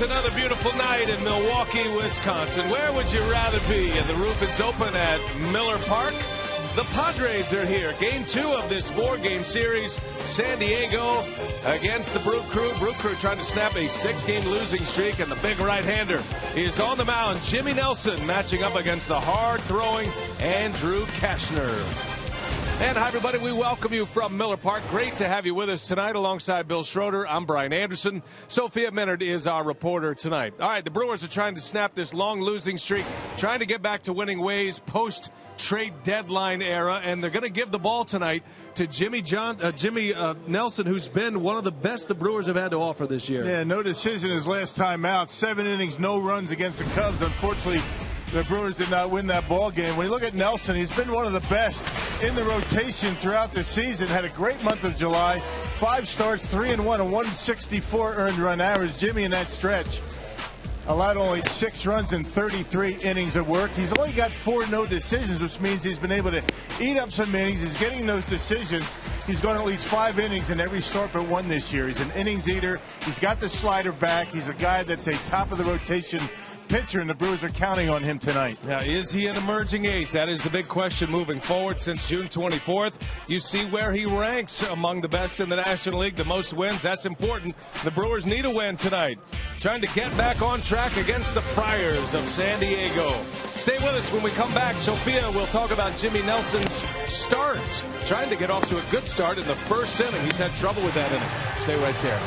It's another beautiful night in Milwaukee, Wisconsin. Where would you rather be? And the roof is open at Miller Park. The Padres are here. Game 2 of this 4-game series. San Diego against the Brew Crew. Brew Crew trying to snap a 6-game losing streak, and the big right-hander is on the mound. Jimmy Nelson matching up against the hard-throwing Andrew Kashner. And hi, everybody. We welcome you from Miller Park. Great to have you with us tonight alongside Bill Schroeder. I'm Brian Anderson. Sophia Minard is our reporter tonight. All right, the Brewers are trying to snap this long losing streak, trying to get back to winning ways post-trade deadline era, and they're going to give the ball tonight to Jimmy Nelson, who's been one of the best the Brewers have had to offer this year. Yeah, no decision his last time out. 7 innings, no runs against the Cubs. Unfortunately, the Brewers did not win that ball game. When you look at Nelson, he's been one of the best in the rotation throughout the season. Had a great month of July. 5 starts, 3-1, a 164 earned run average. Jimmy in that stretch allowed only 6 runs in 33 innings of work. He's only got 4 no decisions, which means he's been able to eat up some innings. He's getting those decisions. He's gone at least 5 innings in every start but 1 this year. He's an innings eater. He's got the slider back. He's a guy that's a top of the rotation pitcher, and the Brewers are counting on him tonight. Now, is he an emerging ace? That is the big question moving forward. Since June 24th, you see where he ranks among the best in the National League. The most wins, that's important. The Brewers need a win tonight, trying to get back on track against the Friars of San Diego. Stay with us. When we come back, Sophia will talk about Jimmy Nelson's starts, trying to get off to a good start in the first inning. He's had trouble with that inning. Stay right there.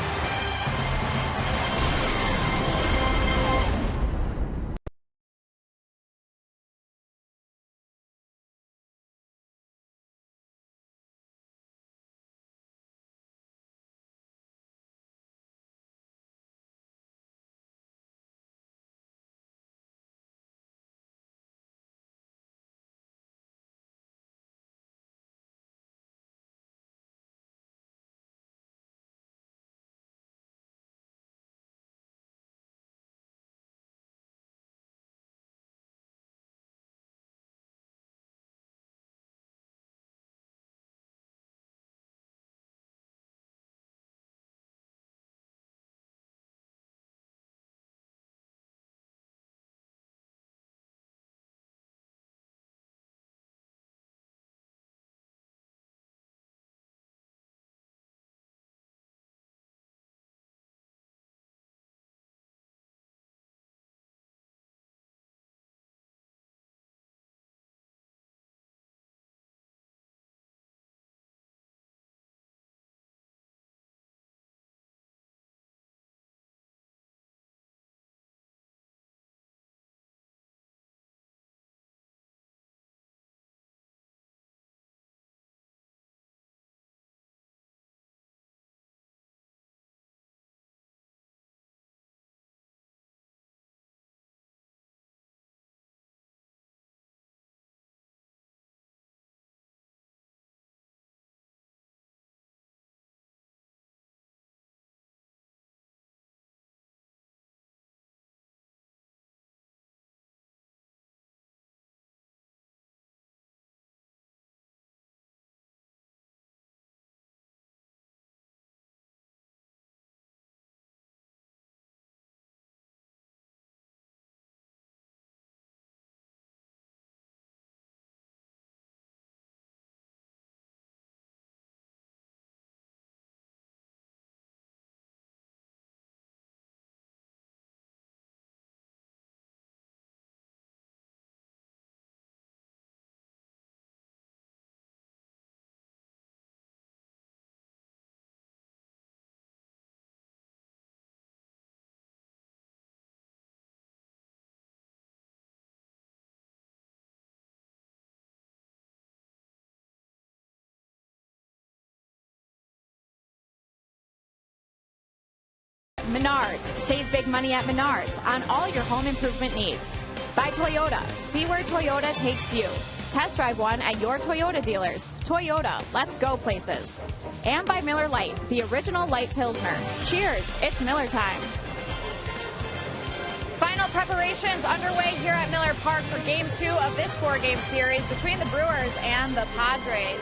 Menards. Save big money at Menards on all your home improvement needs. By Toyota. See where Toyota takes you. Test drive one at your Toyota dealers. Toyota, let's go places. And by Miller Lite, the original light Pilsner. Cheers, it's Miller time. Final preparations underway here at Miller Park for Game 2 of this 4-game series between the Brewers and the Padres.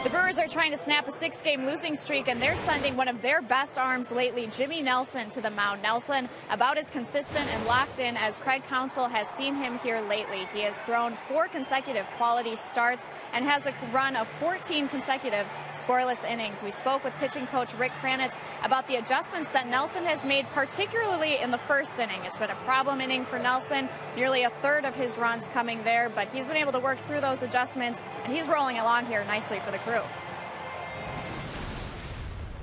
The Brewers are trying to snap a 6-game losing streak, and they're sending one of their best arms lately, Jimmy Nelson, to the mound. Nelson, about as consistent and locked in as Craig Counsell has seen him here lately. He has thrown 4 consecutive quality starts and has a run of 14 consecutive scoreless innings. We spoke with pitching coach Rick Kranitz about the adjustments that Nelson has made, particularly in the first inning. It's been a problem inning for Nelson, nearly a third of his runs coming there, but he's been able to work through those adjustments, and he's rolling along here nicely for the crew.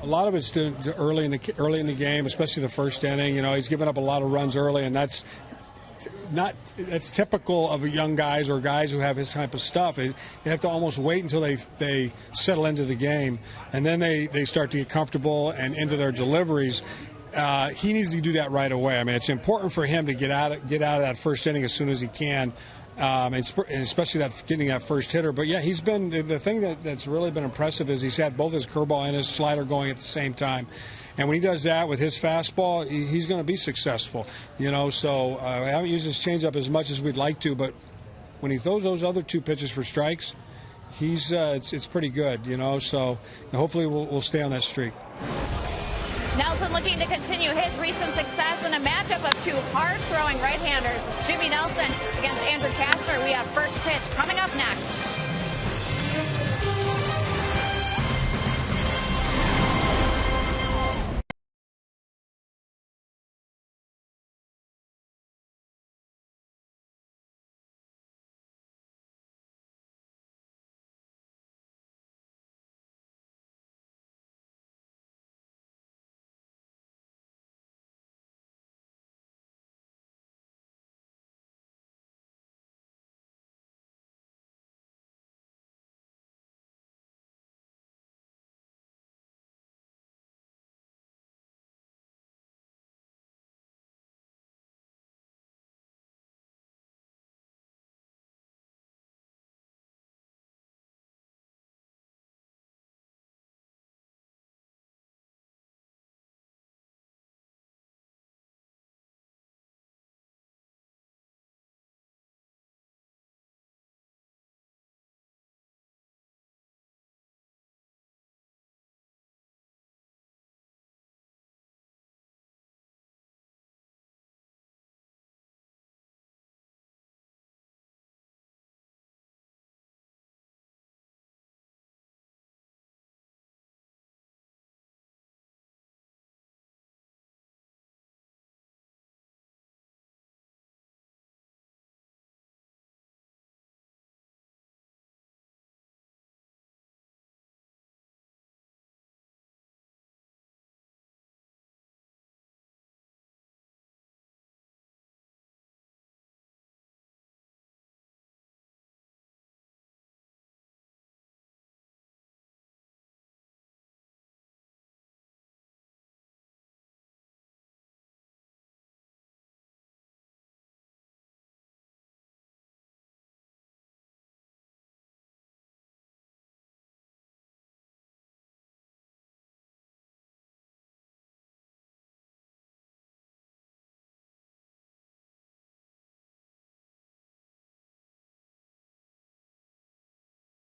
A lot of it's early in the game, especially the first inning. You know, he's given up a lot of runs early, and that's typical of young guys or guys who have his type of stuff. You have to almost wait until they settle into the game, and then they start to get comfortable and into their deliveries. He needs to do that right away. I mean, it's important for him to get out of that first inning as soon as he can. And especially getting that first hitter. But yeah, he's been the thing that's really been impressive is he's had both his curveball and his slider going at the same time. And when he does that with his fastball, he's going to be successful. You know, so I haven't used his changeup as much as we'd like to, but when he throws those other 2 pitches for strikes, it's pretty good. You know, so hopefully we'll stay on that streak. Nelson looking to continue his recent success in a matchup of 2 hard-throwing right-handers. It's Jimmy Nelson against Andrew Cashner. We have first pitch coming up next.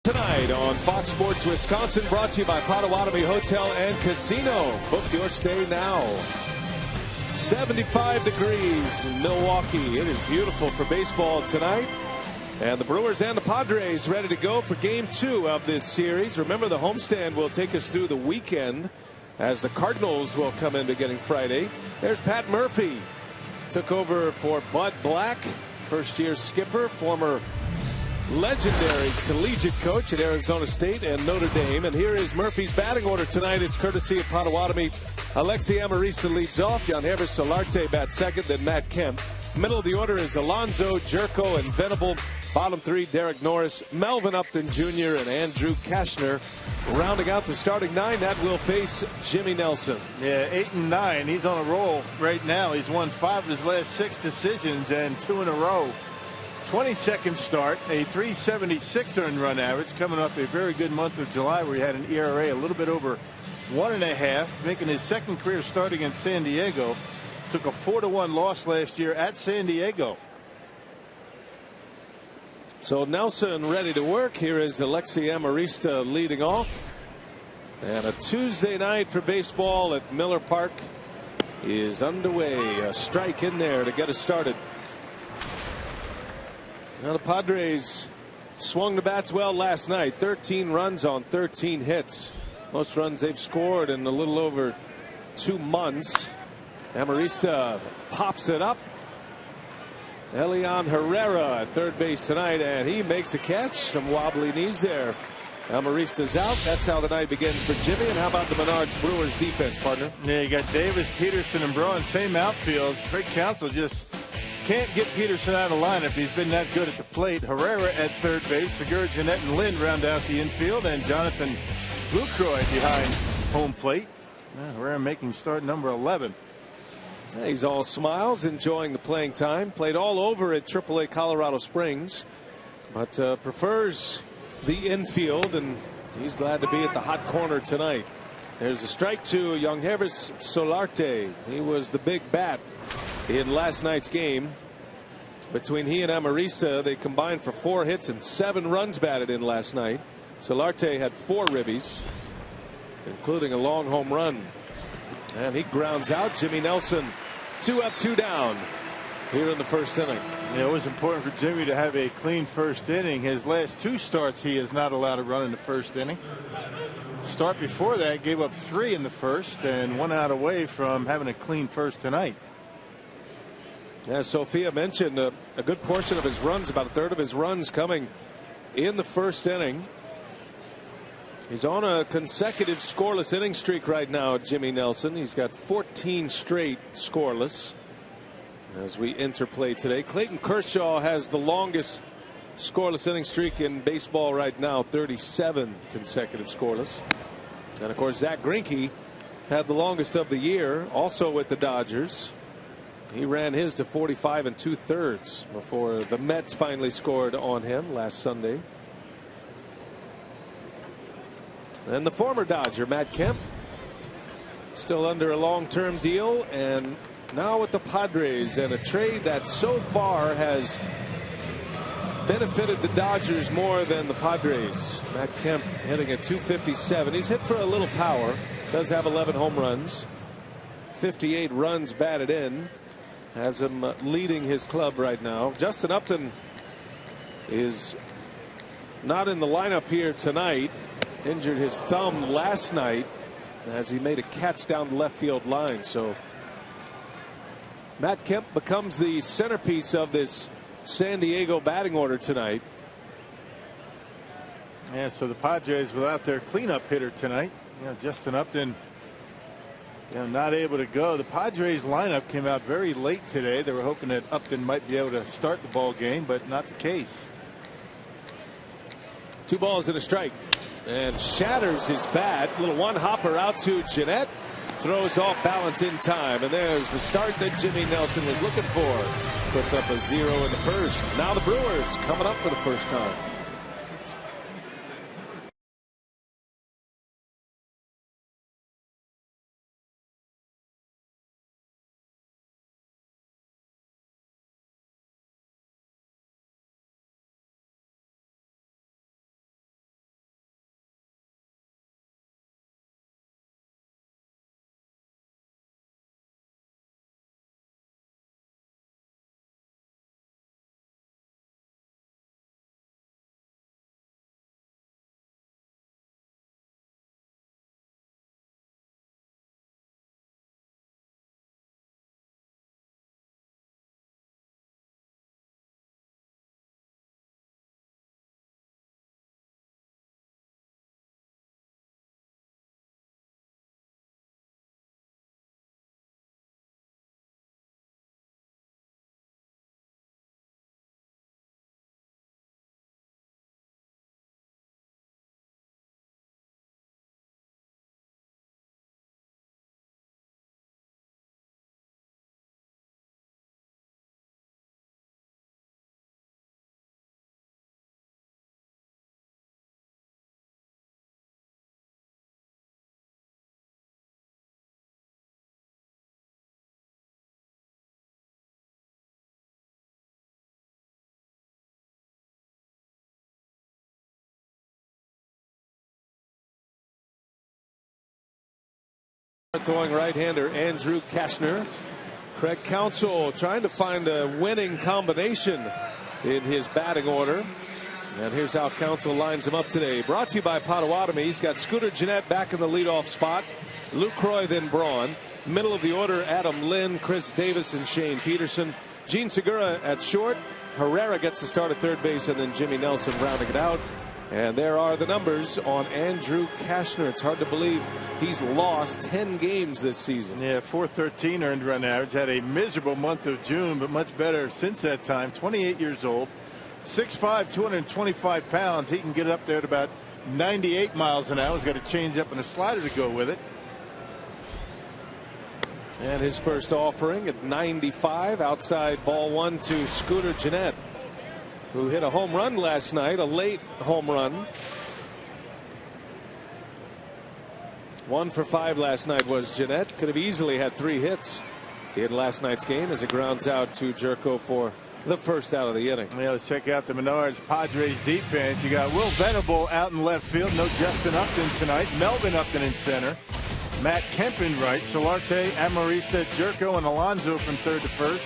Tonight on Fox Sports Wisconsin, brought to you by Potawatomi Hotel and Casino. Book your stay now. 75 degrees in Milwaukee. It is beautiful for baseball tonight. And the Brewers and the Padres ready to go for Game 2 of this series. Remember, the homestand will take us through the weekend as the Cardinals will come in beginning Friday. There's Pat Murphy. Took over for Bud Black, first-year skipper, former legendary collegiate coach at Arizona State and Notre Dame. And here is Murphy's batting order tonight. It's courtesy of Potawatomi. Alexi Amarista leads off. Jan Heber Solarte bats second, then Matt Kemp. Middle of the order is Alonso, Jerko, and Venable. Bottom 3, Derek Norris, Melvin Upton Jr., and Andrew Cashner. Rounding out the starting 9, that will face Jimmy Nelson. Yeah, 8 and 9. He's on a roll right now. He's won 5 of his last 6 decisions and 2 in a row. 22nd start, a 376 earned run average, coming off a very good month of July where he had an ERA a little bit over 1.5, making his second career start against San Diego. Took a 4-1 loss last year at San Diego. So Nelson ready to work. Here is Alexi Amarista leading off. And a Tuesday night for baseball at Miller Park is underway. A strike in there to get us started. Now the Padres swung the bats well last night. 13 runs on 13 hits. Most runs they've scored in a little over 2 months. Amarista pops it up. Elian Herrera at third base tonight, and he makes a catch. Some wobbly knees there. Amarista's out. That's how the night begins for Jimmy. And how about the Menards Brewers defense, partner? Yeah, you got Davis, Peterson, and Braun, same outfield. Craig Counsell just can't get Peterson out of lineup. He's been that good at the plate. Herrera at third base. Segura, Jeanette, and Lynn round out the infield, and Jonathan Lucroy behind home plate. Herrera making start number 11. He's all smiles, enjoying the playing time. Played all over at AAA Colorado Springs, but prefers the infield, and he's glad to be at the hot corner tonight. There's a strike to Younghevis Solarte. He was the big bat in last night's game. Between he and Amarista, they combined for 4 hits and 7 runs batted in last night. Solarte had 4 ribbies, including a long home run. And he grounds out. Jimmy Nelson 2 up 2 down here in the first inning. Yeah, it was important for Jimmy to have a clean first inning. His last 2 starts he is not allowed to run in the first inning. Start before that gave up 3 in the first and 1 out away from having a clean first tonight. As Sophia mentioned, a good portion of his runs, about a third of his runs, coming in the first inning. He's on a consecutive scoreless inning streak right now, Jimmy Nelson. He's got 14 straight scoreless as we interplay today. Clayton Kershaw has the longest scoreless inning streak in baseball right now, 37 consecutive scoreless. And of course, Zach Greinke had the longest of the year, also with the Dodgers. He ran his to 45 2/3 before the Mets finally scored on him last Sunday. And the former Dodger, Matt Kemp, still under a long-term deal, and now with the Padres, and a trade that so far has benefited the Dodgers more than the Padres. Matt Kemp hitting at .257. He's hit for a little power. Does have 11 home runs. 58 runs batted in. Has him leading his club right now. Justin Upton is not in the lineup here tonight. Injured his thumb last night as he made a catch down the left field line. So Matt Kemp becomes the centerpiece of this San Diego batting order tonight. Yeah, so the Padres without their cleanup hitter tonight. Justin Upton not able to go. The Padres lineup came out very late today. They were hoping that Upton might be able to start the ball game, but not the case. 2 balls and a strike. And shatters his bat. Little one hopper out to Jeanette. Throws off balance in time. And there's the start that Jimmy Nelson was looking for. Puts up a 0 in the first. Now the Brewers coming up for the first time. Throwing right-hander Andrew Kashner. Craig Counsell trying to find a winning combination in his batting order. And here's how Counsell lines him up today. Brought to you by Potawatomi. He's got Scooter Gennett back in the leadoff spot. Lucroy, then Braun. Middle of the order, Adam Lynn, Chris Davis, and Shane Peterson. Gene Segura at short. Herrera gets the start at third base, and then Jimmy Nelson rounding it out. And there are the numbers on Andrew Kashner. It's hard to believe he's lost 10 games this season. Yeah, 413 earned run average. Had a miserable month of June, but much better since that time. 28 years old, 6'5", 225 pounds. He can get up there at about 98 miles an hour. He's got a change up and a slider to go with it. And his first offering at 95, outside ball one to Scooter Gennett, who hit a home run last night, a late home run. 1 for 5 last night was Gennett. Could have easily had 3 hits in last night's game as it grounds out to Jerko for the first out of the inning. Yeah, let's check out the Menards Padres defense. You got Will Venable out in left field. No Justin Upton tonight. Melvin Upton in center. Matt Kemp in right. Solarte, Amarista, Jerko, and Alonso from third to first.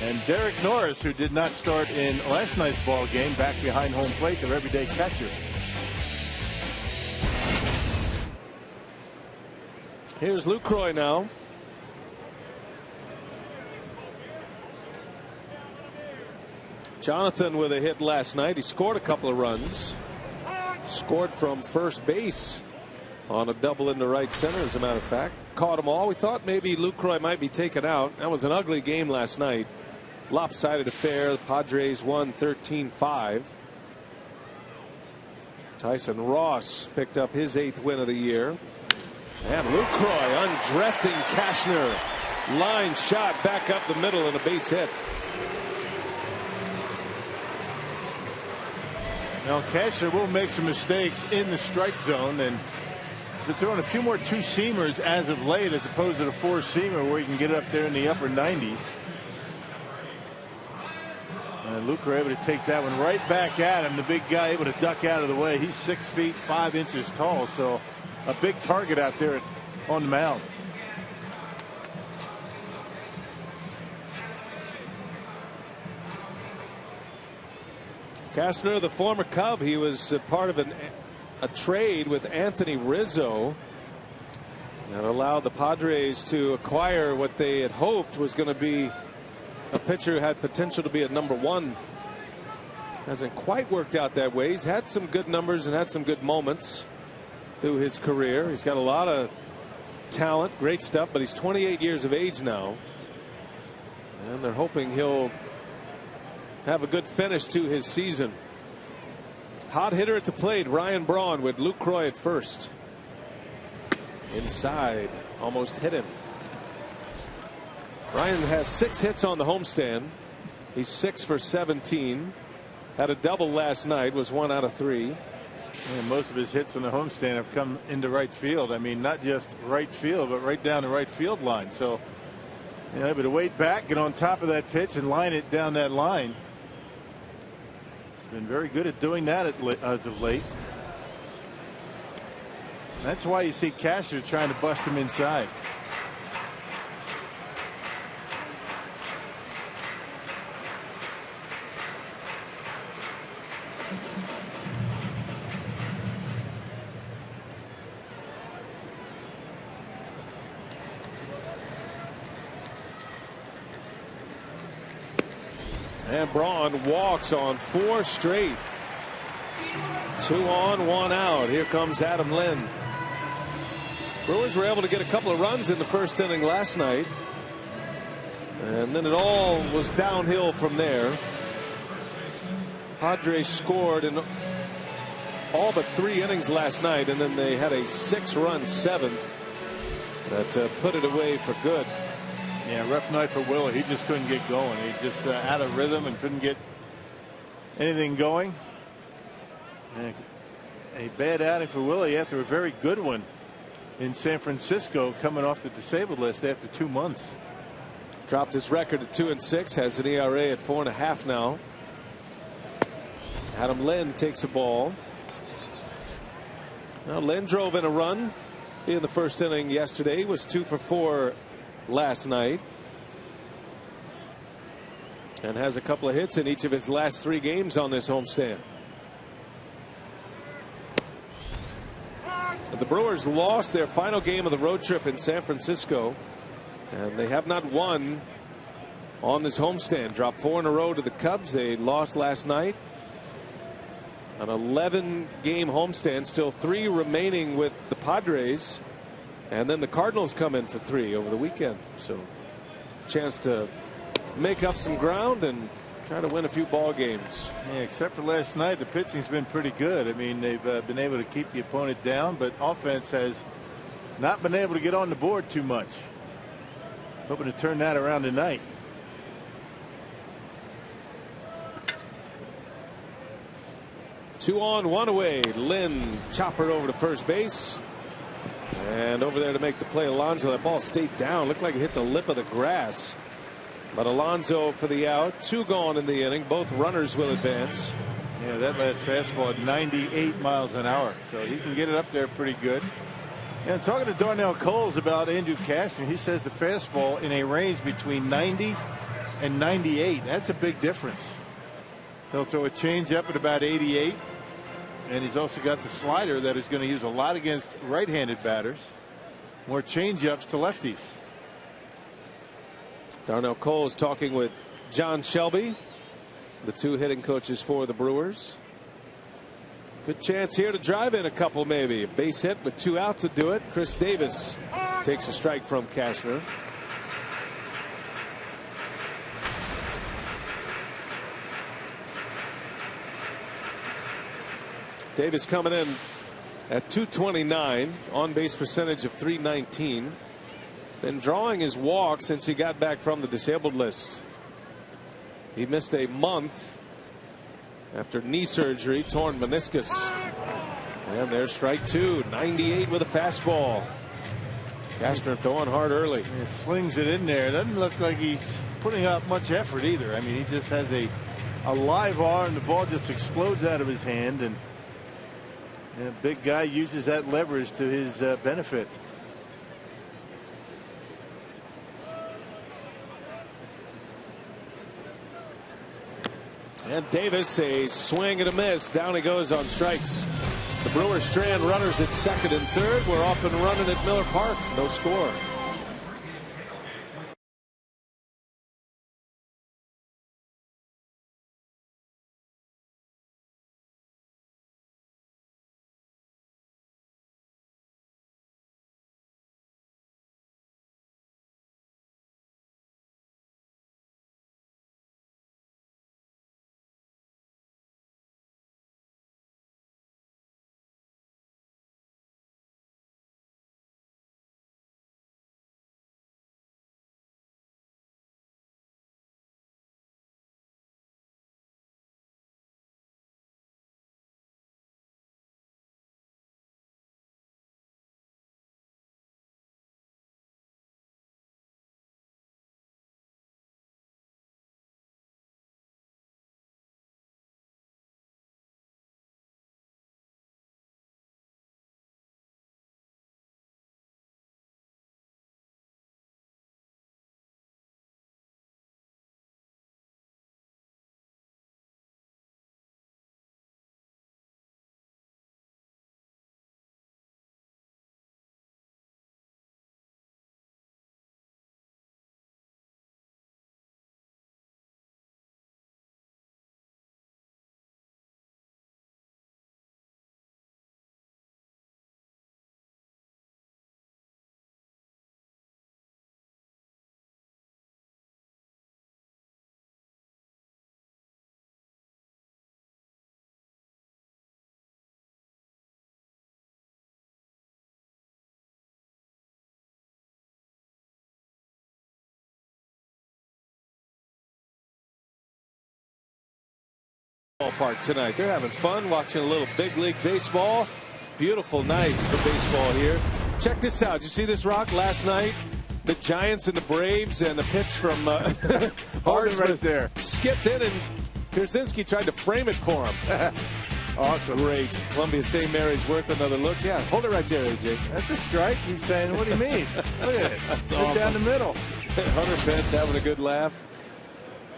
And Derek Norris, who did not start in last night's ball game, back behind home plate, their everyday catcher. Here's Lucroy now. Jonathan with a hit last night. He scored a couple of runs. Scored from first base on a double into right center, as a matter of fact. Caught them all. We thought maybe Lucroy might be taken out. That was an ugly game last night. Lopsided affair. The Padres won 13-5. Tyson Ross picked up his 8th win of the year. And Lucroy undressing Kashner. Line shot back up the middle and a base hit. Now Kashner will make some mistakes in the strike zone, and he's been throwing a few more two-seamers as of late as opposed to the four-seamer where he can get up there in the upper 90s. And Lucroy able to take that one right back at him. The big guy able to duck out of the way. He's 6 feet 5 inches tall, so a big target out there on the mound. Kashner, the former Cub, he was part of a trade with Anthony Rizzo that allowed the Padres to acquire what they had hoped was going to be a pitcher who had potential to be at #1. Hasn't quite worked out that way. He's had some good numbers and had some good moments through his career. He's got a lot of talent, great stuff, but he's 28 years of age now, and they're hoping he'll have a good finish to his season. Hot hitter at the plate, Ryan Braun, with Lucroy at first. Inside, almost hit him. Ryan has 6 hits on the homestand. He's 6 for 17. Had a double last night, was 1 out of 3. And most of his hits on the homestand have come into right field. I mean, not just right field, but right down the right field line. So, you know, able to wait back, get on top of that pitch, and line it down that line. He's been very good at doing that as of late. That's why you see Kashner trying to bust him inside. And Braun walks on 4 straight. 2 on, 1 out. Here comes Adam Lynn. Brewers were able to get a couple of runs in the first inning last night, and then it all was downhill from there. Padres scored in all but 3 innings last night, and then they had a 6-run 7th that put it away for good. Yeah, rough night for Willie. He just couldn't get going. He just out of rhythm and couldn't get anything going. And a bad outing for Willie after a very good one in San Francisco, coming off the disabled list after 2 months. Dropped his record to 2-6, has an ERA at 4.5 now. Adam Lynn takes a ball. Now Lynn drove in a run in the first inning yesterday. He was 2 for 4 last night. And has a couple of hits in each of his last 3 games on this homestand. The Brewers lost their final game of the road trip in San Francisco, and they have not won on this homestand. Dropped 4 in a row to the Cubs. They lost last night. An 11-game homestand, still 3 remaining with the Padres, and then the Cardinals come in for 3 over the weekend. So chance to make up some ground and try to win a few ball games. Yeah, except for last night, the pitching's been pretty good. I mean, they've been able to keep the opponent down, but offense has not been able to get on the board too much. Hoping to turn that around tonight. Two on, 1 away. Lynn choppered over to first base. And over there to make the play, Alonso. That ball stayed down. Looked like it hit the lip of the grass. But Alonso for the out. 2 gone in the inning. Both runners will advance. Yeah, that last fastball at 98 miles an hour. So he can get it up there pretty good. And talking to Darnell Coles about Andrew Cashner, he says the fastball in a range between 90 and 98. That's a big difference. He'll throw a changeup at about 88. And he's also got the slider that is going to use a lot against right-handed batters. More changeups to lefties. Darnell Coles talking with John Shelby, the 2 hitting coaches for the Brewers. Good chance here to drive in a couple, maybe. A base hit with 2 outs to do it. Chris Davis takes a strike from Cashner. Davis coming in at .229, on base percentage of .319. Been drawing his walk since he got back from the disabled list. He missed a month after knee surgery, torn meniscus. And there's strike 2, 98 with a fastball. Cashner throwing hard early. He slings it in there. It doesn't look like he's putting out much effort either. I mean, he just has a live arm, and the ball just explodes out of his hand, and the big guy uses that leverage to his benefit. And Davis, a swing and a miss. Down he goes on strikes. The Brewers strand runners at second and third. We're off and running at Miller Park. No score. Ballpark tonight. They're having fun watching a little big league baseball. Beautiful night for baseball here. Check this out. Did you see this, Rock? Last night, the Giants and the Braves, and the pitch from Harden right there skipped in, and Pierzynski tried to frame it for him. Awesome. Great. Columbia St. Mary's worth another look. Yeah, hold it right there, AJ. That's a strike. He's saying, what do you mean? Look at it. That's right awesome. down the middle. Hunter Pence having a good laugh.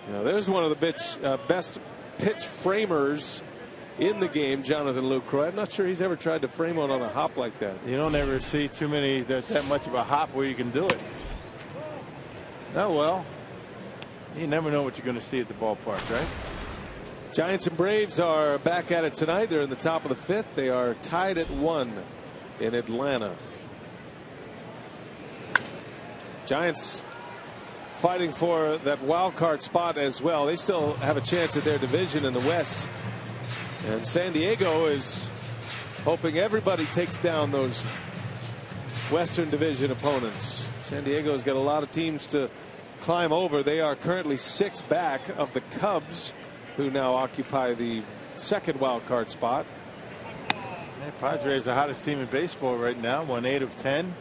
There's one of the best pitch framers in the game, Jonathan Lucroy. I'm not sure he's ever tried to frame one on a hop like that. You don't ever see too many that much of a hop where you can do it. Oh, well, you never know what you're going to see at the ballpark, right? Giants and Braves are back at it tonight. They're in the top of the fifth. They are tied at 1 in Atlanta. Giants fighting for that wild card spot as well. They still have a chance at their division in the West. And San Diego is hoping everybody takes down those Western Division opponents. San Diego's got a lot of teams to climb over. They are currently 6 back of the Cubs, who now occupy the second wild card spot. Padres the hottest team in baseball right now. Won 8 of 10.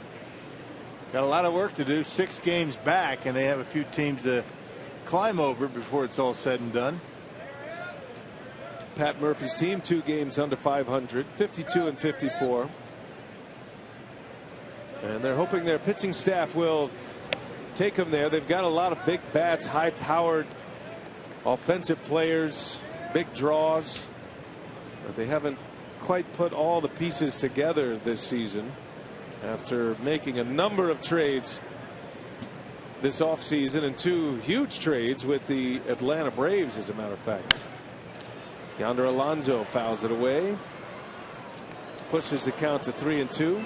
Got a lot of work to do. 6 games back, and they have a few teams to climb over before it's all said and done. Pat Murphy's team 2 games under 500, 52 and 54. And they're hoping their pitching staff will take them there. They've got a lot of big bats, high powered offensive players, big draws, but they haven't quite put all the pieces together this season after making a number of trades this offseason, and 2 huge trades with the Atlanta Braves, as a matter of fact. Yonder Alonso fouls it away, pushes the count to 3-2.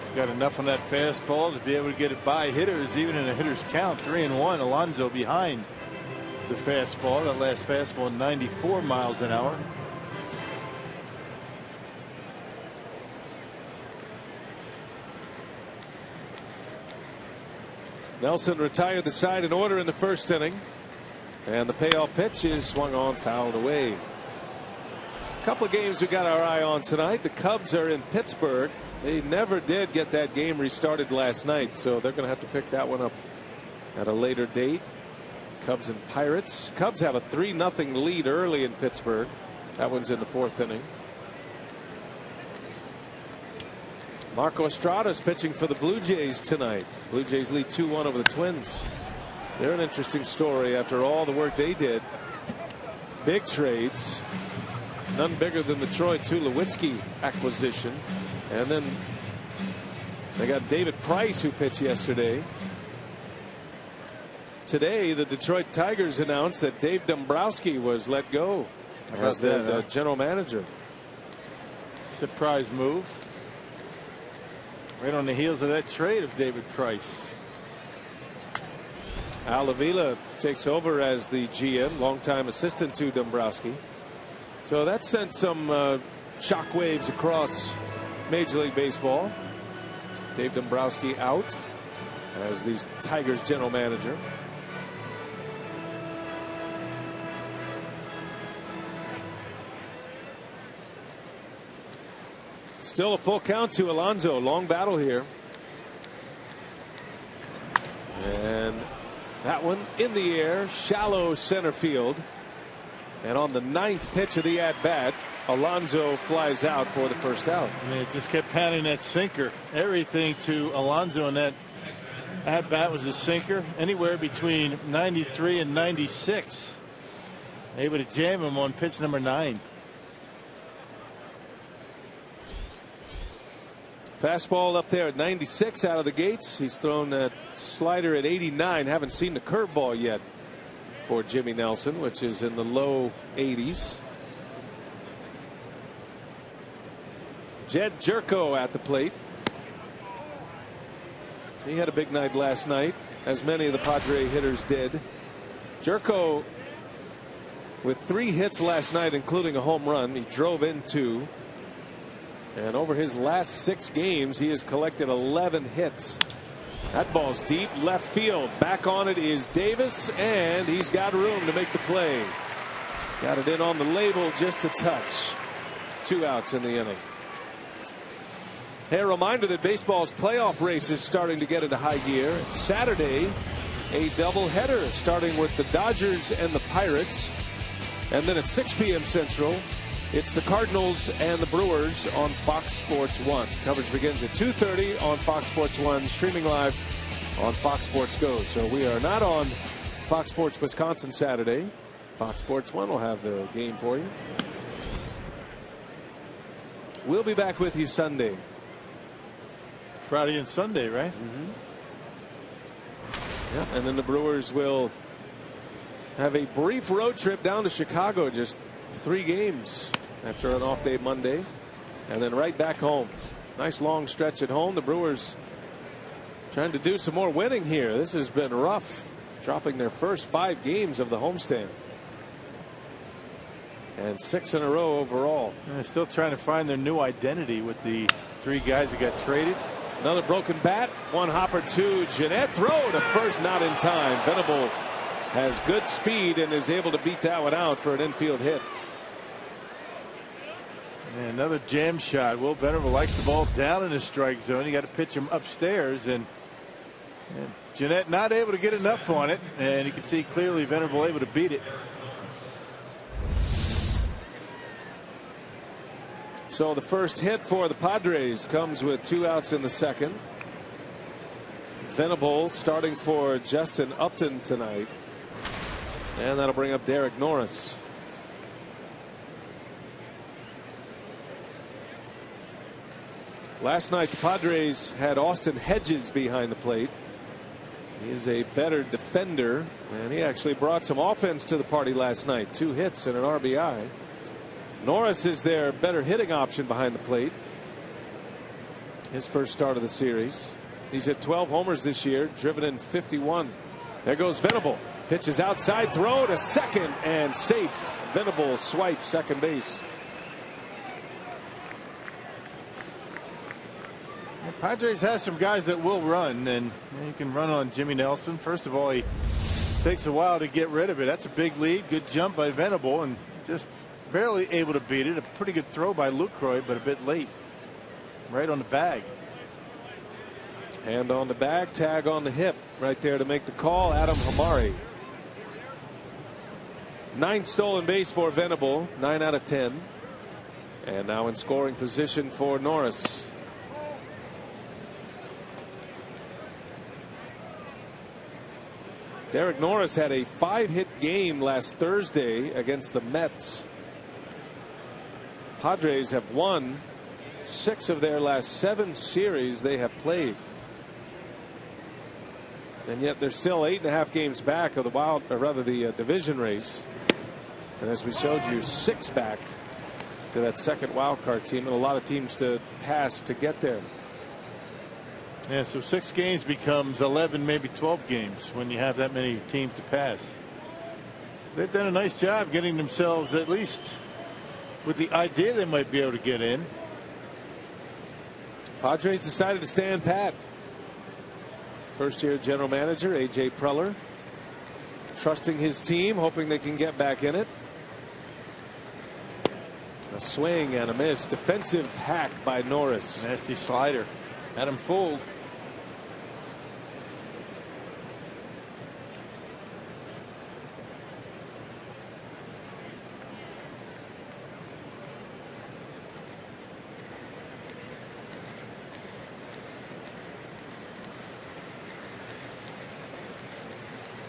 He's got enough on that fastball to be able to get it by hitters, even in a hitter's count. 3-1. Alonso behind the fastball. That last fastball, 94 miles an hour. Nelson retired the side in order in the first inning, and the payoff pitch is swung on, fouled away. A couple of games we got our eye on tonight. The Cubs are in Pittsburgh. They never did get that game restarted last night, so they're going to have to pick that one up at a later date. Cubs and Pirates. Cubs have a 3-0 lead early in Pittsburgh. That one's in the 4th inning. Marco Estrada's pitching for the Blue Jays tonight. Blue Jays lead 2-1 over the Twins. They're an interesting story after all the work they did. Big trades. None bigger than the Troy Tulowitzki acquisition. And then they got David Price, who pitched yesterday. Today, the Detroit Tigers announced that Dave Dombrowski was let go as the general manager. Surprise move. Right on the heels of that trade of David Price. Al Avila takes over as the GM, longtime assistant to Dombrowski. So that sent some shockwaves across Major League Baseball. Dave Dombrowski out as the Tigers general manager. Still a full count to Alonso. Long battle here. And that one in the air, shallow center field. And on the 9th pitch of the at-bat, Alonso flies out for the first out. I mean, it just kept pounding that sinker. Everything to Alonso in that at-bat was a sinker. Anywhere between 93 and 96. Able to jam him on pitch number 9. Fastball up there at 96 out of the gates. He's thrown that slider at 89. Haven't seen the curveball yet for Jimmy Nelson, which is in the low 80s. Jed Jerko at the plate. He had a big night last night, as many of the Padre hitters did. Jerko with 3 hits last night, including a home run. He drove in 2. And over his last 6 games, he has collected 11 hits. That ball's deep left field. Back on it is Davis, and he's got room to make the play. Got it in on the label, just a touch. 2 outs in the inning. Hey, a reminder that baseball's playoff race is starting to get into high gear. Saturday, a doubleheader starting with the Dodgers and the Pirates. And then at 6 p.m. Central, It's the Cardinals and the Brewers on Fox Sports 1. Coverage begins at 2:30 on Fox Sports 1, streaming live on Fox Sports Go. So we are not on Fox Sports Wisconsin Saturday. Fox Sports 1 will have the game for you. We'll be back with you Sunday. Friday and Sunday, right? Mm-hmm. Yeah, and then the Brewers will have a brief road trip down to Chicago, just 3 games after an off day Monday, and then right back home. Nice long stretch at home. The Brewers trying to do some more winning here. This has been rough, dropping their first 5 games of the homestand, and 6 in a row overall. And they're still trying to find their new identity with the 3 guys that got traded. Another broken bat, 1 hopper to Jeanette. Throw to first, not in time. Venable has good speed and is able to beat that one out for an infield hit. And another jam shot. Will Venable likes the ball down in the strike zone. You got to pitch him upstairs, and Jeanette not able to get enough on it, and you can see clearly Venable able to beat it. So the first hit for the Padres comes with 2 outs in the second. Venable starting for Justin Upton tonight, and that'll bring up Derek Norris. Last night the Padres had Austin Hedges behind the plate. He's a better defender, and he actually brought some offense to the party last night. 2 hits and an RBI. Norris is their better hitting option behind the plate. His first start of the series. He's hit 12 homers this year, driven in 51. There goes Venable. Pitches outside, throw to second, and safe. Venable swipes second base. The Padres has some guys that will run, and you can run on Jimmy Nelson. First of all, he takes a while to get rid of it. That's a big lead. Good jump by Venable, and just barely able to beat it. A pretty good throw by Lucroy, but a bit late. Right on the bag. Hand on the bag, tag on the hip. Right there to make the call, Adam Hamari. 9 stolen base for Venable, 9 out of 10. And now in scoring position for Norris. Derek Norris had a 5-hit game last Thursday against the Mets. Padres have won 6 of their last 7 series they have played. And yet they're still 8.5 games back of the division race. And as we showed you, 6 back to that second wild card team, and a lot of teams to pass to get there. Yeah, so 6 games becomes 11, maybe 12 games when you have that many teams to pass. They've done a nice job getting themselves, at least with the idea they might be able to get in. Padres decided to stand pat. First year general manager A.J. Preller trusting his team, hoping they can get back in it. A swing and a miss. Defensive hack by Norris. Nasty slider. Had him fooled.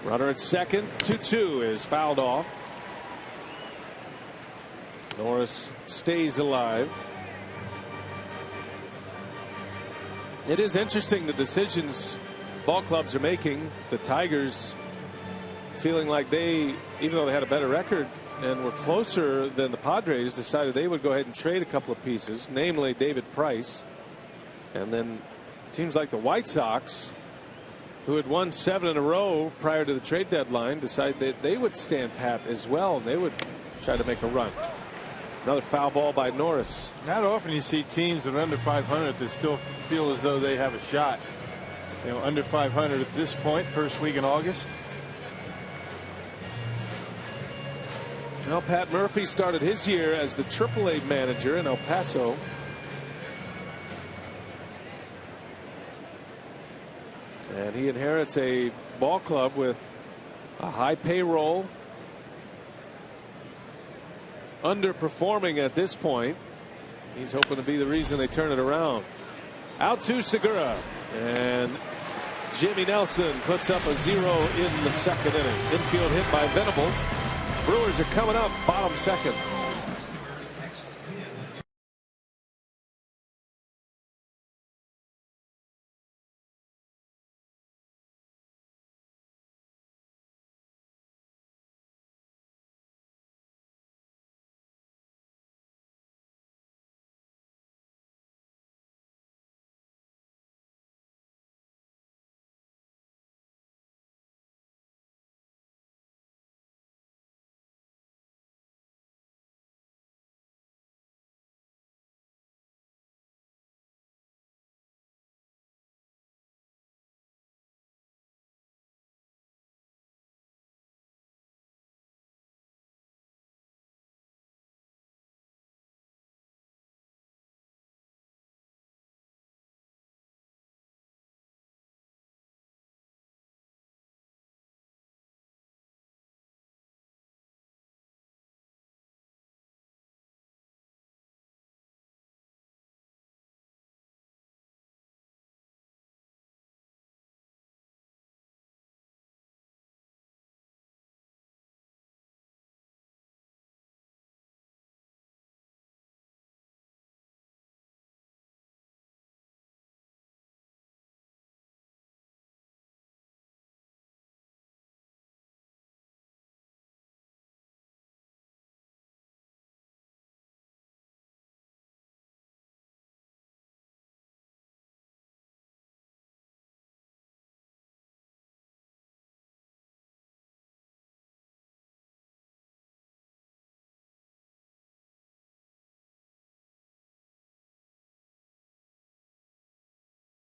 Runner at second, 2-2 is fouled off. Norris stays alive. It is interesting the decisions ball clubs are making. The Tigers feeling like they, even though they had a better record and were closer than the Padres, decided they would go ahead and trade a couple of pieces, namely David Price. And then teams like the White Sox, who had won 7 in a row prior to the trade deadline, decided that they would stand pat as well, and they would try to make a run. Another foul ball by Norris. Not often you see teams that are under 500 that still feel as though they have a shot. You know, under 500 at this point, first week in August. Well, Pat Murphy started his year as the AAA manager in El Paso. And he inherits a ball club with a high payroll, underperforming at this point. He's hoping to be the reason they turn it around. Out to Segura, and Jimmy Nelson puts up a 0 in the second inning. Infield hit by Venable. Brewers are coming up, bottom second.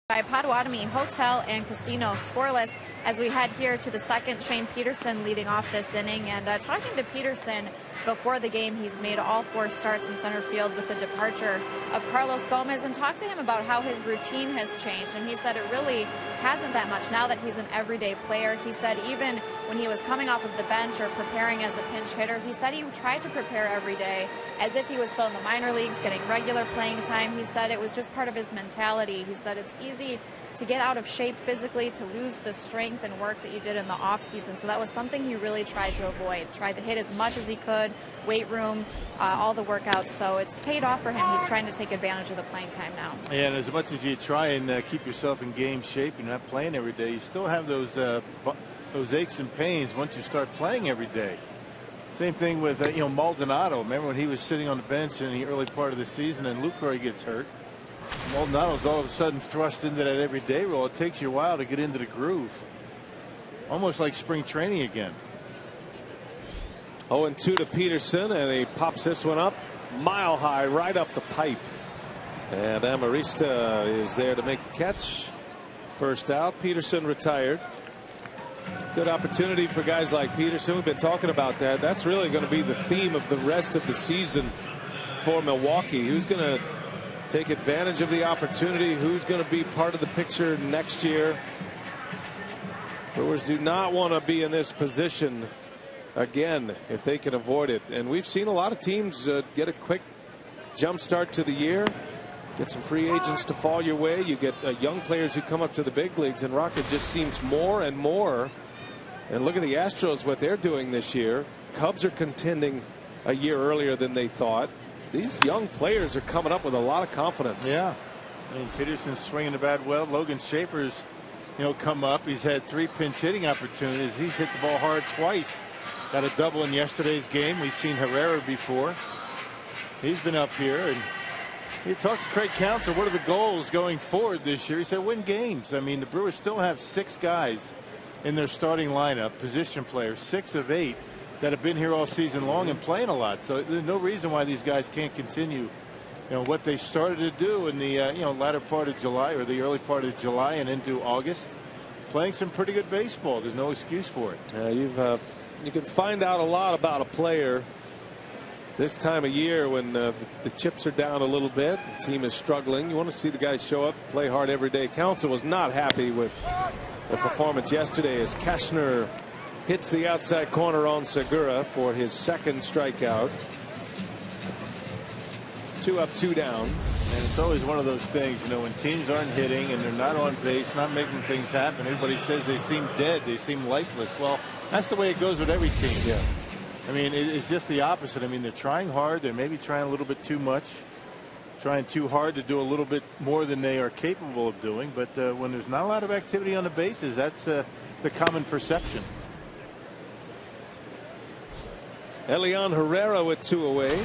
By Potawatomi Hotel and Casino, scoreless as we head here to the second. Shane Peterson leading off this inning, and talking to Peterson before the game, he's made all 4 starts in center field with the departure of Carlos Gomez, and talked to him about how his routine has changed, and he said it really hasn't that much now that he's an everyday player. He said even when he was coming off of the bench or preparing as a pinch hitter, he said he tried to prepare every day as if he was still in the minor leagues, getting regular playing time. He said it was just part of his mentality. He said it's easy to get out of shape physically, to lose the strength and work that you did in the off season. So that was something he really tried to avoid. Tried to hit as much as he could, weight room, all the workouts. So it's paid off for him. He's trying to take advantage of the playing time now. Yeah, and as much as you try and keep yourself in game shape and not playing every day, you still have those aches and pains once you start playing every day. Same thing with Maldonado. Remember when he was sitting on the bench in the early part of the season and Lucroy gets hurt? Maldonado's all of a sudden thrust into that everyday role. It takes you a while to get into the groove. Almost like spring training again. 0-2 to Peterson, and he pops this one up mile high right up the pipe. And Amarista is there to make the catch. First out. Peterson retired. Good opportunity for guys like Peterson. We've been talking about that. That's really going to be the theme of the rest of the season for Milwaukee. Who's going to take advantage of the opportunity? Who's going to be part of the picture next year? Brewers do not want to be in this position again if they can avoid it. And we've seen a lot of teams get a quick jump start to the year. Get some free agents to fall your way. You get young players who come up to the big leagues, and Rocket just seems more and more. And look at the Astros, what they're doing this year. Cubs are contending a year earlier than they thought. These young players are coming up with a lot of confidence. Yeah. I mean, Peterson's swinging the bat well. Logan Schaefer's, come up. He's had 3 pinch hitting opportunities. He's hit the ball hard twice. Got a double in yesterday's game. We've seen Herrera before. He's been up here, and he talked to Craig Counsell. What are the goals going forward this year? He said win games. I mean, the Brewers still have 6 guys in their starting lineup, position players, 6 of 8 that have been here all season long and playing a lot. So there's no reason why these guys can't continue, what they started to do in the latter part of July or the early part of July and into August, playing some pretty good baseball. There's no excuse for it. You can find out a lot about a player this time of year when the chips are down a little bit. The team is struggling. You want to see the guys show up, play hard every day. Counsell was not happy with the performance yesterday as Cashner hits the outside corner on Segura for his 2nd strikeout. 2 up, 2 down. And it's always one of those things, you know, when teams aren't hitting and they're not on base, not making things happen, everybody says they seem dead, they seem lifeless. Well, that's the way it goes with every team. Yeah. I mean, it's just the opposite. I mean, they're trying hard. They're maybe trying a little bit too much, trying too hard to do a little bit more than they are capable of doing. But when there's not a lot of activity on the bases, that's the common perception. Elian Herrera with 2 away.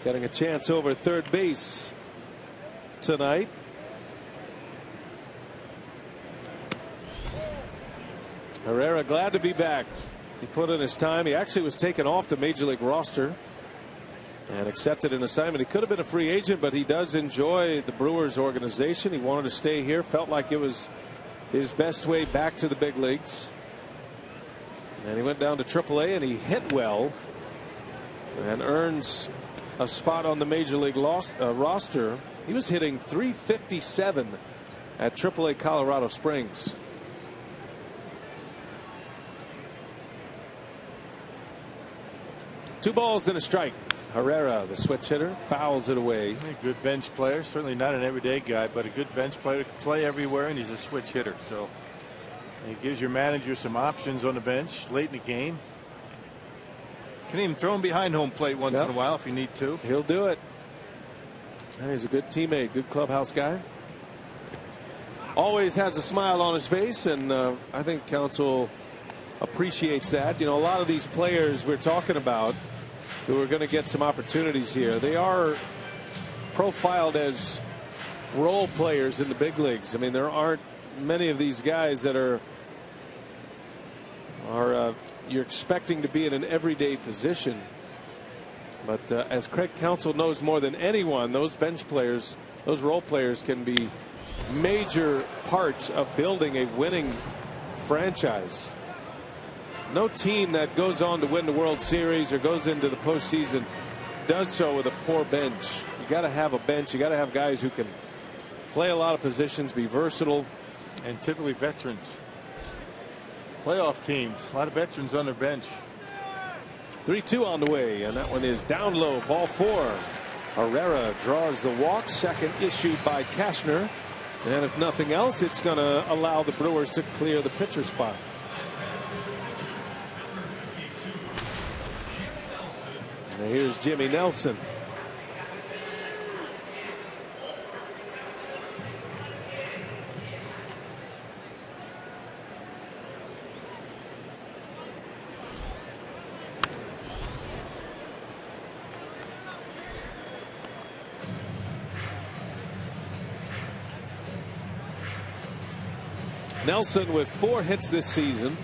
Getting a chance over third base tonight. Herrera glad to be back. He put in his time. He actually was taken off the major league roster and accepted an assignment. He could have been a free agent, but he does enjoy the Brewers organization. He wanted to stay here, felt like it was his best way back to the big leagues. And he went down to AAA and he hit well and earns a spot on the major league roster. He was hitting .357 at AAA Colorado Springs. Two balls and a strike. Herrera, the switch hitter, fouls it away. A good bench player, certainly not an everyday guy, but a good bench player, can play everywhere, and he's a switch hitter. So he gives your manager some options on the bench late in the game. Can even throw him behind home plate once in a while if you need to. He'll do it. And he's a good teammate, good clubhouse guy. Always has a smile on his face, and I think Counsell appreciates that. You know, a lot of these players we're talking about who are going to get some opportunities here, they are profiled as role players in the big leagues. I mean, there aren't many of these guys that are you're expecting to be in an everyday position. But as Craig Counsell knows more than anyone, those bench players, those role players can be major parts of building a winning franchise. No team that goes on to win the World Series or goes into the postseason does so with a poor bench. You got to have a bench. You got to have guys who can play a lot of positions, be versatile, and typically veterans. Playoff teams, a lot of veterans on their bench. 3-2 on the way, and that one is down low, ball 4. Herrera draws the walk, second issued by Cashner, and if nothing else, it's going to allow the Brewers to clear the pitcher spot. And here's Jimmy Nelson. Nelson with 4 hits this season,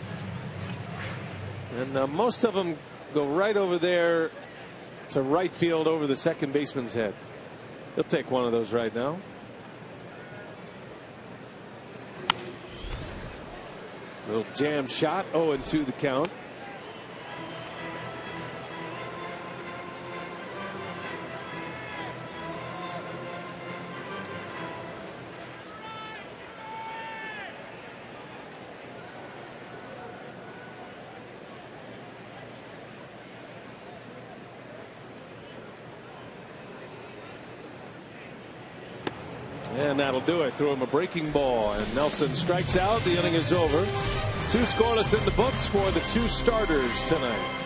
and most of them go right over there to right field over the second baseman's head. He'll take one of those right now. Little jam shot, 0-2 the count. And that'll do it. Threw him a breaking ball, and Nelson strikes out. The inning is over. 2 scoreless in the books for the 2 starters tonight.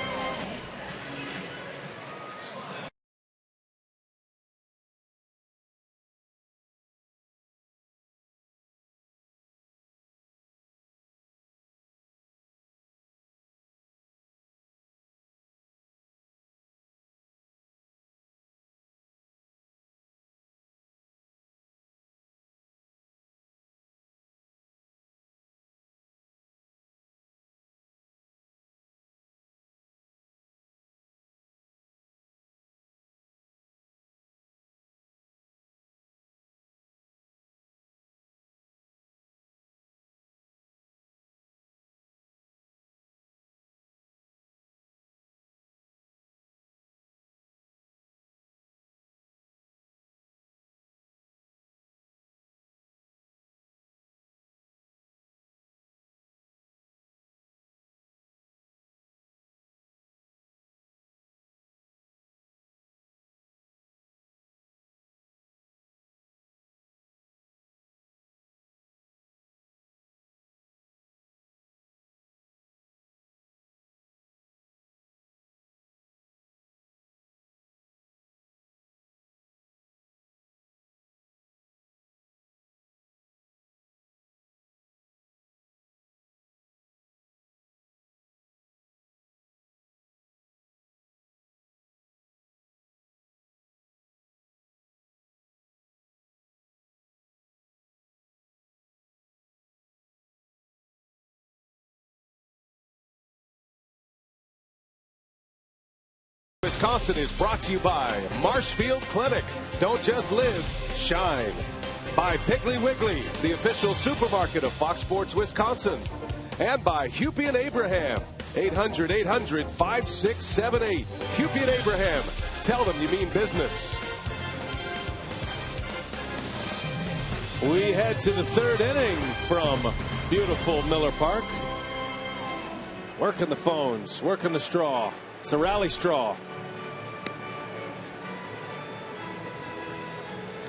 Wisconsin is brought to you by Marshfield Clinic. Don't just live, shine. By Piggly Wiggly, the official supermarket of Fox Sports Wisconsin. And by Hupy and Abraham. 800-800-5678. Hupy and Abraham. Tell them you mean business. We head to the third inning from beautiful Miller Park. Working the phones, working the straw. It's a rally straw.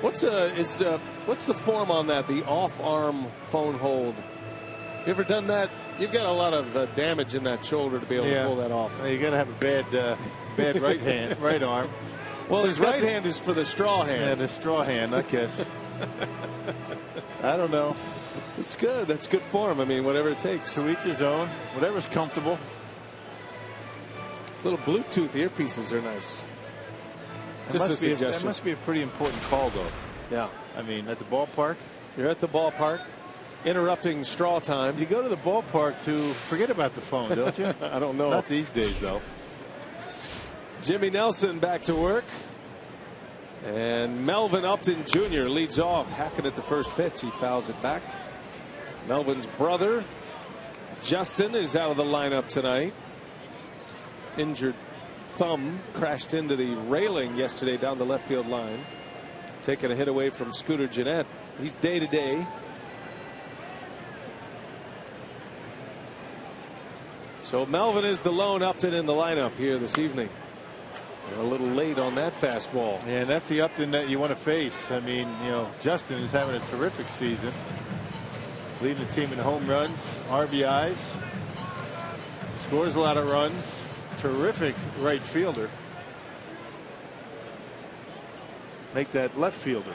What's the form on that? The off-arm phone hold. You ever done that? You've got a lot of damage in that shoulder to be able to pull that off. Well, you got to have a bad right hand, right arm. Well, his right hand is for the straw hand. Yeah, the straw hand, I guess. I don't know. It's good. That's good form. I mean, whatever it takes. To each his own. Whatever's comfortable. These little Bluetooth earpieces are nice. Just a suggestion. That must be a pretty important call, though. Yeah. I mean, at the ballpark. You're at the ballpark, interrupting straw time. You go to the ballpark to forget about the phone, don't you? I don't know. Not these days, though. Jimmy Nelson back to work. And Melvin Upton Jr. leads off, hacking at the first pitch. He fouls it back. Melvin's brother, Justin, is out of the lineup tonight. Injured thumb, crashed into the railing yesterday down the left field line. Taking a hit away from Scooter Gennett. He's day to day. So Melvin is the lone Upton in the lineup here this evening. They're a little late on that fastball. Yeah, and that's the Upton that you want to face. I mean, you know, Justin is having a terrific season. Leading the team in home runs, RBIs. Scores a lot of runs. Terrific right fielder. Make that left fielder.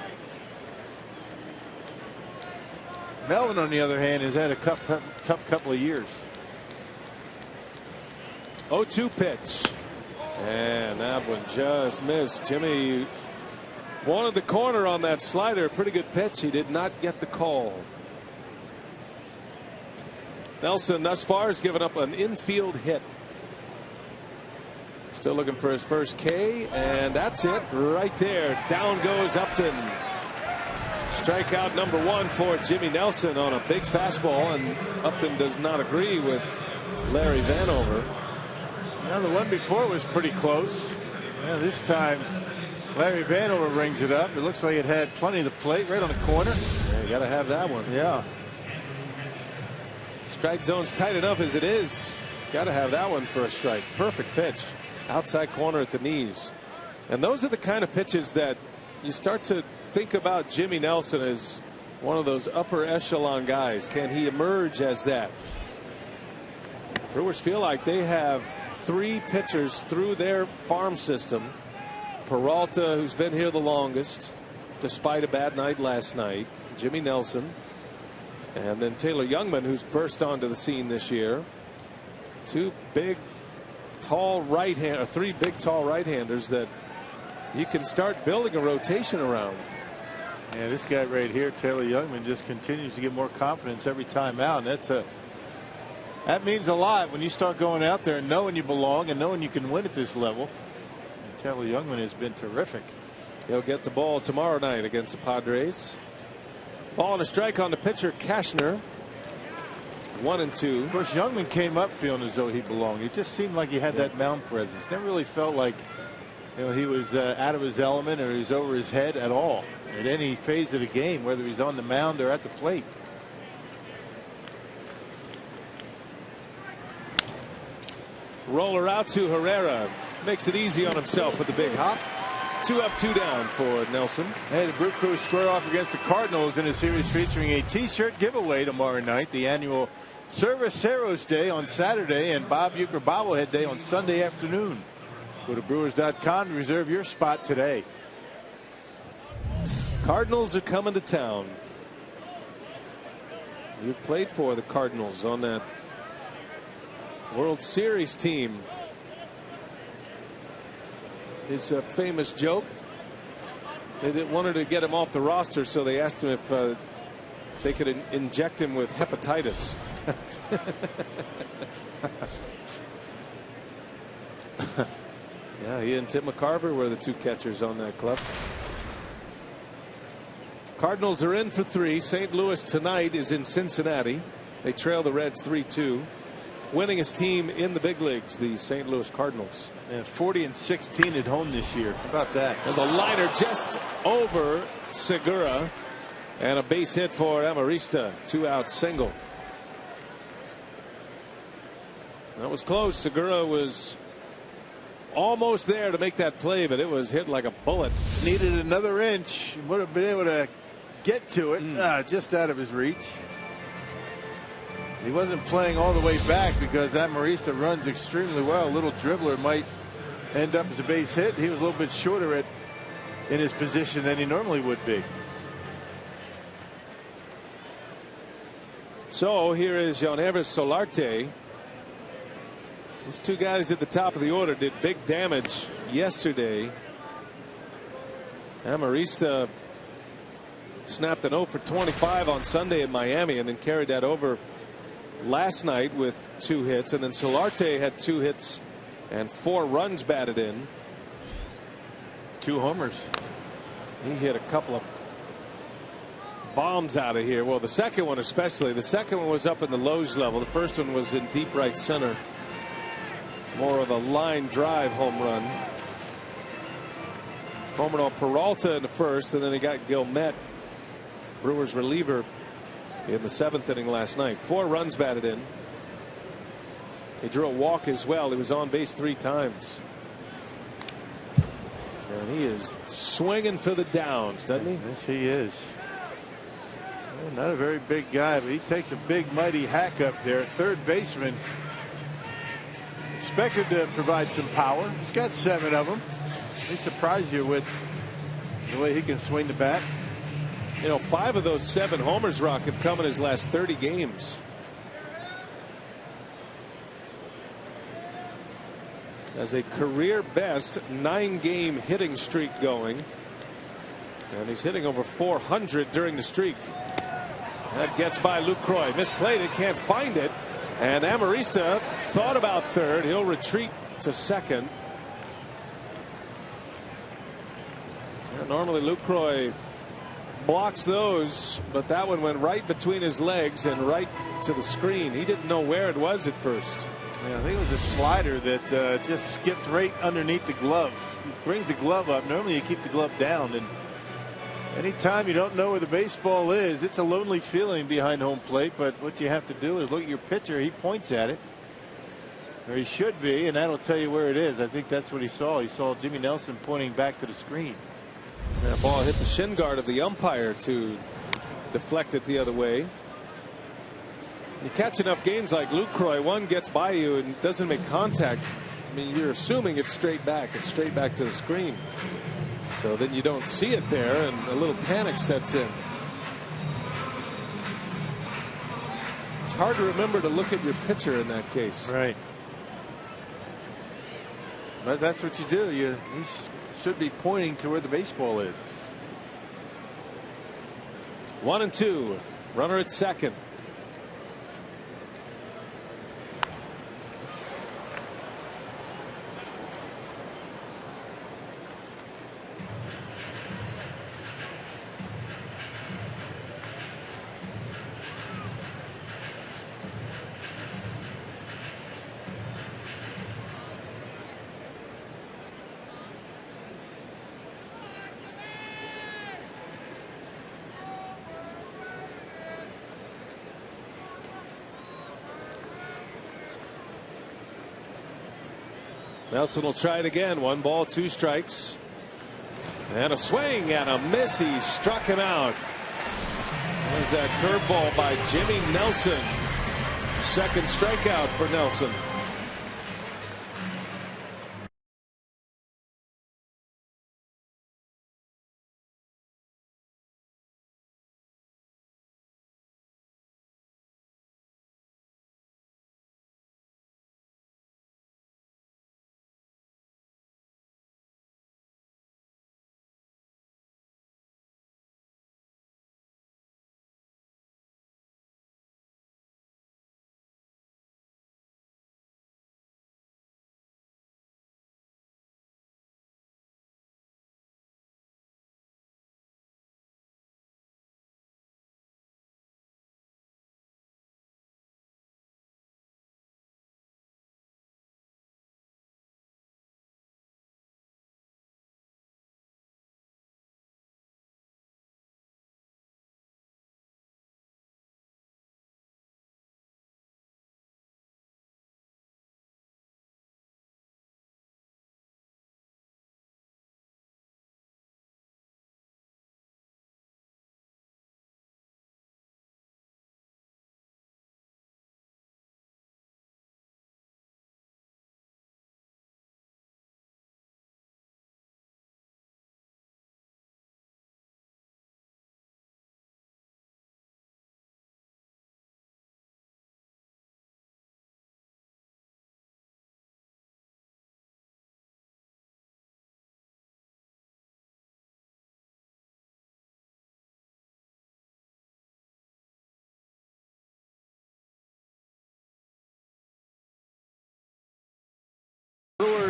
Melvin, on the other hand, has had a tough couple of years. 0-2 pitch. And that one just missed. Jimmy wanted the corner on that slider. Pretty good pitch. He did not get the call. Nelson thus far has given up an infield hit. Still looking for his first K, and that's it right there. Down goes Upton. Strikeout number 1 for Jimmy Nelson on a big fastball, and Upton does not agree with Larry Vanover. Now the one before was pretty close. Yeah, this time Larry Vanover rings it up. It looks like it had plenty of the plate right on the corner. Yeah, you got to have that one. Yeah. Strike zone's tight enough as it is. Got to have that one for a strike. Perfect pitch. Outside corner at the knees. And those are the kind of pitches that you start to think about Jimmy Nelson as one of those upper echelon guys. Can he emerge as that? Brewers feel like they have 3 pitchers through their farm system. Peralta, who's been here the longest, despite a bad night last night. Jimmy Nelson. And then Taylor Youngman, who's burst onto the scene this year. 2 big, tall right-hand, or 3 big, tall right-handers that you can start building a rotation around. Yeah, this guy right here, Taylor Youngman, just continues to get more confidence every time out. And that means a lot when you start going out there and knowing you belong and knowing you can win at this level. And Taylor Youngman has been terrific. He'll get the ball tomorrow night against the Padres. Ball and a strike on the pitcher, Cashner. 1-2. Of course, Youngman came up feeling as though he belonged. He just seemed like he had that mound presence. Never really felt like, you know, he was out of his element or he was over his head at all at any phase of the game, whether he's on the mound or at the plate. Roller out to Herrera. Makes it easy on himself with the big hop. 2 up, 2 down for Nelson. Hey, the Brew Crew square off against the Cardinals in a series featuring a t-shirt giveaway tomorrow night. The annual Cerveceros Day on Saturday and Bob Uecker Bobblehead Day on Sunday afternoon. Go to Brewers.com to reserve your spot today. Cardinals are coming to town. You've played for the Cardinals on that World Series team. His famous joke. They wanted to get him off the roster, so they asked him if they could inject him with hepatitis. Yeah, he and Tim McCarver were the two catchers on that club. Cardinals are in for 3. St. Louis tonight is in Cincinnati. They trail the Reds 3-2. Winningest team in the big leagues, the St. Louis Cardinals. And 40-16 at home this year. How about that? There's a liner just over Segura. And a base hit for Amarista. 2-out single. That was close. Segura was almost there to make that play, but it was hit like a bullet. Needed another inch. Would have been able to get to it. Just out of his reach. He wasn't playing all the way back because Amarista runs extremely well. A little dribbler might end up as a base hit. He was a little bit shorter in his position than he normally would be. So here is Yangervis Solarte. These two guys at the top of the order did big damage yesterday. Amarista snapped an 0 for 25 on Sunday in Miami and then carried that over last night with 2 hits. And then Solarte had 2 hits and 4 runs batted in. 2 homers. He hit a couple of bombs out of here. Well, the second one especially. The second one was up in the Lowe's level. The first one was in deep right center. More of a line drive home run. Homered on Peralta in the first, and then he got Gilmet, Brewers reliever, in the 7th inning last night. 4 runs batted in. He drew a walk as well. He was on base 3 times. And he is swinging for the downs, doesn't he? Yes, he is. Well, not a very big guy, but he takes a big, mighty hack up there. Third baseman. Expected to provide some power. He's got 7 of them. He surprised you with the way he can swing the bat. You know, 5 of those 7 homers, Rock, have come in his last 30 games. Has a career best 9-game hitting streak going. And he's hitting over 400 during the streak. That gets by Lucroy. Misplayed it, can't find it. And Amarista thought about third. He'll retreat to second. Yeah, normally Lucroy blocks those, but that one went right between his legs and right to the screen. He didn't know where it was at first. Yeah, I think it was a slider that just skipped right underneath the glove. He brings the glove up. Normally you keep the glove down, and anytime you don't know where the baseball is, it's a lonely feeling behind home plate. But what you have to do is look at your pitcher. He points at it, or he should be, and that'll tell you where it is. I think that's what he saw. He saw Jimmy Nelson pointing back to the screen. That ball hit the shin guard of the umpire to deflect it the other way. You catch enough games like Lucroy, one gets by you and doesn't make contact. I mean, you're assuming it's straight back. It's straight back to the screen. So then you don't see it there, and a little panic sets in. It's hard to remember to look at your pitcher in that case. Right. But that's what you do. You should be pointing to where the baseball is. 1-2. Runner at second. Nelson will try it again. 1 ball, 2 strikes. And a swing and a miss. He struck him out. There's that curveball by Jimmy Nelson. Second strikeout for Nelson.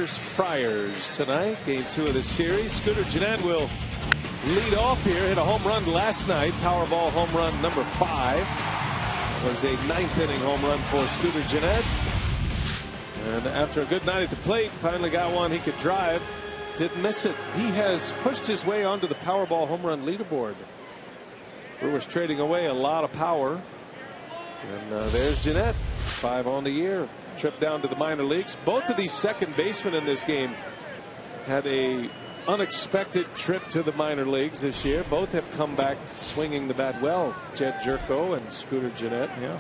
Mariners Friars tonight. Game 2 of this series. Scooter Gennett will lead off here. Hit a home run last night. Powerball home run number 5. It was a 9th inning home run for Scooter Gennett. And after a good night at the plate, finally got one he could drive. Didn't miss it. He has pushed his way onto the Powerball home run leaderboard. Brewers trading away a lot of power. And there's Gennett. 5 on the year. Trip down to the minor leagues. Both of these second basemen in this game had a unexpected trip to the minor leagues this year. Both have come back swinging the bat well. Jed Jerko and Scooter Gennett. Yeah.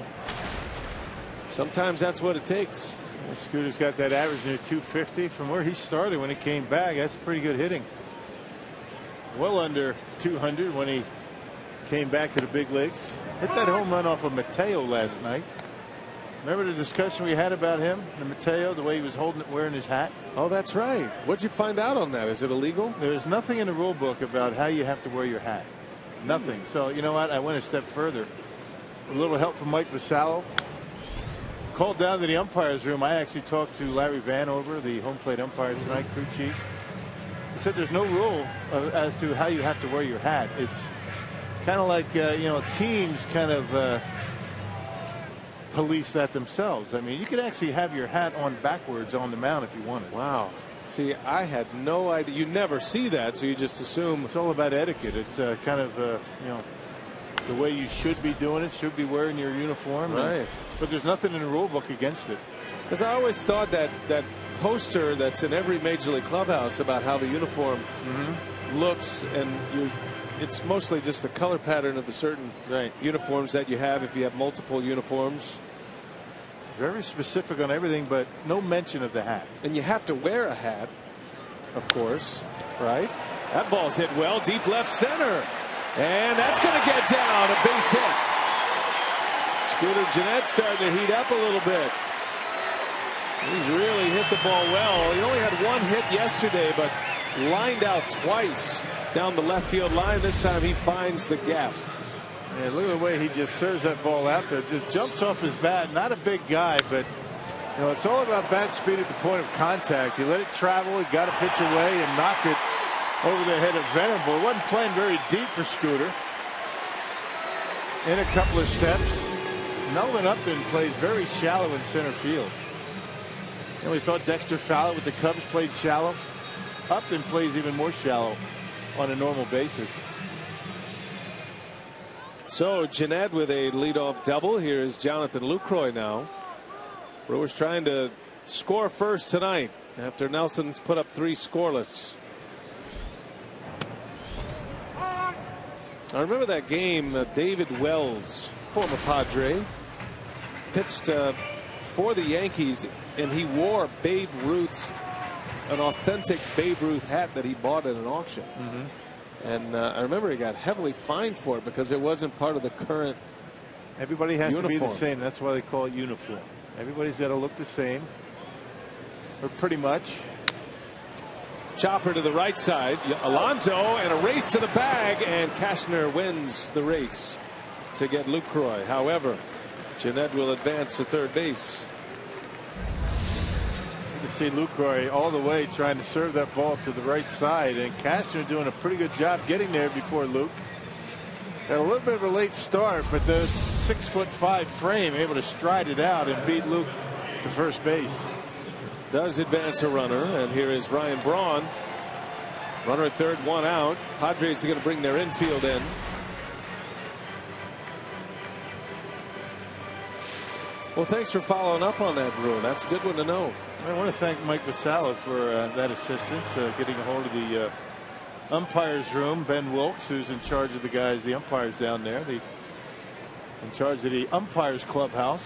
Sometimes that's what it takes. Well, Scooter's got that average near 250 from where he started when he came back. That's pretty good hitting. Well under 200 when he came back to the big leagues. Hit that home run off of Mateo last night. Remember the discussion we had about him, the Mateo, the way he was holding it, wearing his hat? Oh, that's right. What'd you find out on that? Is it illegal? There's nothing in the rule book about how you have to wear your hat. Nothing. So, you know what? I went a step further. A little help from Mike Vasallo. Called down to the umpires room. I actually talked to Larry Vanover, the home plate umpire tonight, crew chief. He said there's no rule as to how you have to wear your hat. It's kind of like, you know, teams kind of police that themselves. I mean, you could actually have your hat on backwards on the mound if you wanted. Wow. See, I had no idea. You never see that, so you just assume. It's all about etiquette. It's kind of, you know, the way you should be doing it, should be wearing your uniform. Right. But there's nothing in the rule book against it. Because I always thought that poster that's in every major league clubhouse about how the uniform looks, and it's mostly just the color pattern of the certain uniforms that you have if you have multiple uniforms. Very specific on everything, but no mention of the hat. And you have to wear a hat, of course, right? That ball's hit well, deep left center. And that's going to get down, a base hit. Scooter Gennett starting to heat up a little bit. He's really hit the ball well. He only had 1 hit yesterday, but lined out twice down the left field line. This time he finds the gap. Yeah, look at the way he just serves that ball out there. Just jumps off his bat. Not a big guy, but you know, it's all about bat speed at the point of contact. He let it travel. He got a pitch away and knocked it over the head of Venable. It wasn't playing very deep for Scooter. In a couple of steps. Melvin Upton plays very shallow in center field. You know, we thought Dexter Fowler with the Cubs played shallow. Upton plays even more shallow on a normal basis. So Gennett with a leadoff double. Here is Jonathan Lucroy now. Brewers trying to score first tonight after Nelson's put up 3 scoreless. I remember that game. David Wells, former Padre, pitched for the Yankees, and he wore Babe Ruth's, an authentic Babe Ruth hat that he bought at an auction. And I remember he got heavily fined for it because it wasn't part of the current. Everybody has uniform. to be the same. That's why they call it uniform. Everybody's got to look the same, or pretty much. Chopper to the right side. Alonso, and a race to the bag, and Cashner wins the race to get Lucroy. However, Gennett will advance to third base. You can see Lucroy all the way trying to serve that ball to the right side, and Cashner doing a pretty good job getting there before Luke. Had a little bit of a late start, but the 6'5" frame able to stride it out and beat Luke to first base. Does advance a runner, and here is Ryan Braun. Runner at third, 1 out. Padres are going to bring their infield in. Well, thanks for following up on that, Brew. That's a good one to know. I want to thank Mike Vasallo for that assistance, getting a hold of the umpires room. Ben Wilkes, who's in charge of the guys, the umpires down there, in charge of the umpires clubhouse.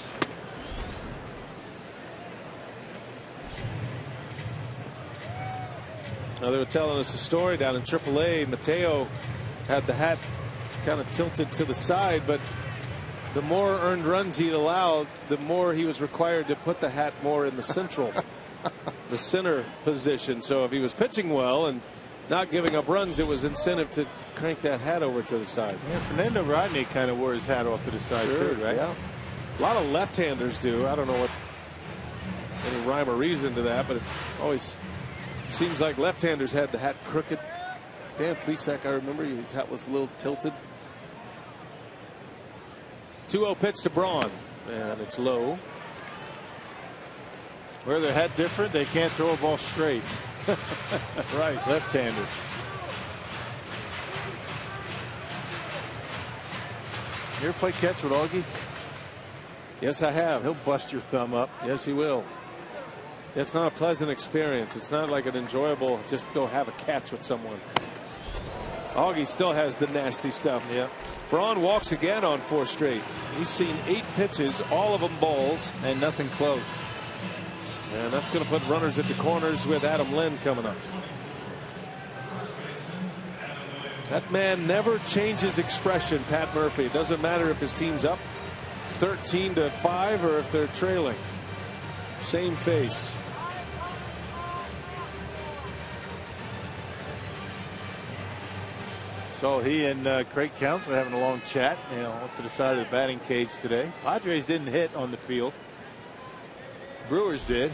Now, they were telling us a story down in AAA. Mateo had the hat kind of tilted to the side, but the more earned runs he allowed, the more he was required to put the hat more in the central, the center position. So if he was pitching well and not giving up runs, it was incentive to crank that hat over to the side. Yeah, Fernando Rodney kind of wore his hat off to the side too, right? Yeah. A lot of left-handers do. I don't know what any rhyme or reason to that, but it always seems like left-handers had the hat crooked. Dan Plesac, I remember his hat was a little tilted. 2-0 pitch to Braun, and it's low. Where their hat different, they can't throw a ball straight. Right, left-handers. You ever play catch with Augie? Yes, I have. He'll bust your thumb up. Yes, he will. It's not a pleasant experience. It's not like an enjoyable just go have a catch with someone. Augie still has the nasty stuff. Yeah. Braun walks again on 4 straight. He's seen 8 pitches, all of them balls, and nothing close. And that's going to put runners at the corners with Adam Lind coming up. That man never changes expression, Pat Murphy. It doesn't matter if his team's up 13-5 or if they're trailing. Same face. So he and Craig Counsell having a long chat, off to the side of the batting cage today. Padres didn't hit on the field. Brewers did.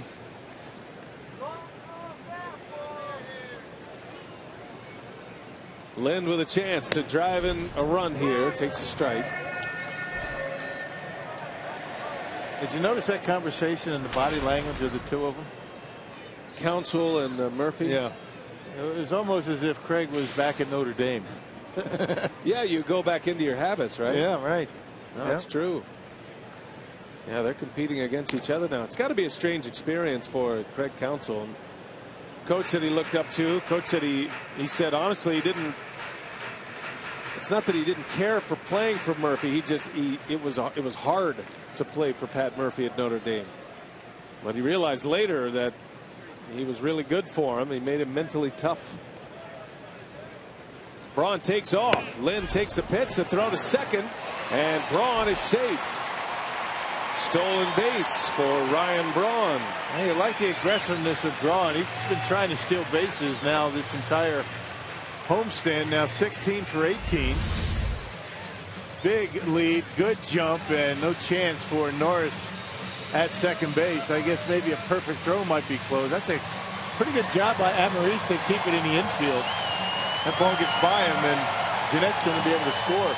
Lind with a chance to drive in a run here. Takes a strike. Did you notice that conversation and the body language of the two of them? Counsell and Murphy? Yeah. It was almost as if Craig was back at Notre Dame. Yeah, you go back into your habits, right? Yeah, right. No, that's true. Yeah, they're competing against each other now. It's got to be a strange experience for Craig Counsell. Coach said he looked up to. Coach said he said honestly he didn't. It's not that he didn't care for playing for Murphy. It was hard to play for Pat Murphy at Notre Dame. But he realized later that he was really good for him. He made him mentally tough. Braun takes off. Lind takes a pitch, a throw to second, and Braun is safe. Stolen base for Ryan Braun. Hey, you like the aggressiveness of Braun. He's been trying to steal bases now this entire homestand. Now 16 for 18. Big lead, good jump, and no chance for Norris at second base. I guess maybe a perfect throw might be close. That's a pretty good job by Amaris to keep it in the infield. That ball gets by him, and Jeanette's going to be able to score.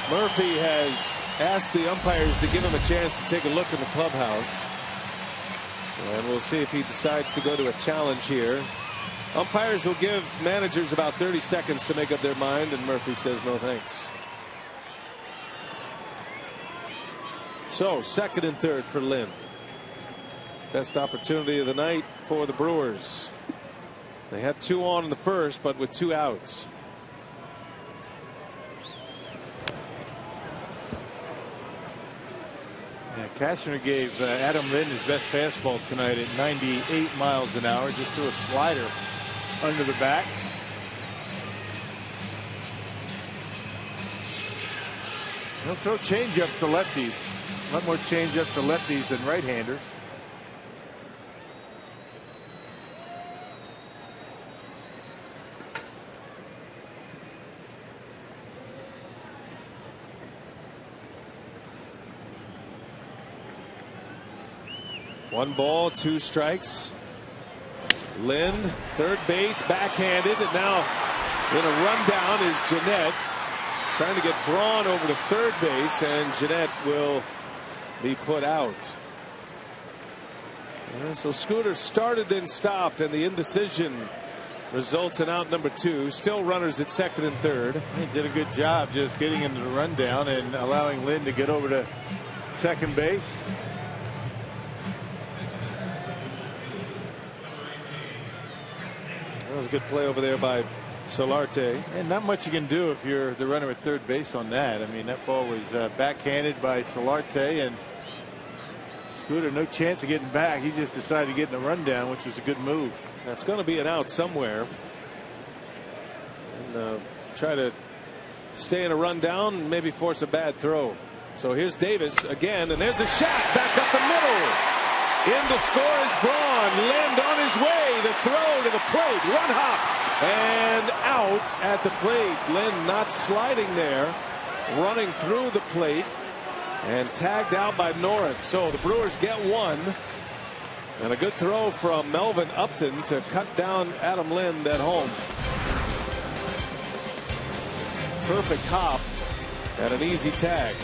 Murphy has asked the umpires to give him a chance to take a look in the clubhouse. And we'll see if he decides to go to a challenge here. Umpires will give managers about 30 seconds to make up their mind, and Murphy says no thanks. So second and third for Lind. Best opportunity of the night for the Brewers. They had 2 on in the first, but with 2 outs. Yeah, Cashner gave Adam Lind his best fastball tonight at 98 miles an hour. Just threw a slider under the back. He'll throw changeup to lefties. A lot more changeup to lefties than right-handers. One ball, 2 strikes. Lind, third base, backhanded, and now in a rundown is Jeanette, trying to get Braun over to third base, and Jeanette will be put out. So Scooter started, then stopped, and the indecision results in out number 2. Still runners at second and third. He did a good job just getting into the rundown and allowing Lind to get over to second base. That was a good play over there by Solarte. And not much you can do if you're the runner at third base on that. I mean, that ball was backhanded by Solarte, and Scooter no chance of getting back. He just decided to get in a rundown, which was a good move. That's going to be an out somewhere. And try to stay in a rundown, maybe force a bad throw. So here's Davis again, and there's a shot back up the middle. In to score is Braun. Lind on his way. The throw to the plate. One hop and out at the plate. Lind not sliding there. Running through the plate and tagged out by Norris. So the Brewers get 1. And a good throw from Melvin Upton to cut down Adam Lind at home. Perfect hop and an easy tag.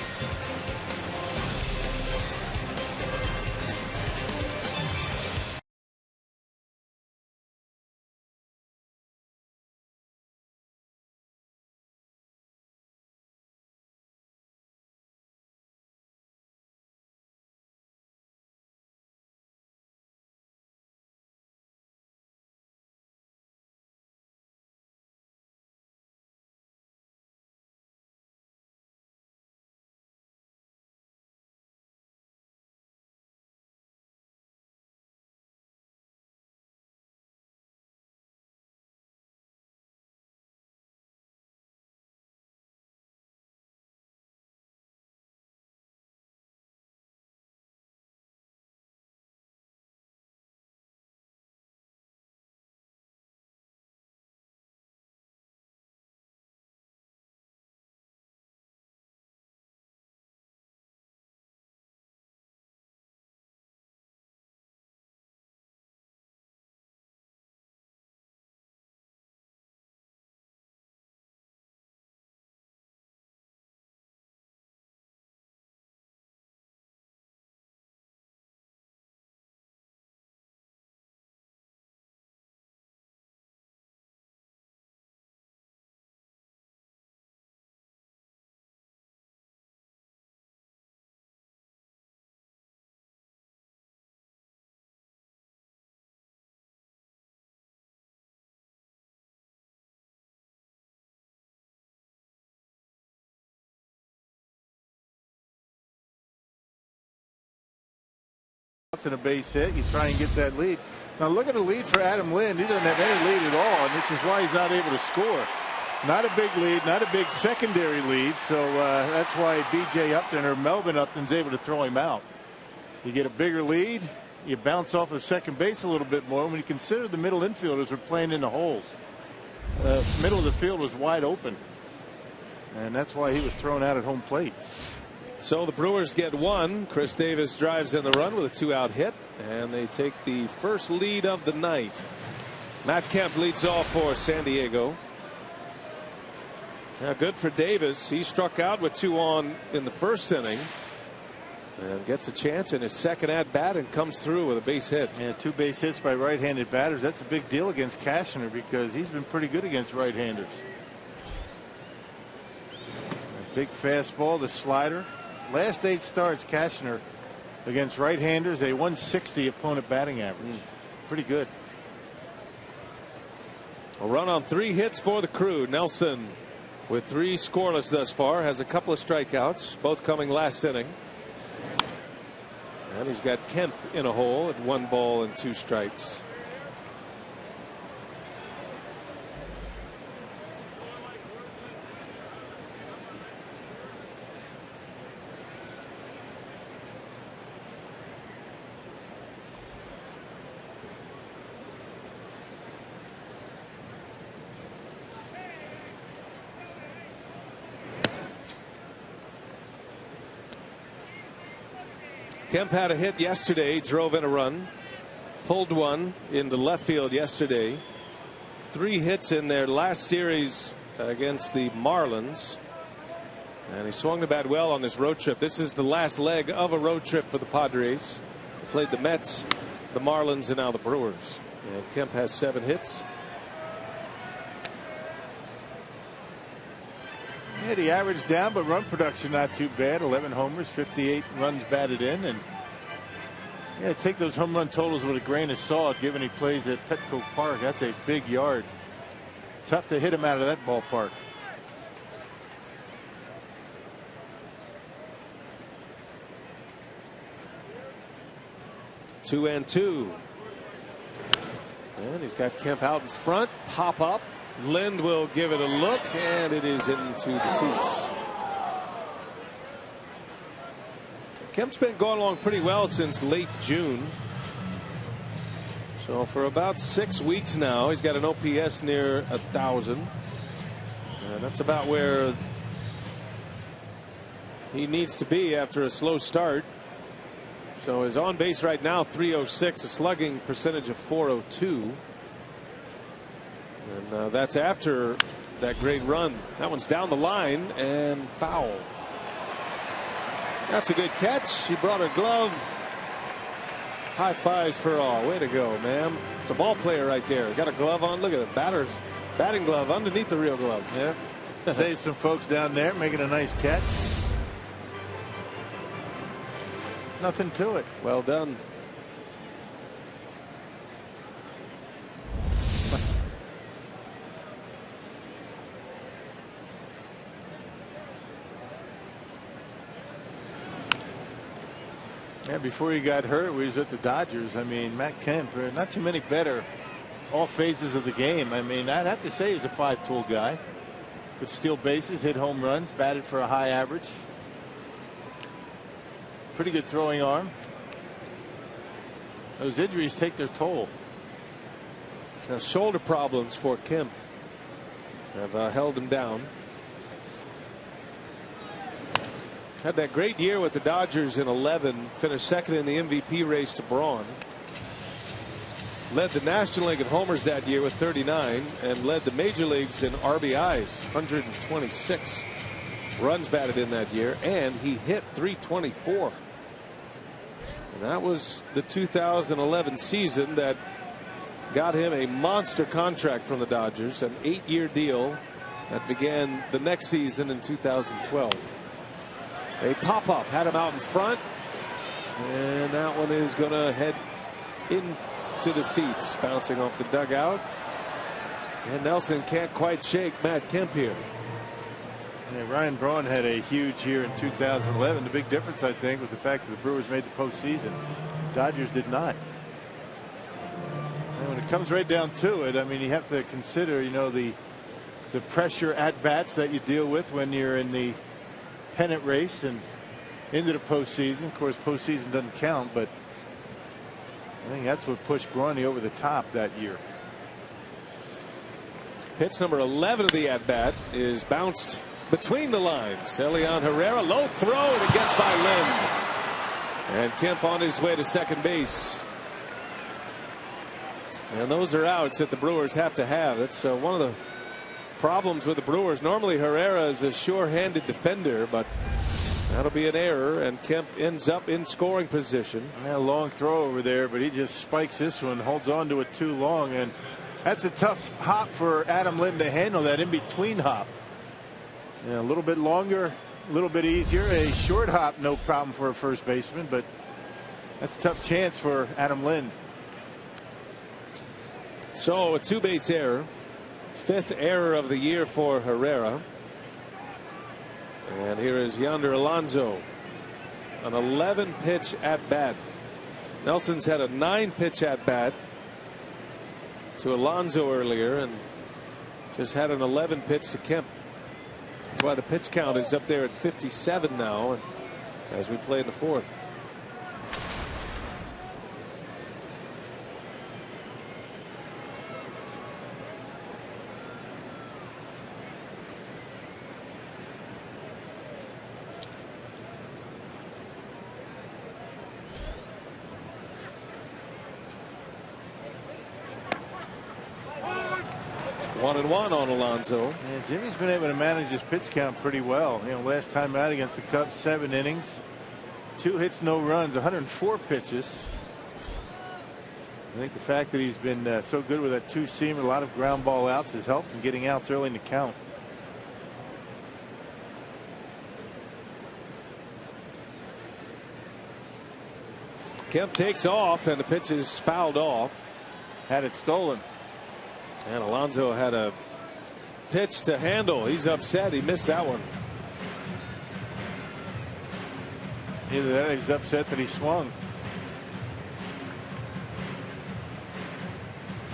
And a base hit. You try and get that lead. Now look at the lead for Adam Lind. He doesn't have any lead at all, which is why he's not able to score. Not a big lead, not a big secondary lead. So that's why B.J. Upton or Melvin Upton's able to throw him out. You get a bigger lead, you bounce off of second base a little bit more. When you consider the middle infielders were playing in the holes, the middle of the field was wide open, and that's why he was thrown out at home plate. So the Brewers get one. Chris Davis drives in the run with a 2-out hit, and they take the first lead of the night. Matt Kemp leads off for San Diego. Now good for Davis. He struck out with 2 on in the first inning and gets a chance in his second at bat and comes through with a base hit. Yeah, 2 base hits by right-handed batters. That's a big deal against Cashner because he's been pretty good against right-handers. Big fastball, the slider. Last 8 starts, Cashner against right-handers, a 160 opponent batting average. Pretty good. A run on 3 hits for the Crew. Nelson, with 3 scoreless thus far, has a couple of strikeouts, both coming last inning. And he's got Kemp in a hole at 1 ball and 2 strikes. Kemp had a hit yesterday, drove in a run, pulled one into left field yesterday. 3 hits in their last series against the Marlins. And he swung the bat well on this road trip. This is the last leg of a road trip for the Padres. They played the Mets, the Marlins, and now the Brewers. And Kemp has 7 hits. Yeah, the average down, but run production not too bad. 11 homers, 58 runs batted in, and yeah, take those home run totals with a grain of salt. Given he plays at Petco Park, that's a big yard. Tough to hit him out of that ballpark. Two and two, and he's got Kemp out in front. Pop up. Lind will give it a look, and it is into the seats. Kemp's been going along pretty well since late June. So for about 6 weeks now, he's got an OPS near 1,000. And that's about where he needs to be after a slow start. So his on base right now 306, a slugging percentage of 402. And that's after that great run. That one's down the line and foul. That's a good catch. He brought a glove. High fives for all. Way to go, man. It's a ball player right there. Got a glove on. Look at the batting glove underneath the real glove. Yeah. Save some folks down there making a nice catch. Nothing to it. Well done. Yeah, before he got hurt, we was with the Dodgers. I mean, Matt Kemp, not too many better all phases of the game. I mean, I'd have to say he's a 5-tool guy. Could steal bases, hit home runs, batted for a high average. Pretty good throwing arm. Those injuries take their toll. Now, shoulder problems for Kemp have held him down. Had that great year with the Dodgers in 11. Finished second in the MVP race to Braun. Led the National League in homers that year with 39 and led the major leagues in RBIs, 126 runs batted in that year, and he hit 324. And that was the 2011 season that got him a monster contract from the Dodgers, an 8-year deal that began the next season in 2012. A pop-up had him out in front, and that one is going to head into the seats, bouncing off the dugout. And Nelson can't quite shake Matt Kemp here. Yeah, Ryan Braun had a huge year in 2011. The big difference, I think, was the fact that the Brewers made the postseason. Dodgers did not. And when it comes right down to it, I mean, you have to consider, you know, the pressure at bats that you deal with when you're in the pennant race and into the postseason. Of course, postseason doesn't count, but I think that's what pushed Brawny over the top that year. Pitch number 11 of the at bat is bounced between the lines. Elian Herrera, low throw, and it gets by Lynn. And Kemp on his way to second base. And those are outs that the Brewers have to have. That's one of the problems with the Brewers. Normally Herrera is a sure-handed defender, but that'll be an error, and Kemp ends up in scoring position. A long throw over there, but he just spikes this one, holds on to it too long, and that's a tough hop for Adam Lynn to handle, that in-between hop. Yeah, a little bit longer, a little bit easier. A short hop, no problem for a first baseman, but that's a tough chance for Adam Lynn. So a two-base error. 5th error of the year for Herrera. And here is Yonder Alonso. An 11-pitch at bat. Nelson's had a 9-pitch at bat to Alonso earlier and just had an 11-pitch to Kemp. That's why the pitch count is up there at 57 now as we play in the 4th. One and one on Alonso. Yeah, Jimmy's been able to manage his pitch count pretty well. You know, last time out against the Cubs, 7 innings, 2 hits, no runs, 104 pitches. I think the fact that he's been so good with that 2-seamer, a lot of ground ball outs, has helped him getting outs early in the count. Kemp takes off, and the pitch is fouled off. Had it stolen. And Alonso had a pitch to handle. He's upset. He missed that one. Either that or he's upset that he swung.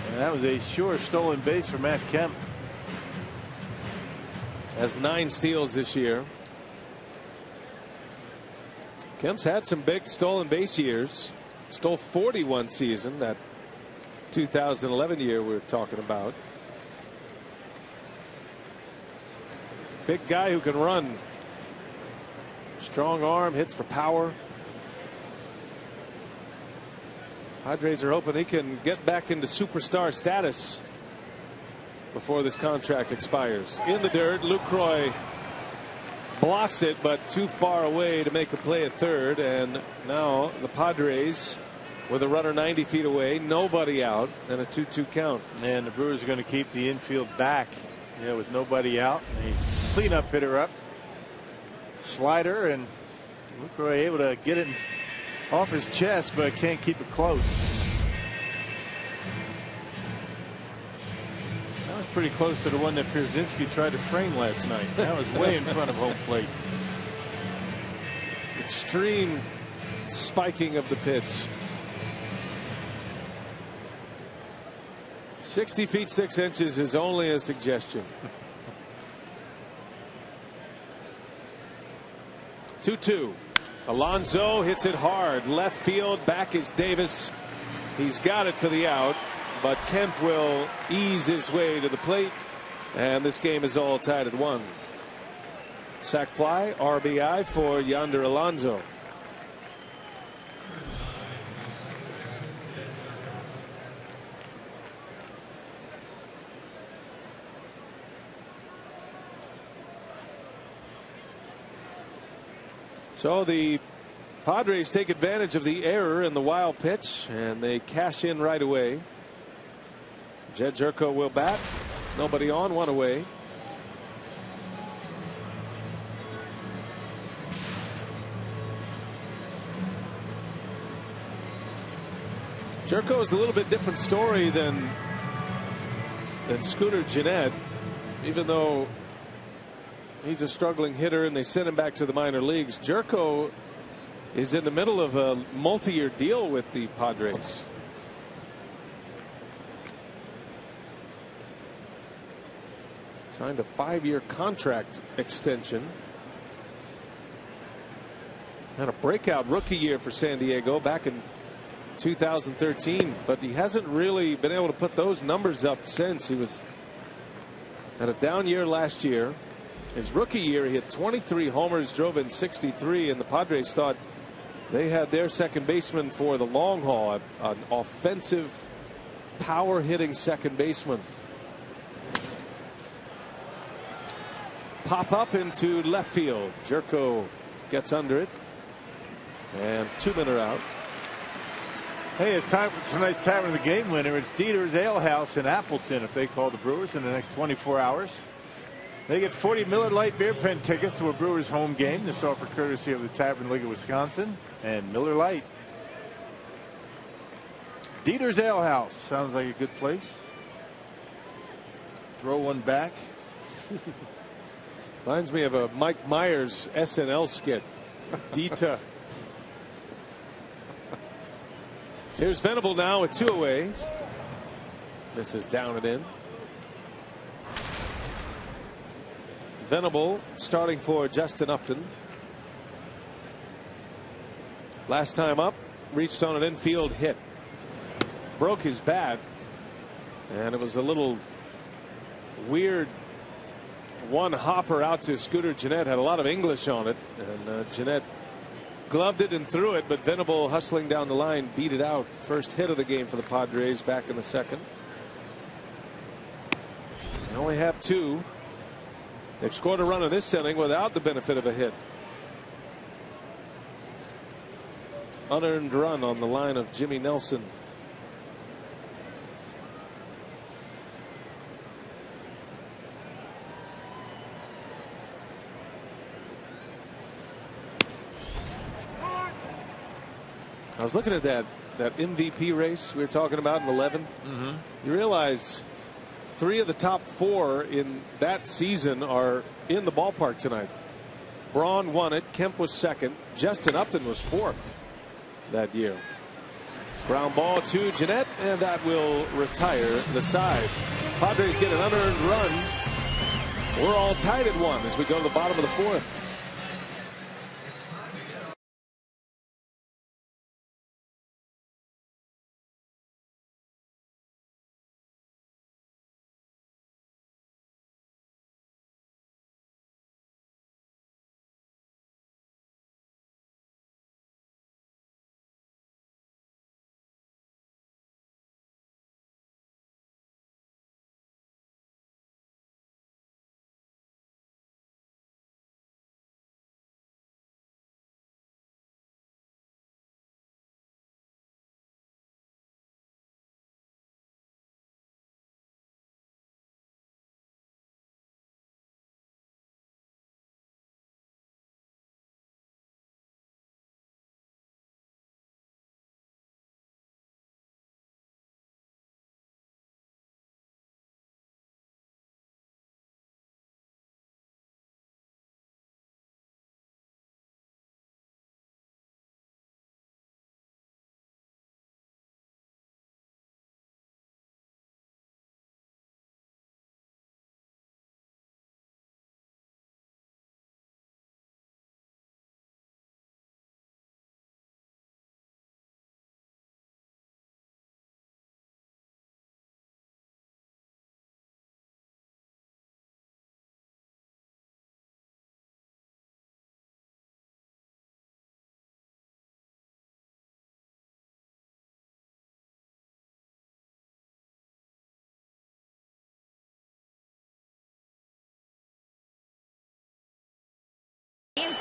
And that was a sure stolen base for Matt Kemp. Has 9 steals this year. Kemp's had some big stolen base years. Stole 41 season, that 2011 year we're talking about. Big guy who can run. Strong arm, hits for power. Padres are hoping he can get back into superstar status before this contract expires. In the dirt, Lucroy blocks it, but too far away to make a play at third. And now the Padres with a runner 90 feet away, nobody out, and a 2-2 count. And the Brewers are going to keep the infield back, with nobody out. A cleanup hitter up, slider, and Lucroy able to get it off his chest, but can't keep it close. That was pretty close to the one that Pierzynski tried to frame last night. That was way in front of home plate. Extreme spiking of the pitch. 60 feet 6 inches is only a suggestion. 2-2. Alonso hits it hard. Left field. Back is Davis. He's got it for the out, but Kemp will ease his way to the plate, and this game is all tied at 1. Sac fly, RBI for Yonder Alonso. So the Padres take advantage of the error in the wild pitch, and they cash in right away. Jed Jerko will bat. Nobody on, one away. Jerko is a little bit different story than Scooter Gennett, even though he's a struggling hitter and they sent him back to the minor leagues. Jerko is in the middle of a multi-year deal with the Padres. Signed a 5-year contract extension. Had a breakout rookie year for San Diego back in 2013, but he hasn't really been able to put those numbers up since. He was had a down year last year. His rookie year, he hit 23 homers, drove in 63, and the Padres thought they had their second baseman for the long haul, an offensive, power-hitting second baseman. Pop up into left field. Jerko gets under it, and 2 men are out. Hey, it's time for tonight's Tavern of the Game winner. It's Dieter's Ale House in Appleton. If they call the Brewers in the next 24 hours, they get 40 Miller Lite beer pen tickets to a Brewers home game. This offer courtesy of the Tavern League of Wisconsin and Miller Lite. Dieter's Ale House sounds like a good place. Throw one back. Reminds me of a Mike Myers SNL skit. Dieter. Here's Venable now with 2 away. This is down and in. Venable starting for Justin Upton. Last time up, reached on an infield hit. Broke his bat, and it was a little weird one hopper out to Scooter Gennett. Had a lot of English on it, and Gennett gloved it and threw it, but Venable hustling down the line beat it out. First hit of the game for the Padres back in the second. They only have 2. They've scored a run in this inning without the benefit of a hit. Unearned run on the line of Jimmy Nelson. I was looking at that MVP race we were talking about in 11. You realize 3 of the top 4 in that season are in the ballpark tonight. Braun won it. Kemp was second. Justin Upton was 4th that year. Ground ball to Gennett, and that will retire the side. Padres get an unearned run. We're all tied at 1 as we go to the bottom of the 4th.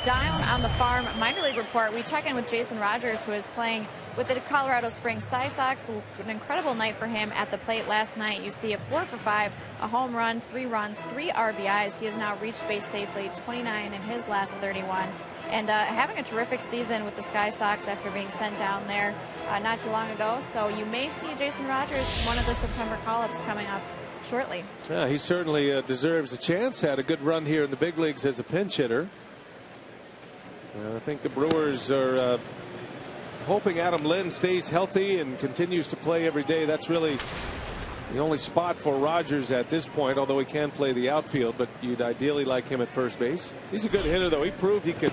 down on the farm minor league report. We check in with Jason Rogers, who is playing with the Colorado Springs Cy Sox. An incredible night for him at the plate last night. You see a 4 for 5, a home run, 3 runs, 3 RBIs. He has now reached base safely, 29 in his last 31. And having a terrific season with the Sky Sox after being sent down there not too long ago. So you may see Jason Rogers, one of the September call-ups, coming up shortly. Yeah, he certainly deserves a chance. Had a good run here in the big leagues as a pinch hitter. I think the Brewers are hoping Adam Lynn stays healthy and continues to play every day. That's really the only spot for Rogers at this point, although he can play the outfield, but you'd ideally like him at first base. He's a good hitter, though. He proved he could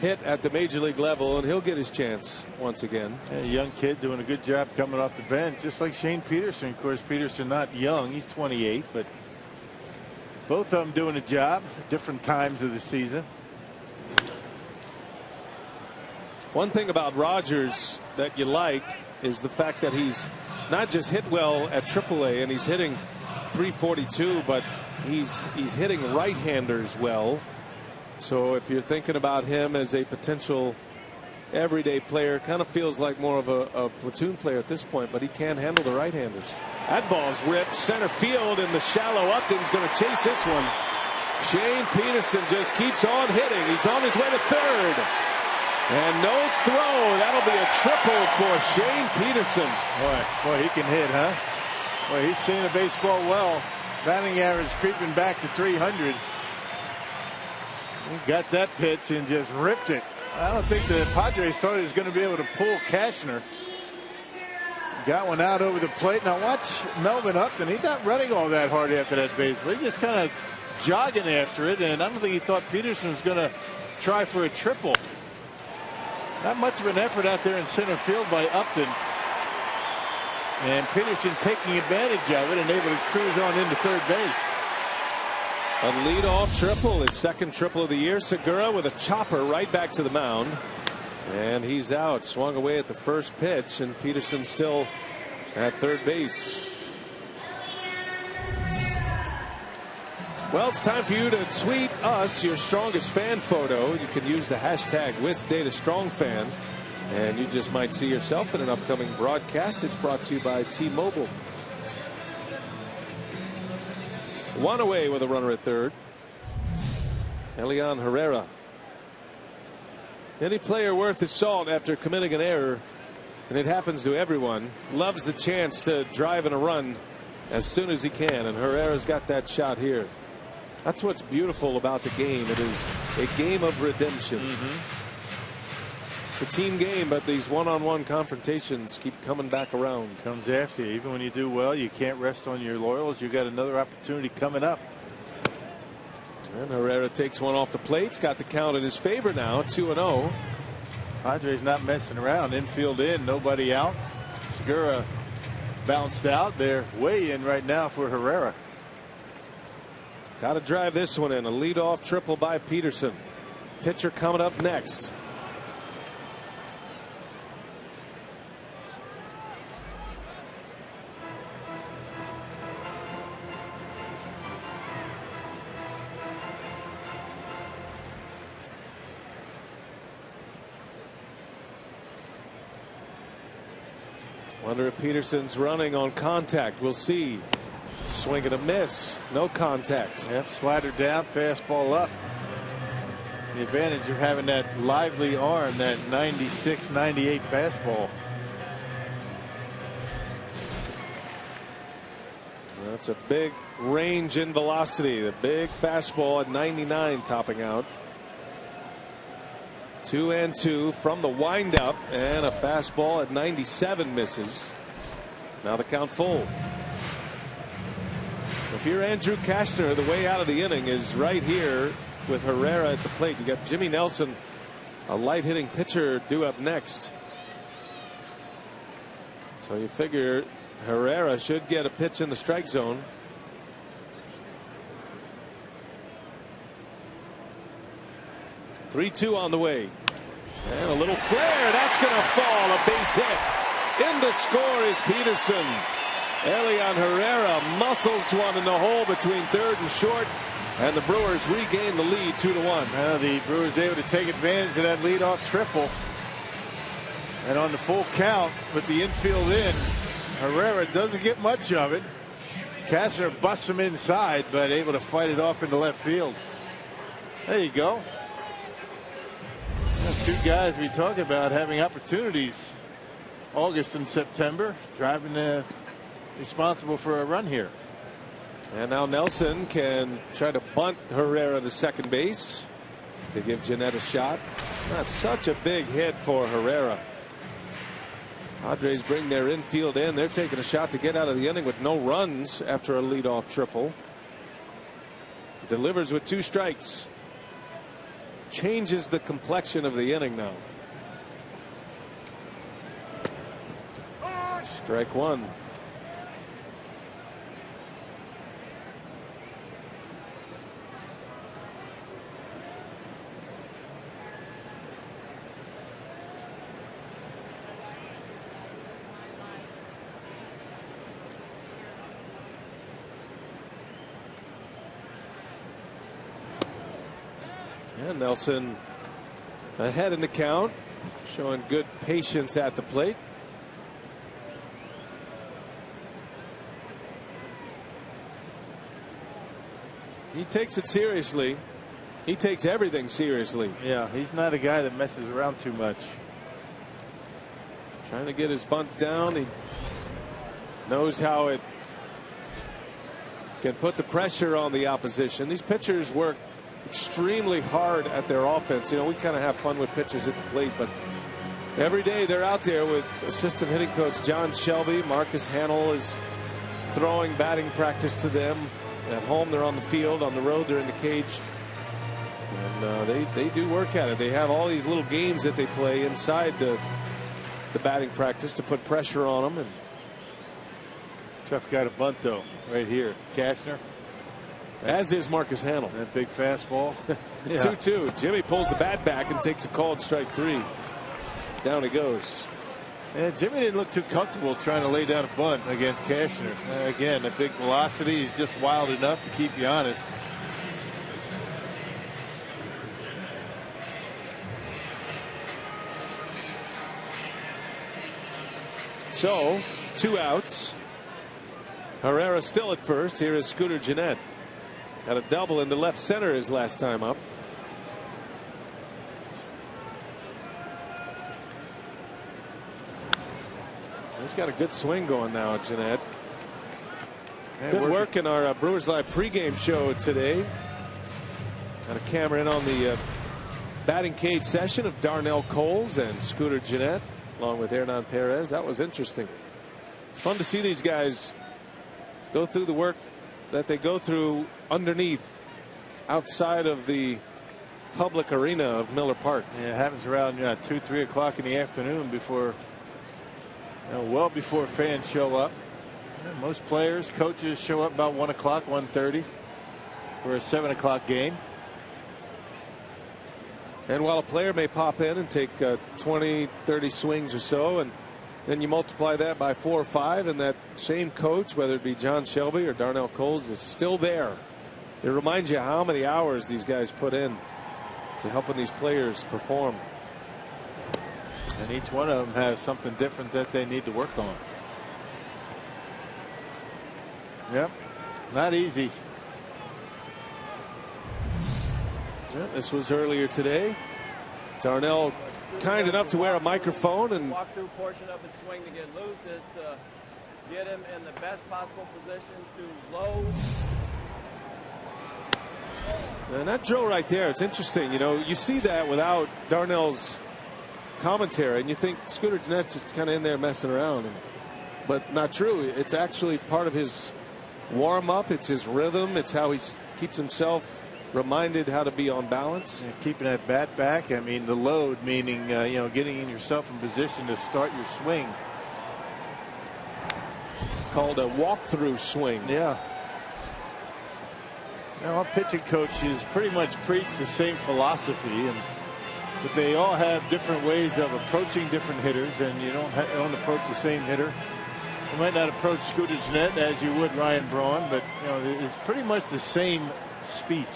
hit at the major league level, and he'll get his chance once again. A young kid doing a good job coming off the bench, just like Shane Peterson. Of course, Peterson not young. He's 28, but both of them doing a job at different times of the season. One thing about Rogers that you like is the fact that he's not just hit well at AAA and he's hitting .342, but he's hitting right-handers well. So if you're thinking about him as a potential everyday player, kind of feels like more of a platoon player at this point, but he can handle the right-handers. That ball's ripped center field, and the shallow Upton's going to chase this one. Shane Peterson just keeps on hitting. He's on his way to third. And no throw. That'll be a triple for Shane Peterson. Boy, he can hit, huh? Boy, he's seeing the baseball well. Batting average creeping back to 300. He got that pitch and just ripped it. I don't think the Padres thought he was going to be able to pull Cashner. Got one out over the plate. Now watch Melvin Upton. He's not running all that hard after that baseball. He's just kind of jogging after it, and I don't think he thought Peterson was going to try for a triple. Not much of an effort out there in center field by Upton. And Peterson taking advantage of it and able to cruise on into third base. A leadoff triple, his second triple of the year. Segura with a chopper right back to the mound. And he's out. Swung away at the first pitch, and Peterson still at third base. Well, it's time for you to tweet us your strongest fan photo. You can use the hashtag WisDataStrongFan, and you just might see yourself in an upcoming broadcast. It's brought to you by T-Mobile. One away with a runner at third. Elian Herrera. Any player worth his salt after committing an error, and it happens to everyone, loves the chance to drive in a run as soon as he can, and Herrera's got that shot here. That's what's beautiful about the game. It is a game of redemption. It's a team game, but these one-on-one confrontations keep coming back around. Comes after you. Even when you do well, you can't rest on your laurels. You've got another opportunity coming up. And Herrera takes one off the plate. He's got the count in his favor now, 2-0. Padres not messing around. Infield in, nobody out. Segura bounced out. They're way in right now for Herrera. Got to drive this one in. A leadoff triple by Peterson. Pitcher coming up next. Wonder if Peterson's running on contact. We'll see. Swing and a miss. No contact. Yep, slider down, fastball up. The advantage of having that lively arm, that 96, 98 fastball. That's a big range in velocity. The big fastball at 99 topping out. 2-2 from the windup, and a fastball at 97 misses. Now the count full. If you're Andrew Cashner, the way out of the inning is right here with Herrera at the plate. You got Jimmy Nelson, a light hitting pitcher, due up next. So you figure Herrera should get a pitch in the strike zone. .3-2 on the way, and a little flare that's going to fall. A base hit. In to score is Peterson. Elian Herrera muscles one in the hole between third and short, And the Brewers regain the lead 2-1. Now the Brewers able to take advantage of that leadoff triple. And on the full count with the infield in, Herrera doesn't get much of it. Kastner busts him inside, but able to fight it off into left field. There you go. That's two guys we talk about having opportunities. August and September, driving responsible for a run here. And now Nelson can try to bunt Herrera to second base to give Jeanette a shot. That's such a big hit for Herrera. Padres bring their infield in. They're taking a shot to get out of the inning with no runs after a leadoff triple. Delivers with 2 strikes. Changes the complexion of the inning now. Strike 1. And Nelson ahead in the count, showing good patience at the plate. He takes it seriously. He takes everything seriously. Yeah, he's not a guy that messes around too much. Trying to get his bunt down. He knows how it can put the pressure on the opposition. These pitchers work extremely hard at their offense. You know, we kind of have fun with pitchers at the plate, but every day they're out there with assistant hitting coach John Shelby. Marcus Hanel is throwing batting practice to them. At home they're on the field, on the road they're in the cage, and they do work at it. They have all these little games that they play inside the batting practice to put pressure on them. And tough guy to bunt though, right here, Kastner. As is Marcus Hanel. That big fastball. 2-2. Jimmy pulls the bat back and takes a called strike 3. Down he goes. Yeah, Jimmy didn't look too comfortable trying to lay down a bunt against Kastner. Again, the big velocity is just wild enough to keep you honest. So 2 outs. Herrera still at first. Here is Scooter Jeanette. Had a double into left center his last time up. He's got a good swing going now, Jeanette. Good work in our Brewers Live pregame show today. Got a camera in on the batting cage session of Darnell Coles and Scooter Jeanette, along with Hernan Perez. That was interesting. Fun to see these guys go through the work that they go through underneath, outside of the public arena of Miller Park. Yeah, it happens around 2, 3 o'clock in the afternoon, before, well before fans show up. Most players, coaches show up about 1 o'clock, 1:30 for a 7 o'clock game. And while a player may pop in and take 20, 30 swings or so, and then you multiply that by 4 or 5, and that same coach, whether it be John Shelby or Darnell Coles, is still there. It reminds you how many hours these guys put in to helping these players perform. And each one of them has something different that they need to work on. Yep, not easy. Yeah, this was earlier today. Darnell kind enough to wear a microphone, and walk-through portion of his swing to get loose is to get him in the best possible position to load. And that drill right there, it's interesting. You know, you see that without Darnell's commentary, and you think Scooter Jeanette's just kind of in there messing around, but not true. It's actually part of his warm-up. It's his rhythm. It's how he keeps himself reminded how to be on balance. Yeah, keeping that bat back. I mean, the load, meaning getting yourself in position to start your swing. Called a walk-through swing. Yeah. Now, our pitching coaches pretty much preach the same philosophy, but they all have different ways of approaching different hitters, and you don't approach the same hitter. You might not approach Scooter Jeanette as you would Ryan Braun, but it's pretty much the same speech.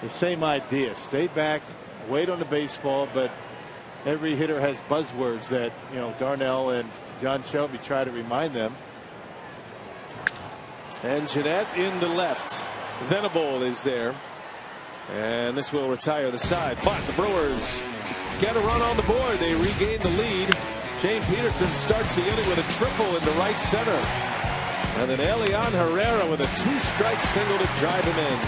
The same idea. Stay back, wait on the baseball, but every hitter has buzzwords that, you know, Darnell and John Shelby try to remind them. And Jeanette into left. Venable is there. And this will retire the side. But the Brewers get a run on the board. They regain the lead. Shane Peterson starts the inning with a triple into right center. And then Elian Herrera with a 2-strike single to drive him in.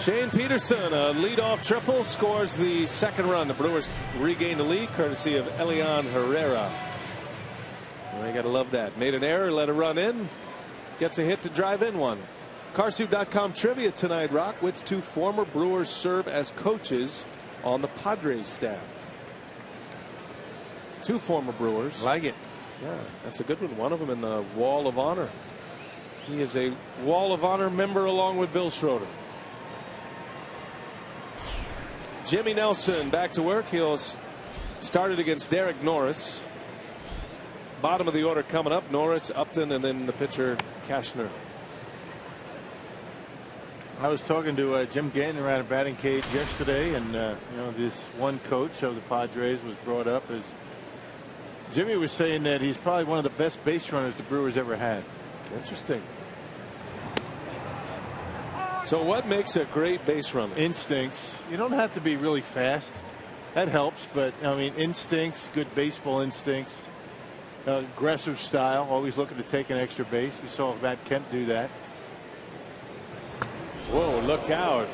Shane Peterson, a leadoff triple, scores the second run. The Brewers regain the lead courtesy of Elian Herrera. Well, you got to love that. Made an error, let a run in, gets a hit to drive in one. Carsoup.com trivia tonight, Rock. Which two former Brewers serve as coaches on the Padres staff? Two former Brewers. Like it. Yeah, that's a good one. One of them in the Wall of Honor. He is a Wall of Honor member along with Bill Schroeder. Jimmy Nelson back to work. He'll start it against Derek Norris. Bottom of the order coming up. Norris, Upton, and then the pitcher Cashner. I was talking to Jim Gannon around a batting cage yesterday, and you know, this one coach of the Padres was brought up as Jimmy was saying that he's probably one of the best base runners the Brewers ever had. Interesting. So what makes a great base runner? Instincts. You don't have to be really fast. That helps, but I mean, instincts, good baseball instincts, aggressive style, always looking to take an extra base. We saw Matt Kemp do that. Whoa, look out.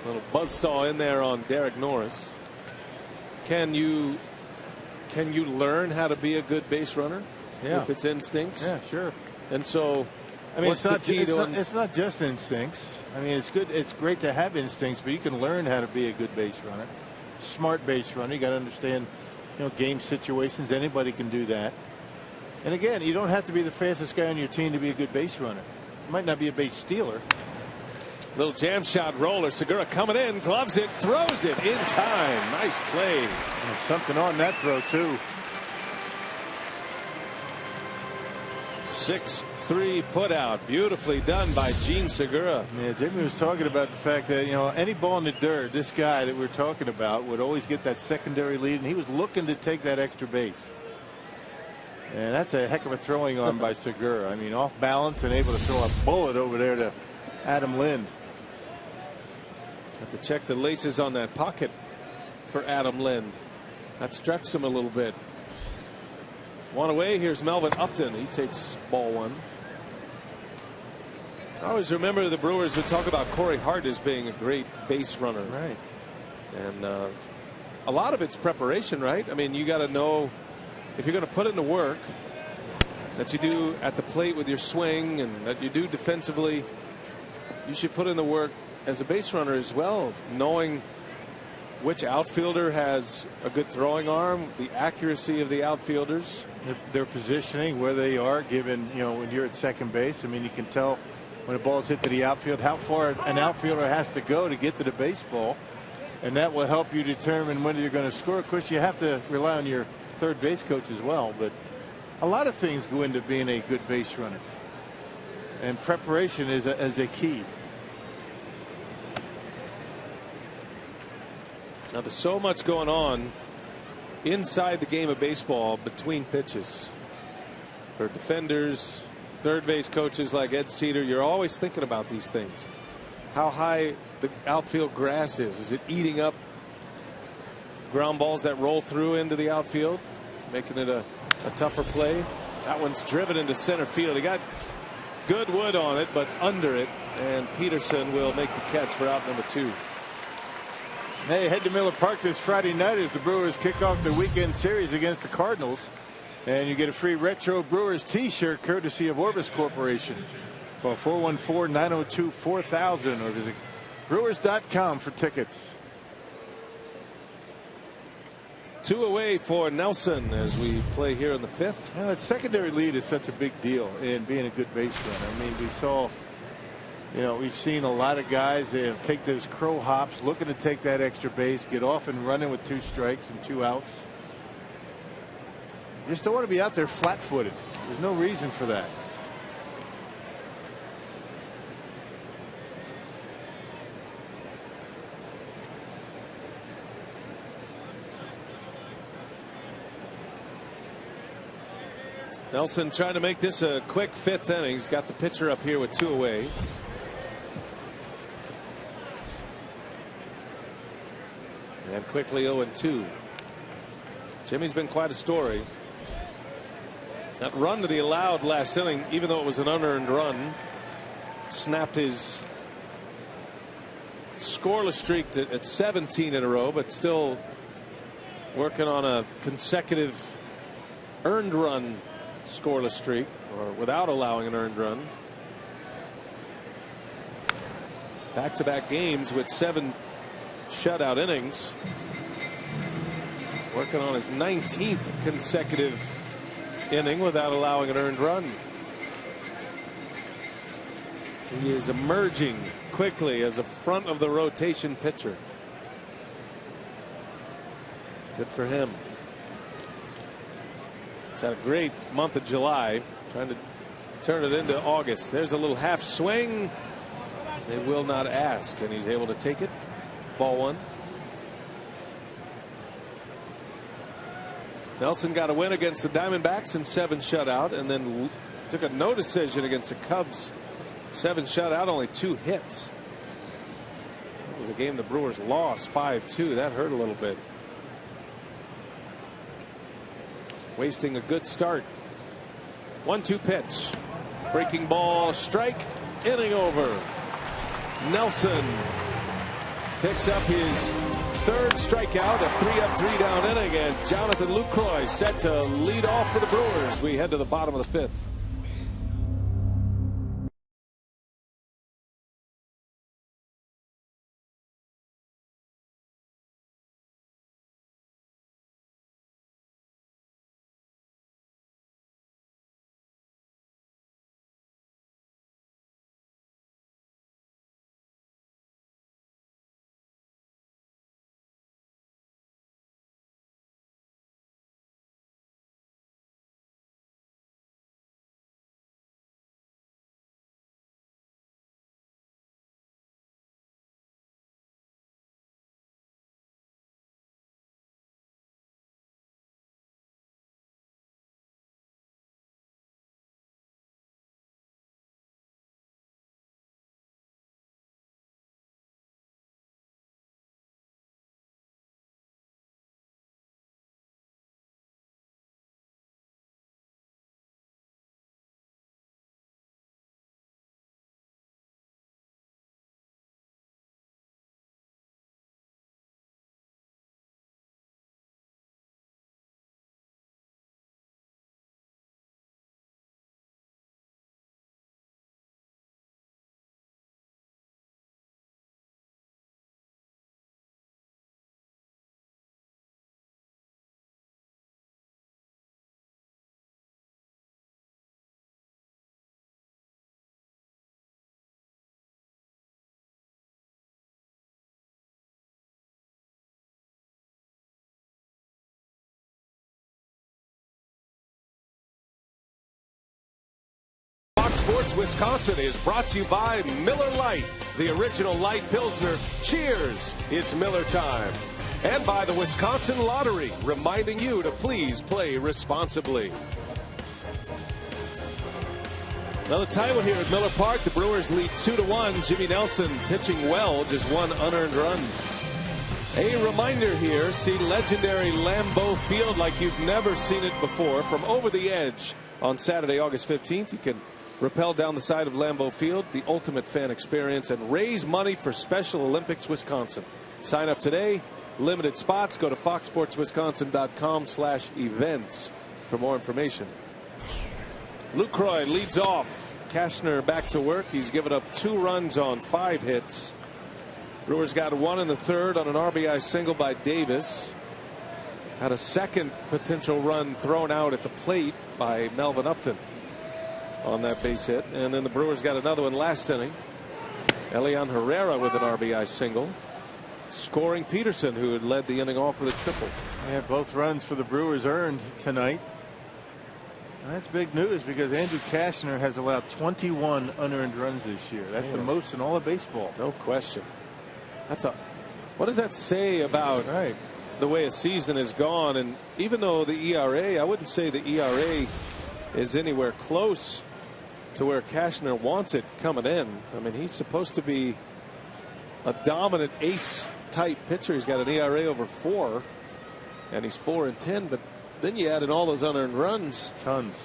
A little buzzsaw in there on Derek Norris. Can you learn how to be a good base runner? Yeah. If it's instincts? Yeah, sure. And so, I mean, what's the key to it? It's not just instincts. I mean, it's good. It's great to have instincts, but you can learn how to be a good base runner, smart base runner. You got to understand, you know, game situations. Anybody can do that. And again, you don't have to be the fastest guy on your team to be a good base runner. You might not be a base stealer. Little jam shot roller. Segura coming in, gloves it, throws it in time. Nice play. There's something on that throw too. 6-3 put out. Beautifully done by Gene Segura. Yeah, Jimmy was talking about the fact that, you know, any ball in the dirt, this guy that we're talking about would always get that secondary lead, and he was looking to take that extra base. And that's a heck of a throwing arm by Segura. I mean, off balance and able to throw a bullet over there to Adam Lind. Have to check the laces on that pocket for Adam Lind. That stretched him a little bit. One away. Here's Melvin Upton. He takes ball one. I always remember the Brewers would talk about Corey Hart as being a great base runner. Right. And a lot of it's preparation, right? I mean, you got to know if you're going to put in the work that you do at the plate with your swing and that you do defensively, you should put in the work as a base runner as well, knowing which outfielder has a good throwing arm, the accuracy of the outfielders, their positioning, where they are, given, you know, when you're at second base. I mean, you can tell when a ball's hit to the outfield how far an outfielder has to go to get to the baseball, and that will help you determine whether you're going to score. Of course, you have to rely on your third base coach as well, but a lot of things go into being a good base runner, and preparation is a key. Now, there's so much going on inside the game of baseball between pitches. For defenders, third base coaches like Ed Cedar, you're always thinking about these things. How high the outfield grass is. Is it eating up ground balls that roll through into the outfield, making it a tougher play? That one's driven into center field. He got good wood on it, but under it, and Peterson will make the catch for out number 2. Hey, head to Miller Park this Friday night as the Brewers kick off the weekend series against the Cardinals. And you get a free retro Brewers t-shirt courtesy of Orbis Corporation. Call 414-902-4000 or visit Brewers.com for tickets. 2 away for Nelson as we play here in the 5th. Yeah, that secondary lead is such a big deal in being a good base runner. I mean, we saw, you know, we've seen a lot of guys take those crow hops, looking to take that extra base, get off and running with 2 strikes and 2 outs. You just don't want to be out there flat-footed. There's no reason for that. Nelson trying to make this a quick 5th inning. He's got the pitcher up here with 2 away. And quickly 0-2. Jimmy's been quite a story. That run that he allowed last inning, even though it was an unearned run, snapped his scoreless streak at 17 in a row, but still working on a consecutive earned run scoreless streak, or without allowing an earned run. Back-to-back games with 7 shutout innings. Working on his 19th consecutive inning without allowing an earned run. He is emerging quickly as a front of the rotation pitcher. Good for him. He's had a great month of July, trying to turn it into August. There's a little half swing. They will not ask, and he's able to take it. Ball 1. Nelson got a win against the Diamondbacks in 7 shutout, and then took a no decision against the Cubs. 7 shutout, only 2 hits. That was a game the Brewers lost 5-2. That hurt a little bit. Wasting a good start. 1-2 pitch. Breaking ball, strike, inning over. Nelson picks up his 3rd strikeout, a 3-up, 3-down inning, and Jonathan Lucroy set to lead off for the Brewers. We head to the bottom of the 5th. Sports Wisconsin is brought to you by Miller Lite, the original light Pilsner. Cheers, it's Miller time. And by the Wisconsin Lottery, reminding you to please play responsibly. Another tight one here at Miller Park. The Brewers lead 2-1. Jimmy Nelson pitching well, just one unearned run. A reminder here, see legendary Lambeau Field like you've never seen it before from Over the Edge on Saturday, August 15th. You can rappel down the side of Lambeau Field, the ultimate fan experience, and raise money for Special Olympics Wisconsin. Sign up today. Limited spots. Go to foxsportswisconsin.com/events for more information. Lucroy leads off. Cashner back to work. He's given up 2 runs on 5 hits. Brewers got 1 in the 3rd on an RBI single by Davis. Had a second potential run thrown out at the plate by Melvin Upton on that base hit. And then the Brewers got another one last inning. Elian Herrera with an RBI single. Scoring Peterson, who had led the inning off with a triple. Yeah, both runs for the Brewers earned tonight. And that's big news because Andrew Cashner has allowed 21 unearned runs this year. That's the most in all of baseball. No question. What does that say about the way a season has gone? And even though the ERA, I wouldn't say the ERA is anywhere close to where Cashner wants it coming in. I mean, he's supposed to be a dominant ace type pitcher. He's got an ERA over 4, and he's 4-10. But then you add in all those unearned runs. Tons.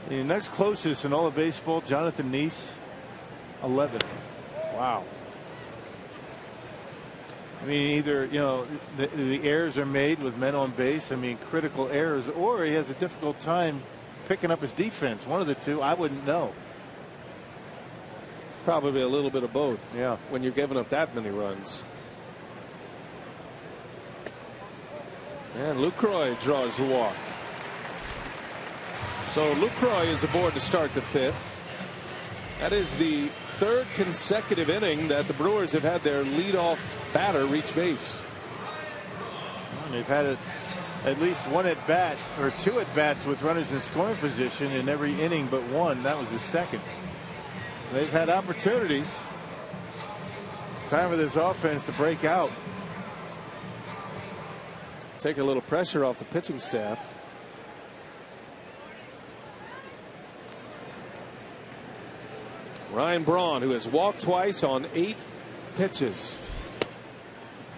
The next closest in all of baseball, Jonathan Neese, 11. Wow. I mean, either, the errors are made with men on base. I mean, critical errors, or he has a difficult time picking up his defense. One of the two, I wouldn't know. Probably a little bit of both. Yeah. When you're giving up that many runs. And Lucroy draws the walk. So Lucroy is aboard to start the 5th. That is the 3rd consecutive inning that the Brewers have had their leadoff batter reach base. Well, they've had at least 1 at bat or 2 at bats with runners in scoring position in every inning but 1. That was the 2nd. They've had opportunities. Time for this offense to break out. Take a little pressure off the pitching staff. Ryan Braun, who has walked twice on 8 pitches.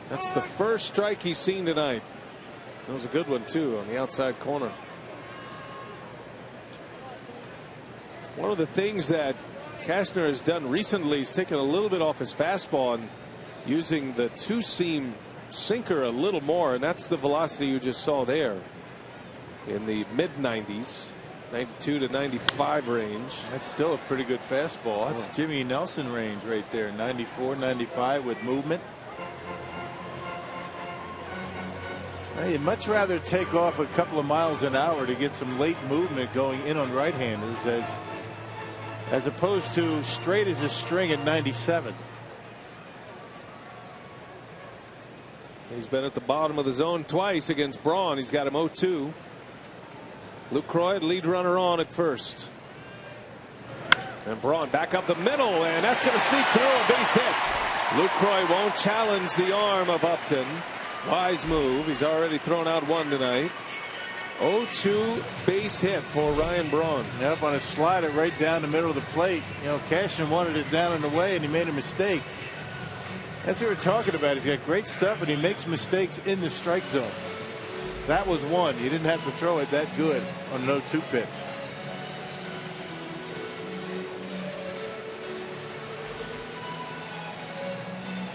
That's the first strike he's seen tonight. That was a good one too on the outside corner. One of the things that Cashner has done recently is taken a little bit off his fastball and using the 2-seam sinker a little more, and that's the velocity you just saw there in the mid-90s, 92 to 95 range. That's still a pretty good fastball. That's Jimmy Nelson range right there, 94, 95 with movement. Now, you'd much rather take off a couple of miles an hour to get some late movement going in on right-handers as opposed to straight as a string at 97. He's been at the bottom of the zone twice against Braun. He's got him 0-2. Lucroy, lead runner on at first. And Braun back up the middle, and that's going to sneak through a base hit. Lucroy won't challenge the arm of Upton. Wise move. He's already thrown out 1 tonight. 0-2 base hit for Ryan Braun. Yep, on a slider right down the middle of the plate. Cashner wanted it down and away, and he made a mistake. That's what we're talking about. He's got great stuff, and he makes mistakes in the strike zone. That was one. You didn't have to throw it that good on an 0-2 pitch.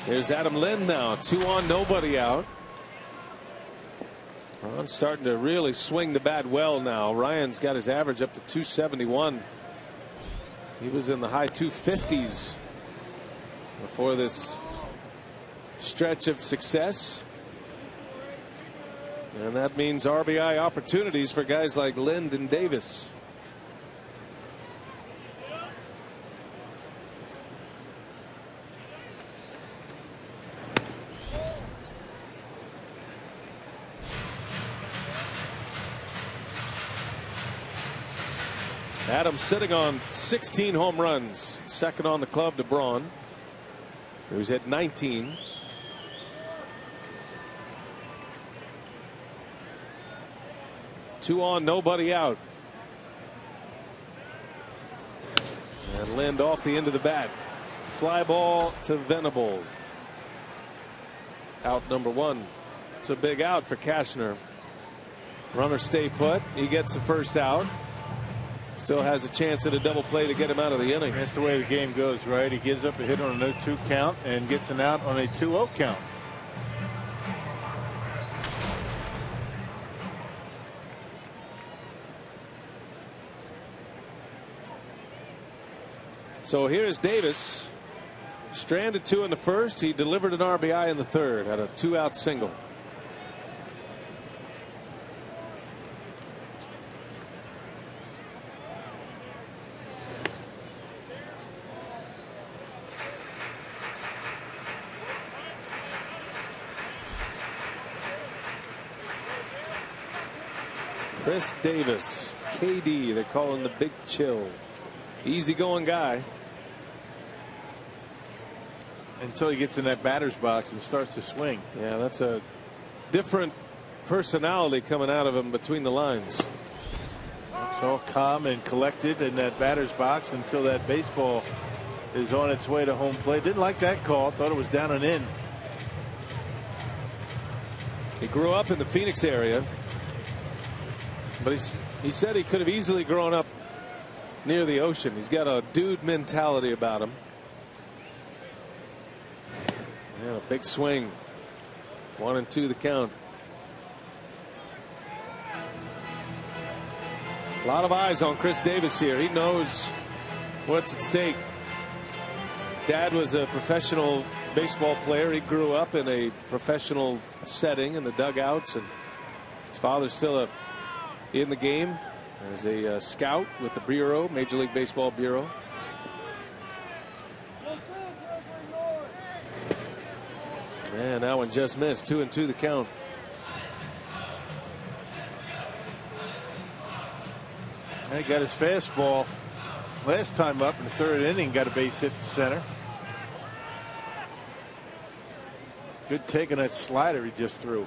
Here's Adam Lind now. 2 on, nobody out. Braun's starting to really swing the bat well now. Ryan's got his average up to 271. He was in the high 250s before this stretch of success. And that means RBI opportunities for guys like Lind and Davis. Adams sitting on 16 home runs, second on the club to Braun, who's hit 19. Two on, nobody out. And Lind off the end of the bat. Fly ball to Venable. Out number one. It's a big out for Cashner. Runner stay put. He gets the first out. Still has a chance at a double play to get him out of the inning. That's the way the game goes, right? He gives up a hit on a 0-2 count and gets an out on a 2-0 count. So here's Davis. Stranded 2 in the first. He delivered an RBI in the third. Had a 2-out single. Chris Davis, KD, they call him the Big Chill. Easygoing guy. Until he gets in that batter's box and starts to swing. Yeah, that's a different personality coming out of him between the lines. It's all calm and collected in that batter's box until that baseball is on its way to home plate. Didn't like that call. Thought it was down and in. He grew up in the Phoenix area, but he said he could have easily grown up near the ocean. He's got a dude mentality about him. And a big swing. 1-2 the count. A lot of eyes on Chris Davis here. He knows what's at stake. Dad was a professional baseball player. He grew up in a professional setting in the dugouts, and his father's still in the game as a scout with the Bureau, Major League Baseball Bureau. And that one just missed. 2-2 the count. He got his fastball last time up in the third inning. Got a base hit to center. Good take on that slider he just threw.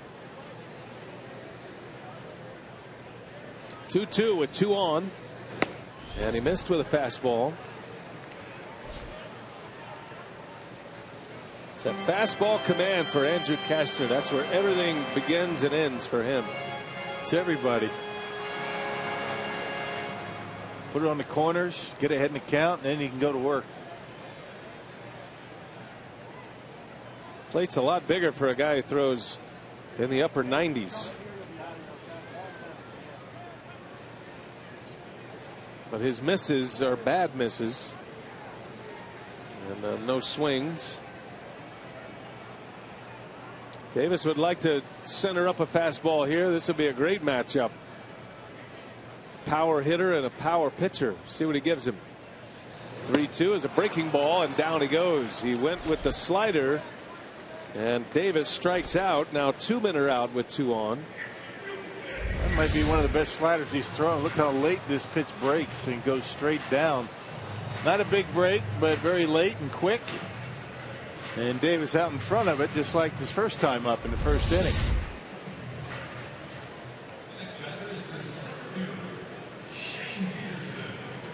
2-2 with 2 on. And he missed with a fastball. It's a fastball command for Andrew Cashner. That's where everything begins and ends for him. It's everybody. Put it on the corners, get ahead in the count, and then you can go to work. Plate's a lot bigger for a guy who throws in the upper 90s. But his misses are bad misses. And no swings. Davis would like to center up a fastball here. This would be a great matchup. Power hitter and a power pitcher. See what he gives him. 3-2 is a breaking ball, and down he goes. He went with the slider, and Davis strikes out. Now 2 men are out with 2 on. That might be one of the best sliders he's thrown. Look how late this pitch breaks and goes straight down. Not a big break, but very late and quick. And Davis out in front of it, just like his first time up in the first inning.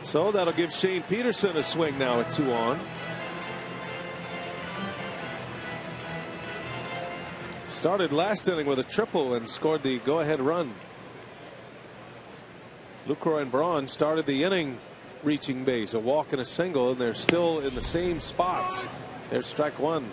So that'll give Shane Peterson a swing now at 2 on. Started last inning with a triple and scored the go-ahead run. Lucroy and Braun started the inning reaching base, a walk and a single, and they're still in the same spots. There's strike one.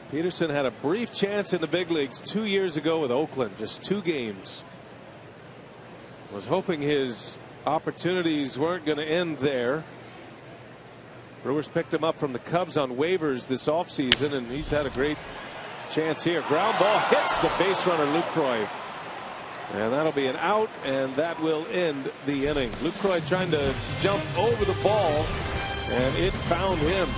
Peterson had a brief chance in the big leagues 2 years ago with Oakland, just 2 games. Was hoping his opportunities weren't going to end there. Brewers picked him up from the Cubs on waivers this offseason, and he's had a great chance here. Ground ball hits the base runner Lucroy. And that'll be an out, and that will end the inning. Lucroy trying to jump over the ball, and it found him.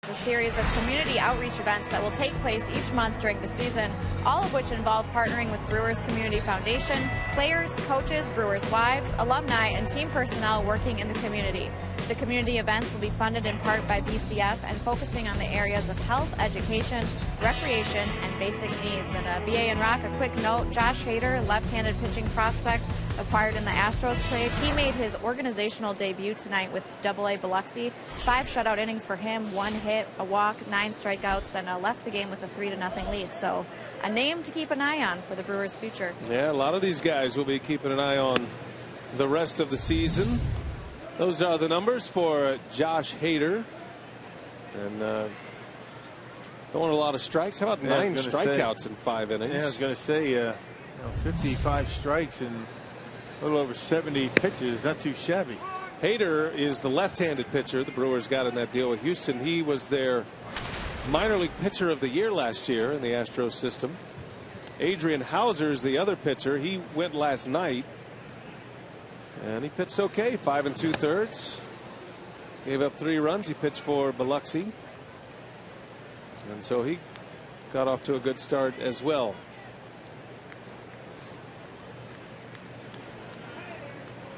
A series of community outreach events that will take place each month during the season, all of which involve partnering with Brewers Community Foundation, players, coaches, Brewers' wives, alumni, and team personnel working in the community. The community events will be funded in part by BCF and focusing on the areas of health, education, recreation, and basic needs. And BA and Rock, a quick note, Josh Hader, left-handed pitching prospect acquired in the Astros trade. He made his organizational debut tonight with AA Biloxi. 5 shutout innings for him, 1 hit, a walk, 9 strikeouts, and left the game with a 3-0 lead. So a name to keep an eye on for the Brewers' future. Yeah, a lot of these guys will be keeping an eye on the rest of the season. Those are the numbers for Josh Hader. And throwing a lot of strikes. How about 9 strikeouts in 5 innings? Yeah, I was going to say 55 strikes and a little over 70 pitches. Not too shabby. Hader is the left-handed pitcher the Brewers got in that deal with Houston. He was their minor league pitcher of the year last year in the Astros system. Adrian Hauser is the other pitcher. He went last night. And he pitched okay, 5 2/3. Gave up 3 runs. He pitched for Biloxi. And so he got off to a good start as well.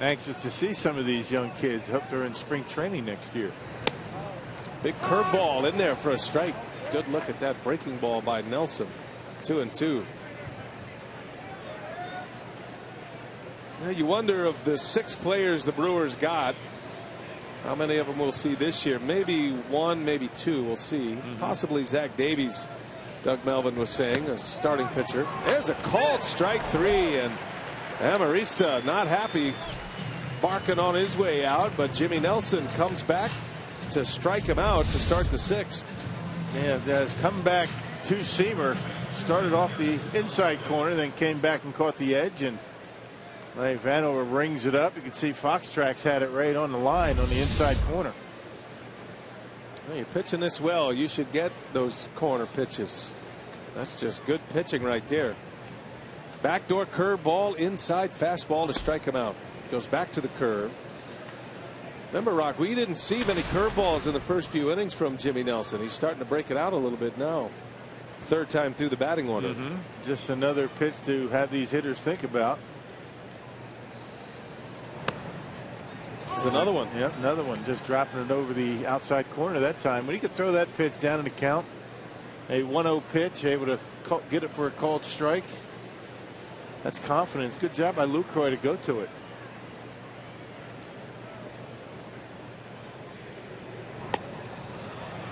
Anxious to see some of these young kids. Hope they're in spring training next year. Big curveball in there for a strike. Good look at that breaking ball by Nelson. 2-2. You wonder of the 6 players the Brewers got, how many of them we'll see this year. Maybe 1, maybe 2 we'll see. Possibly Zach Davies, Doug Melvin was saying, a starting pitcher. There's a called strike 3, and Amarista not happy, barking on his way out, but Jimmy Nelson comes back to strike him out to start the 6th. Yeah, that's come back two-seamer. Started off the inside corner, then came back and caught the edge, and Vanover rings it up. You can see Fox Tracks had it right on the line on the inside corner. Well, you're pitching this well. You should get those corner pitches. That's just good pitching right there. Backdoor curveball, inside fastball to strike him out. Goes back to the curve. Remember, Rock, we didn't see many curveballs in the first few innings from Jimmy Nelson. He's starting to break it out a little bit now. 3rd time through the batting order. Just another pitch to have these hitters think about. There's another one. Yep, another one. Just dropping it over the outside corner that time. When he could throw that pitch down in the count, a 1-0 pitch, able to get it for a called strike. That's confidence. Good job by Lucroy to go to it.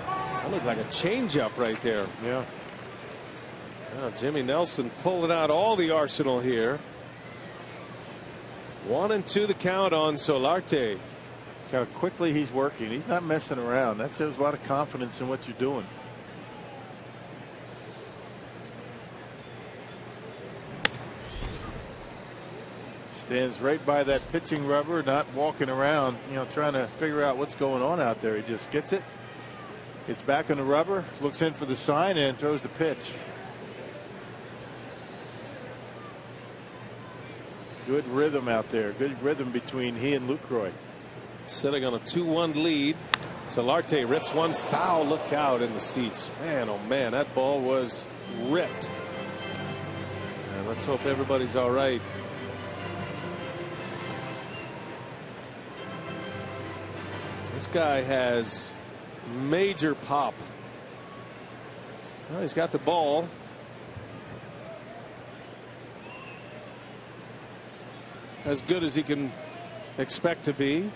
That looked like a changeup right there. Yeah. Well, Jimmy Nelson pulling out all the arsenal here. 1-2 the count on Solarte. How quickly he's working. He's not messing around. That shows a lot of confidence in what you're doing. Stands right by that pitching rubber, not walking around, trying to figure out what's going on out there. He just gets it. Gets back on the rubber, looks in for the sign, and throws the pitch. Good rhythm out there. Good rhythm between he and Lucroy. Sitting on a 2-1 lead. Solarte rips one foul. Look out in the seats. Man, oh man, that ball was ripped. And let's hope everybody's all right. This guy has major pop. Well, he's got the ball. As good as he can expect to be.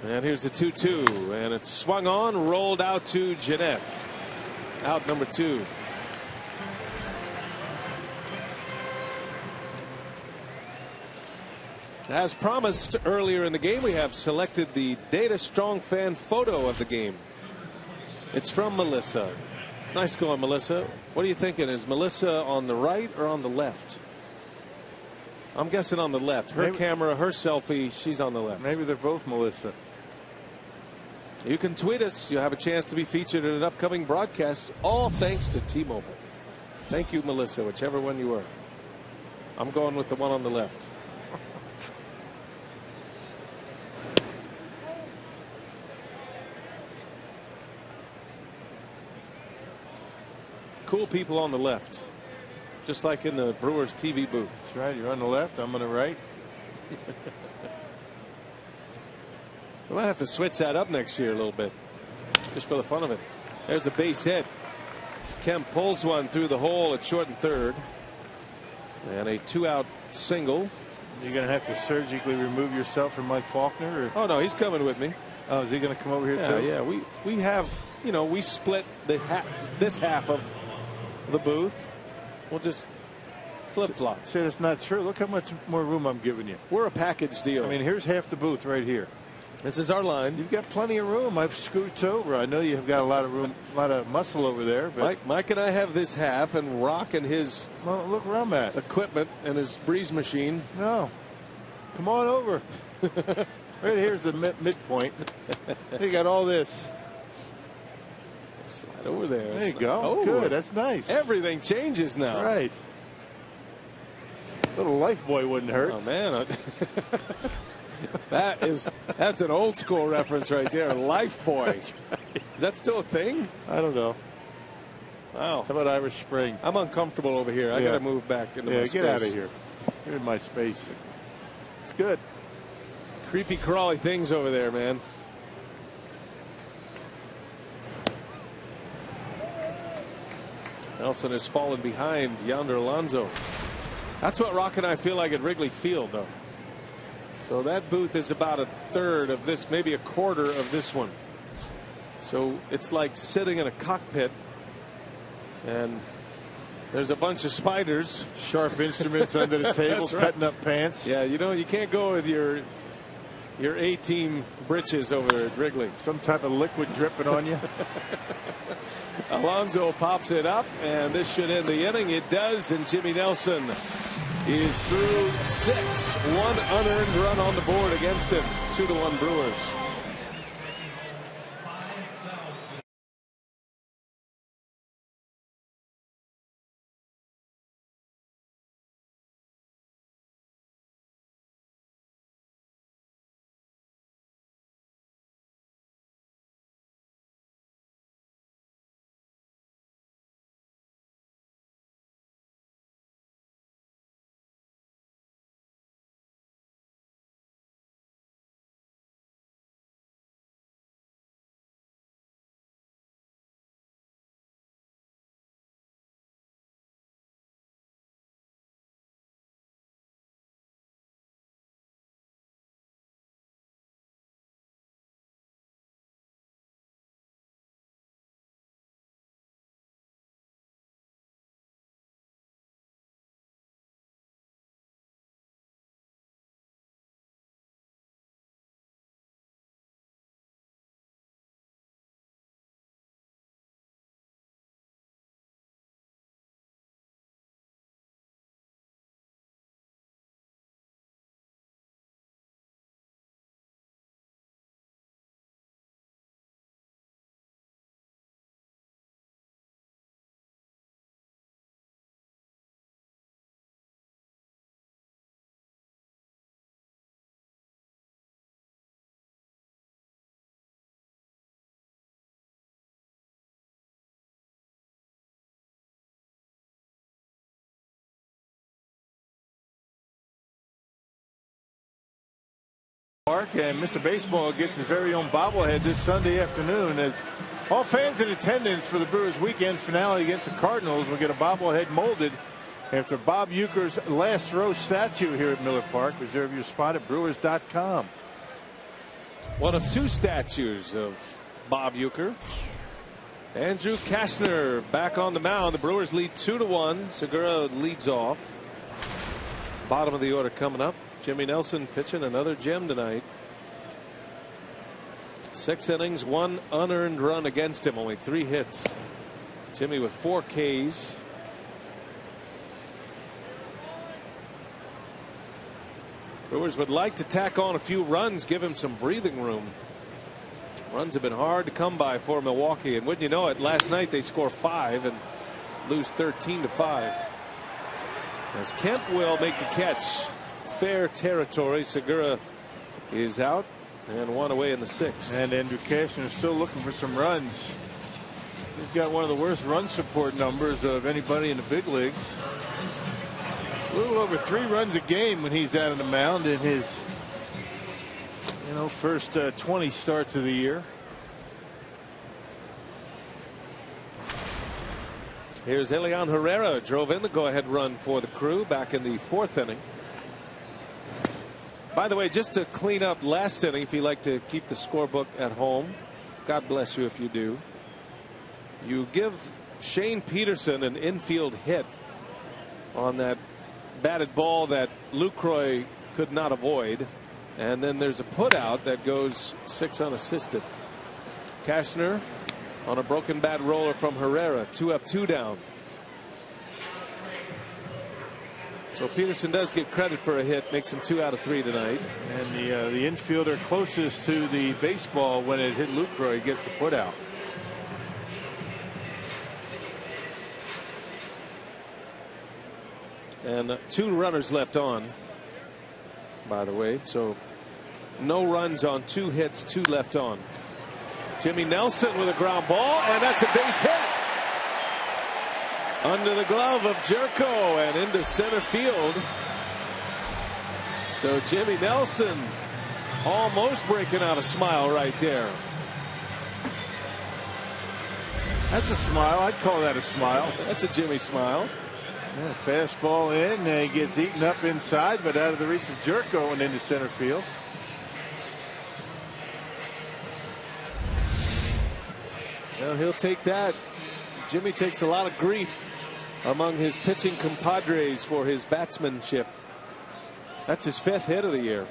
And here's the 2-2, and it's swung on, rolled out to Jeanette. Out number 2. As promised earlier in the game, we have selected the Data Strong fan photo of the game. It's from Melissa. Nice going, Melissa. What are you thinking? Is Melissa on the right or on the left? I'm guessing on the left. Her camera, her selfie, she's on the left. Maybe they're both Melissa. You can tweet us. You'll have a chance to be featured in an upcoming broadcast, all thanks to T-Mobile. Thank you, Melissa, whichever one you were. I'm going with the one on the left. Cool people on the left, just like in the Brewers TV booth. That's right. You're on the left. I'm on the right. We might have to switch that up next year a little bit, just for the fun of it. There's a base hit. Kemp pulls one through the hole at short and third, and a 2-out single. You're going to have to surgically remove yourself from Mike Faulkner? Or? Oh no, he's coming with me. Oh, is he going to come over here too? Yeah, we have, we split this half of the booth. We'll just flip-flop. Say that's not true. Look how much more room I'm giving you. We're a package deal. I mean, here's half the booth right here. This is our line. You've got plenty of room. I've scooched over. I know you've got a lot of room, a lot of muscle over there. But Mike and I have this half, and Rock and his look where I'm at. Equipment and his breeze machine. No, come on over. Right here's the midpoint. You got all this. Slide over there. There you go. Oh, good. That's nice. Everything changes now. That's right. Little life boy wouldn't hurt. Oh man. That's an old school reference right there. Life boy. Is that still a thing? I don't know. Wow. How about Irish Spring? I'm uncomfortable over here. I got to move back into my space. Yeah, get out of here. You're in my space. It's good. Creepy crawly things over there, man. Nelson has fallen behind Yonder Alonso. That's what Rock and I feel like at Wrigley Field, though. So that booth is about a third of this, maybe a quarter of this one. So it's like sitting in a cockpit, and there's a bunch of spiders. Sharp instruments under the table, cutting up pants. Yeah, you can't go with your A-team britches over at Wrigley. Some type of liquid dripping on you. Alonso pops it up, and this should end the inning. It does, and Jimmy Nelson is through 6. 1 unearned run on the board against him. 2-1 Brewers. Park, and Mr. Baseball gets his very own bobblehead this Sunday afternoon, as all fans in attendance for the Brewers weekend finale against the Cardinals will get a bobblehead molded after Bob Uecker's last row statue here at Miller Park. Reserve your spot at Brewers.com. One of two statues of Bob Uecker. Andrew Kastner back on the mound. The Brewers lead 2-1. Segura leads off. Bottom of the order coming up. Jimmy Nelson pitching another gem tonight. 6 innings, 1 unearned run against him, only 3 hits. Jimmy with 4 Ks. Brewers would like to tack on a few runs, give him some breathing room. Runs have been hard to come by for Milwaukee, and wouldn't you know it, last night they score 5 and lose 13-5. As Kemp will make the catch. Fair territory. Segura is out and 1 away in the 6th. And Andrew Kastner is still looking for some runs. He's got one of the worst run support numbers of anybody in the big leagues. A little over 3 runs a game when he's out on the mound in his first 20 starts of the year. Here's Elian Herrera, drove in the go-ahead run for the Crew back in the 4th inning. By the way, just to clean up last inning, if you like to keep the scorebook at home, God bless you if you do. You give Shane Peterson an infield hit on that batted ball that Lucroy could not avoid, and then there's a put out that goes 6 unassisted. Kastner on a broken bat roller from Herrera. 2 up, 2 down. So Peterson does get credit for a hit, makes him 2 out of 3 tonight. And the infielder closest to the baseball when it hit Lucroy gets the put out. And 2 runners left on, by the way. So no runs on 2 hits, 2 left on. Jimmy Nelson with a ground ball, and that's a base hit. Under the glove of Jerko and into center field. So Jimmy Nelson almost breaking out a smile right there. That's a smile. I'd call that a smile. That's a Jimmy smile. Yeah, fastball in. He gets eaten up inside, but out of the reach of Jerko and into center field. Well, he'll take that. Jimmy takes a lot of grief among his pitching compadres for his batsmanship. That's his 5th hit of the year.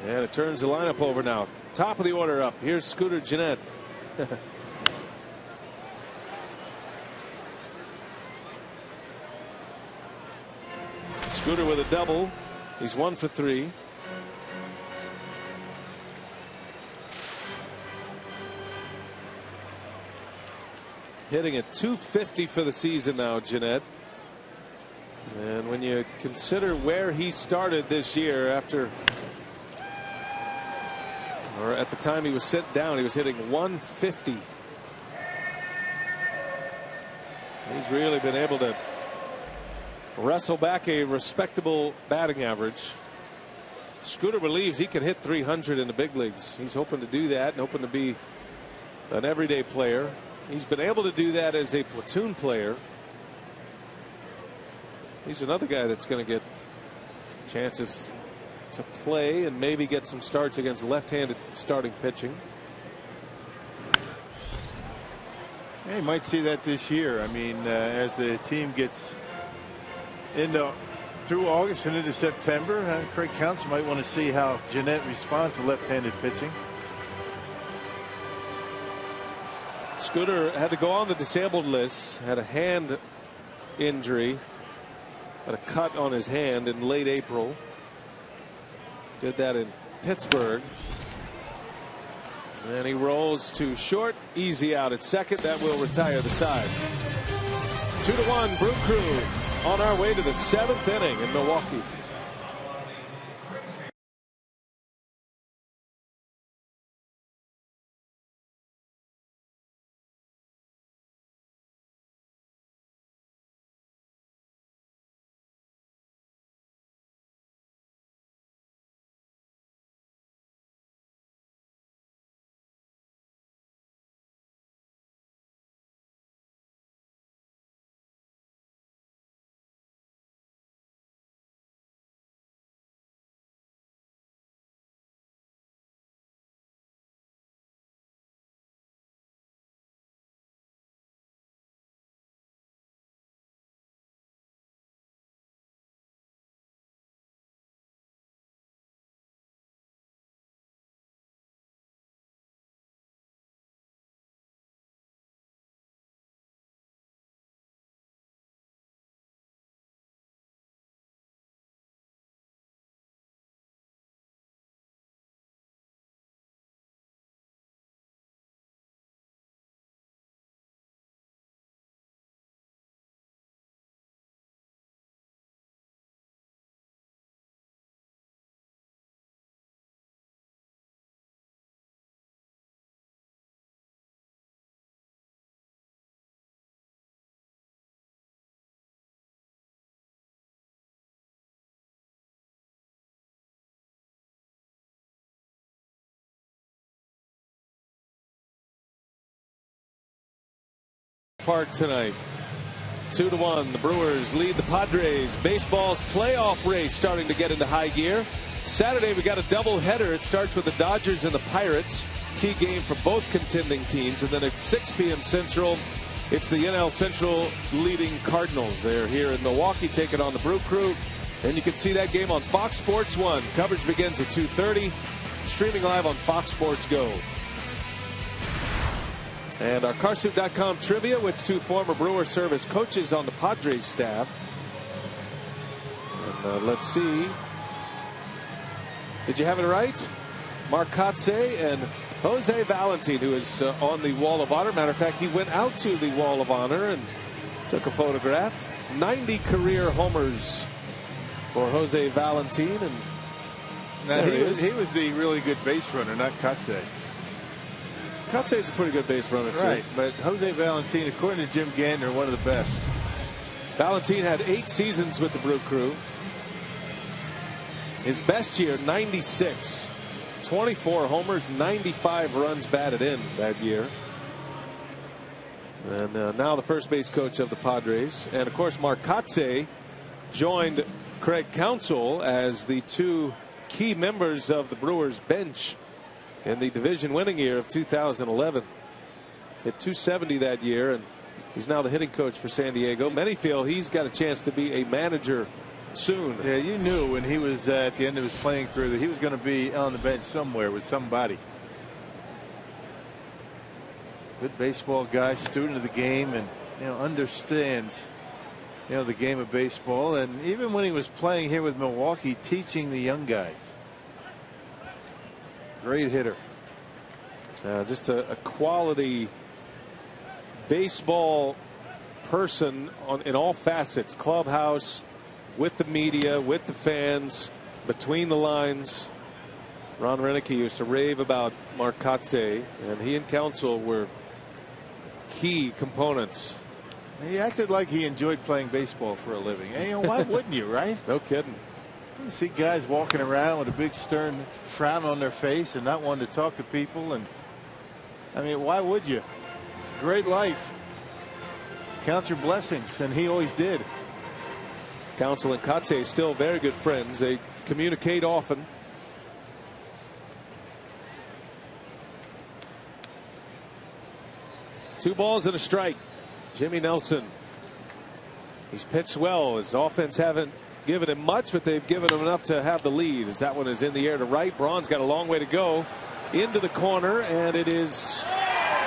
And it turns the lineup over now. Top of the order up. Here's Scooter Gennett. Scooter with a double. He's 1 for 3. Hitting at .250 for the season now, Gennett. And when you consider where he started this year, at the time he was sent down, he was hitting .150. He's really been able to wrestle back a respectable batting average. Scooter believes he can hit .300 in the big leagues. He's hoping to do that and hoping to be an everyday player. He's been able to do that as a platoon player. He's another guy that's going to get chances to play and maybe get some starts against left-handed starting pitching. Yeah, you might see that this year. I mean, as the team gets through August and into September, Craig Counsell might want to see how Gennett responds to left-handed pitching. Scooter had to go on the disabled list, had a hand injury, had a cut on his hand in late April. Did that in Pittsburgh. And he rolls to short, easy out at second. That will retire the side. 2-1 Brew Crew on our way to the 7th inning in Milwaukee. Park tonight. 2-1. The Brewers lead the Padres. Baseball's playoff race starting to get into high gear. Saturday we got a doubleheader. It starts with the Dodgers and the Pirates. Key game for both contending teams. And then at 6 p.m. Central, it's the NL Central leading Cardinals. They're here in Milwaukee taking on the Brew Crew. And you can see that game on Fox Sports 1. Coverage begins at 2:30. Streaming live on Fox Sports Go. And our Carsoup.com trivia, which 2 former Brewer service coaches on the Padres staff. And let's see. Did you have it right? Mark Kotsay and Jose Valentin, who is on the Wall of Honor. Matter of fact, he went out to the Wall of Honor and took a photograph. 90 career homers for Jose Valentin. And now he was the really good base runner, not Kotsay. Kotsay's a pretty good base runner, too. Right, but Jose Valentin, according to Jim Gander, one of the best. Valentin had 8 seasons with the Brew Crew. His best year, 96. 24 homers, 95 runs batted in that year. And now the first base coach of the Padres. And, of course, Mark Kotsay joined Craig Counsell as the 2 key members of the Brewers bench in the division winning year of 2011. Hit 270 that year, and he's now the hitting coach for San Diego. Many feel he's got a chance to be a manager soon. Yeah, you knew when he was at the end of his playing career that he was going to be on the bench somewhere with somebody. Good baseball guy, student of the game, and understands the game of baseball. And even when he was playing here with Milwaukee, teaching the young guys. Great hitter. Just a quality baseball person in all facets. Clubhouse, with the media, with the fans, between the lines. Ron Renicky used to rave about Mark Kotsay, and he and Counsell were key components. He acted like he enjoyed playing baseball for a living. And, why wouldn't you, right? No kidding. You see guys walking around with a big stern frown on their face and not wanting to talk to people. And I mean, why would you? It's a great life. Count your blessings, and he always did. Counsell and Kotsay still very good friends. They communicate often. Two balls and a strike. Jimmy Nelson. He's pitched well. His offense haven't given him much, but they've given him enough to have the lead. As that one is in the air to right. Braun's got a long way to go into the corner, and it is.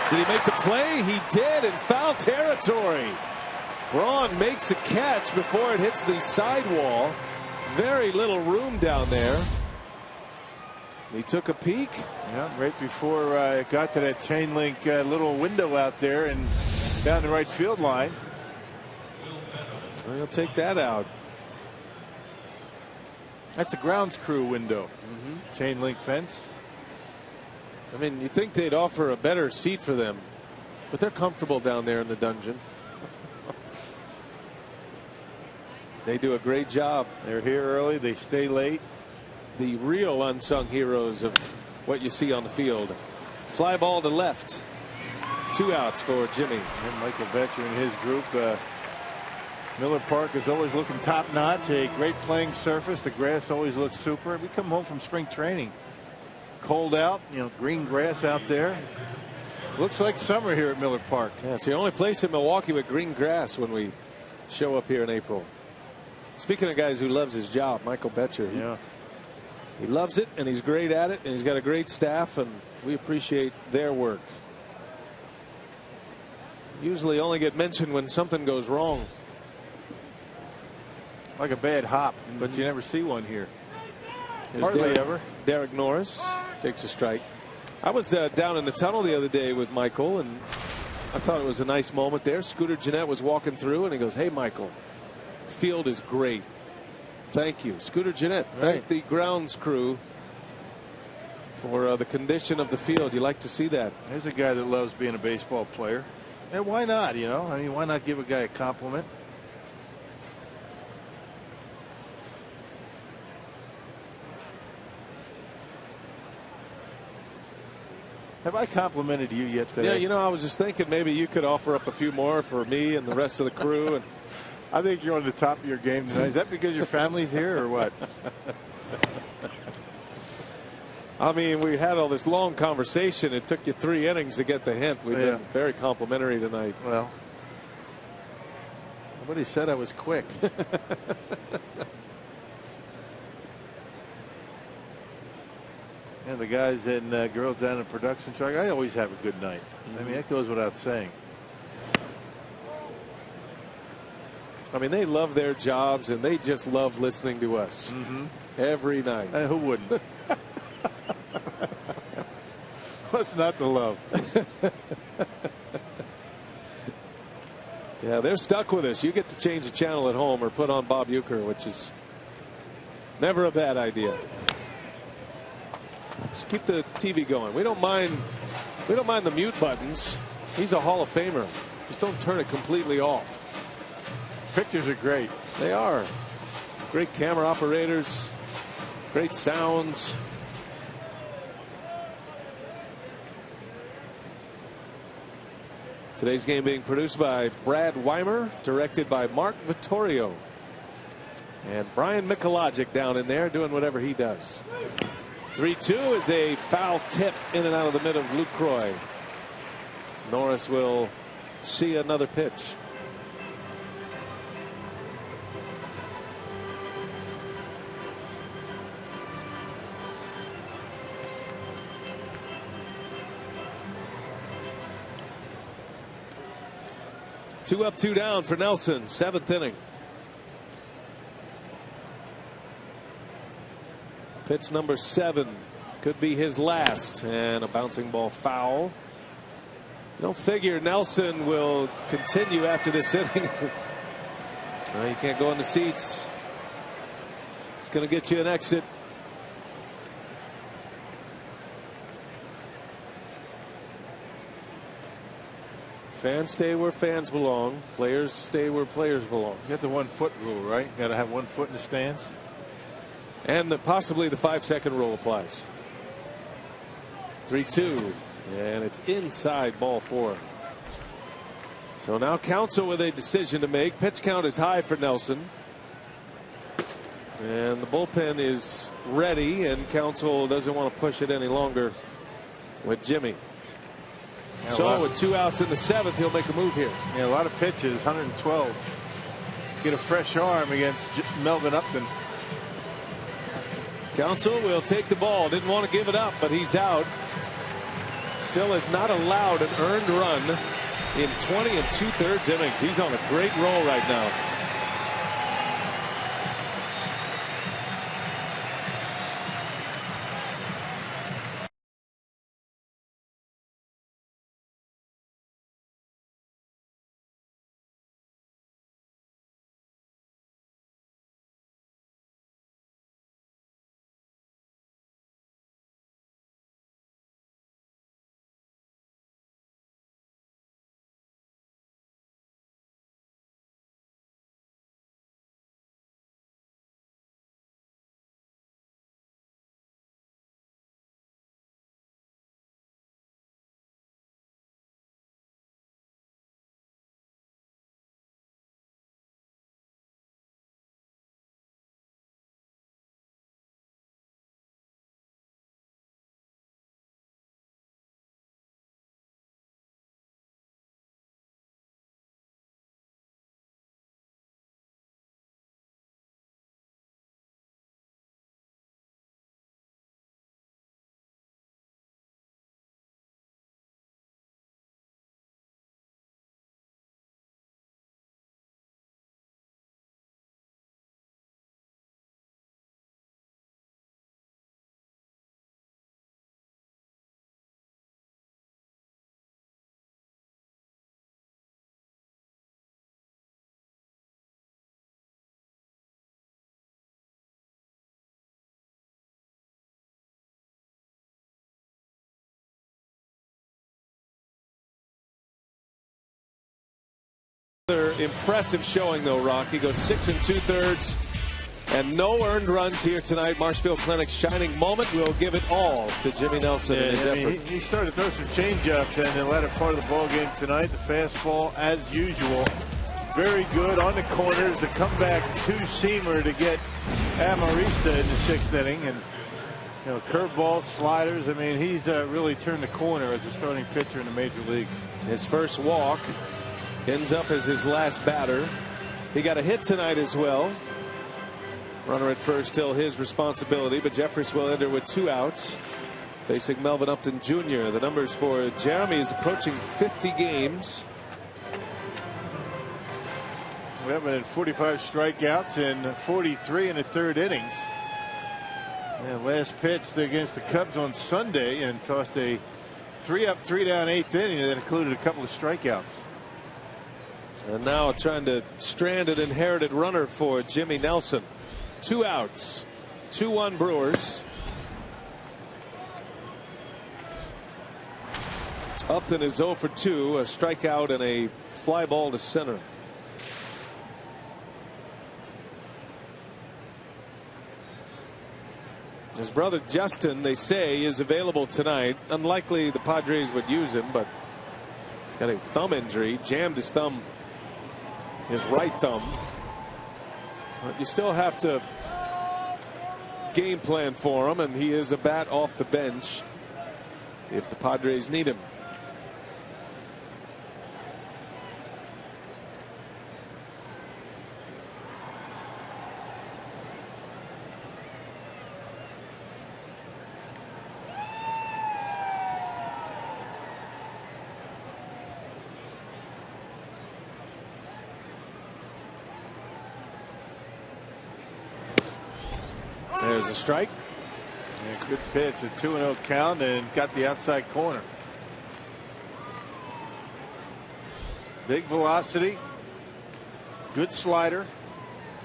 Did he make the play? He did, in foul territory. Braun makes a catch before it hits the sidewall. Very little room down there. He took a peek. Yeah, right before it got to that chain link little window out there and down the right field line. Well, he'll take that out. That's a grounds crew window. Chain link fence. I mean, you'd think they'd offer a better seat for them, but they're comfortable down there in the dungeon. They do a great job. They're here early. They stay late. The real unsung heroes of what you see on the field. Fly ball to left. 2 outs for Jimmy. And Michael Betcher and his group. Miller Park is always looking top notch. A great playing surface. The grass always looks super. We come home from spring training. Cold out, green grass out there. Looks like summer here at Miller Park. Yeah, it's the only place in Milwaukee with green grass when we show up here in April. Speaking of guys who loves his job, Michael Betcher. Yeah. He loves it, and he's great at it, and he's got a great staff, and we appreciate their work. Usually only get mentioned when something goes wrong. Like a bad hop, but you never see one here. Hardly ever. Derek Norris takes a strike. I was down in the tunnel the other day with Michael, and I thought it was a nice moment there. Scooter Gennett was walking through, and he goes, "Hey, Michael, field is great. Thank you." Scooter Gennett thanked the grounds crew for the condition of the field. You like to see that. There's a guy that loves being a baseball player. And why not? I mean, why not give a guy a compliment? Have I complimented you yet today? Yeah, you know, I was just thinking maybe you could offer up a few more for me and the rest of the crew. And I think you're on the top of your game tonight. Is that because your family's here or what? I mean, we had all this long conversation. It took you 3 innings to get the hint. We've been very complimentary tonight. Well, nobody said I was quick. And the guys and girls down in production truck, I always have a good night. I mean, that goes without saying. I mean, they love their jobs and they just love listening to us every night. Who wouldn't? What's not to love? Yeah, they're stuck with us. You get to change the channel at home or put on Bob Uecker, which is never a bad idea. Just keep the TV going. We don't mind the mute buttons. He's a Hall of Famer. Just don't turn it completely off. Pictures are great. They are. Great camera operators. Great sounds. Today's game being produced by Brad Weimer, directed by Mark Vittorio. And Brian Michalogic down in there doing whatever he does. 3-2 is a foul tip in and out of the middle of Lucroy. Norris will see another pitch. Two up, two down for Nelson. 7th inning. Pitch number 7 could be his last, and a bouncing ball foul. You don't figure Nelson will continue after this inning. Well, you can't go in the seats. It's going to get you an exit. Fans stay where fans belong. Players stay where players belong. You got the 1 foot rule, right? You got to have 1 foot in the stands. And possibly the 5-second rule applies. 3-2. And it's inside ball 4. So now Counsell with a decision to make. Pitch count is high for Nelson. And the bullpen is ready. And Counsell doesn't want to push it any longer with Jimmy. Yeah, so with 2 outs in the 7th, he'll make a move here. Yeah, a lot of pitches. 112. Get a fresh arm against Melvin Upton. Counsell will take the ball. Didn't want to give it up, but he's out. Still has not allowed an earned run in 20 2/3 innings. He's on a great roll right now. Impressive showing though, Rocky. Goes 6 2/3 And no earned runs here tonight. Marshfield Clinic's shining moment. We'll give it all to Jimmy Nelson in his effort. He started to throw some changeups in the latter part of the ball game tonight. The fastball, as usual, very good on the corners. The comeback two-seamer to get Amarista in the 6th inning, and curveballs, sliders. I mean, he's really turned the corner as a starting pitcher in the major leagues. His first walk ends up as his last batter. He got a hit tonight as well. Runner at first, still his responsibility, but Jeffress will enter with 2 outs. Facing Melvin Upton Jr. The numbers for Jeremy is approaching 50 games. We have been in 45 strikeouts and 43 in the 3rd innings. And last pitched against the Cubs on Sunday and tossed a 3-up, 3-down 8th inning that included a couple of strikeouts. And now trying to strand an inherited runner for Jimmy Nelson. 2 outs, 2-1 Brewers. Upton is 0 for 2, a strikeout and a fly ball to center. His brother Justin, they say, is available tonight. Unlikely the Padres would use him, but he's got a thumb injury. Jammed his thumb, his right thumb. But you still have to game plan for him, and he is a bat off the bench if the Padres need him. There's a strike. Yeah, good pitch, a 2-0 count, and got the outside corner. Big velocity, good slider.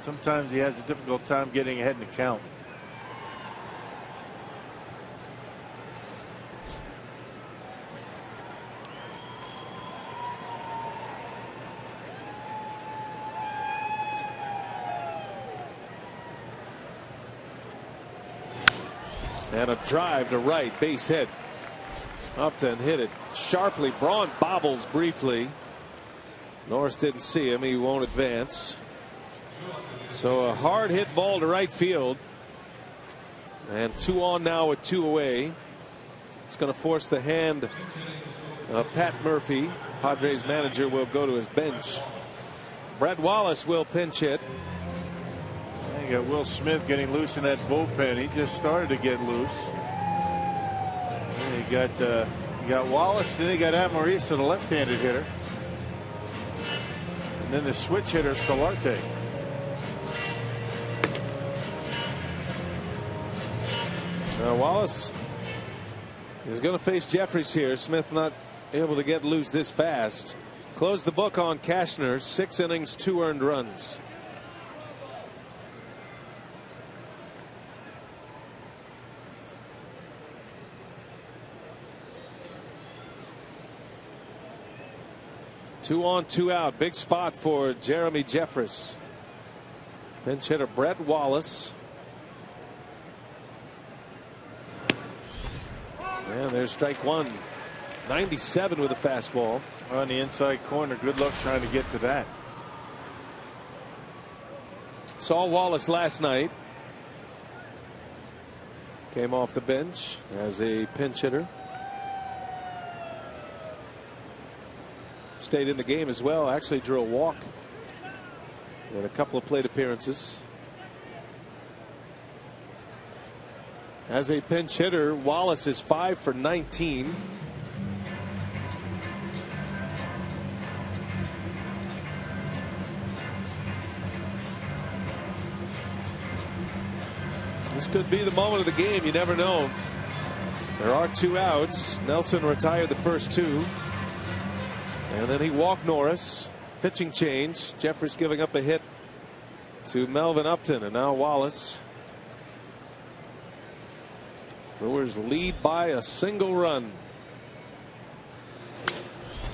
Sometimes he has a difficult time getting ahead in the count. And a drive to right, base hit. Upton hit it sharply. Braun bobbles briefly. Norris didn't see him. He won't advance. So a hard hit ball to right field. And 2 on now with 2 away. It's going to force the hand of Pat Murphy. Padres manager will go to his bench. Brett Wallace will pinch hit. You got Will Smith getting loose in that bullpen. He just started to get loose. And you got Wallace, then you got Amarista, the left-handed hitter, and then the switch hitter Solarte. Wallace is going to face Jeffress here. Smith not able to get loose this fast. Close the book on Cashner. 6 innings, 2 earned runs. Two on, 2 out. Big spot for Jeremy Jeffress. Pinch hitter Brett Wallace. And there's strike 1. 97 with a fastball. On the inside corner. Good luck trying to get to that. Saw Wallace last night. Came off the bench as a pinch hitter. Stayed in the game as well. Actually drew a walk and a couple of plate appearances. As a pinch hitter, Wallace is 5 for 19. This could be the moment of the game. You never know. There are 2 outs. Nelson retired the first 2. And then he walked Norris. Pitching change. Jeffress giving up a hit to Melvin Upton, and now Wallace. Brewers lead by a single run.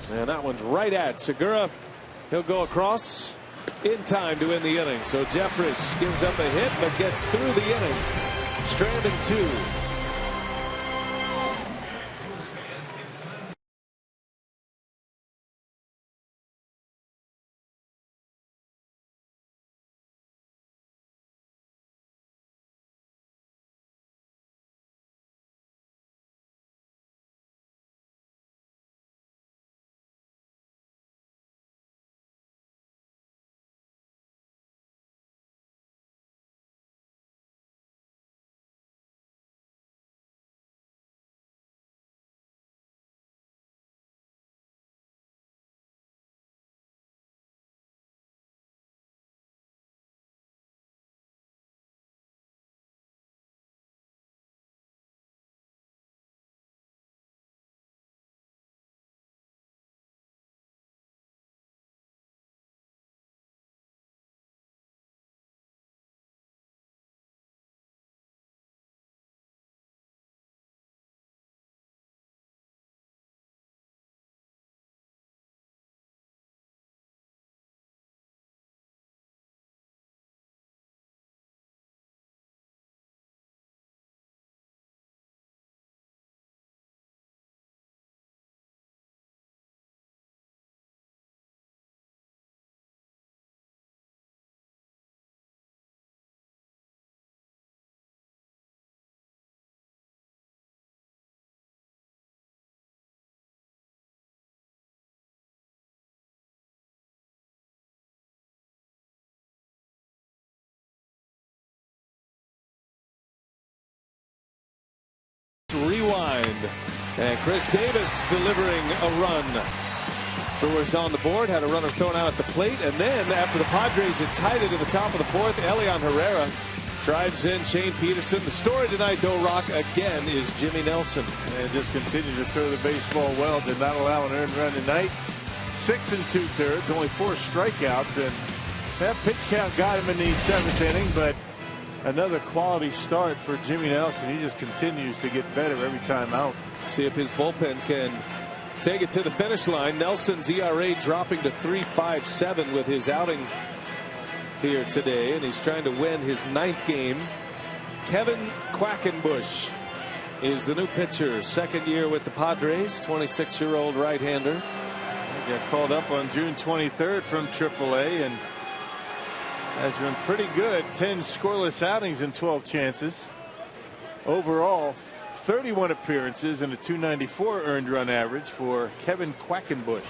And that one's right at Segura. He'll go across. in time to win the inning. So Jeffress gives up a hit but gets through the inning. Stranding 2. Rewind, and Chris Davis delivering a run. Brewers on the board, had a runner thrown out at the plate, and then after the Padres had tied it in the top of the 4th, Elian Herrera drives in Shane Peterson. The story tonight, though, Rock, again, is Jimmy Nelson. And just continued to throw the baseball well. Did not allow an earned run tonight. 6 2/3, only 4 strikeouts, and that pitch count got him in the 7th inning, but another quality start for Jimmy Nelson. He just continues to get better every time out. See if his bullpen can take it to the finish line. Nelson's ERA dropping to 3.57 with his outing here today, and he's trying to win his 9th game. Kevin Quackenbush is the new pitcher, 2nd year with the Padres, 26-year-old right-hander. He got called up on June 23rd from AAA and has been pretty good. 10 scoreless outings in 12 chances. Overall, 31 appearances and a 294 earned run average for Kevin Quackenbush.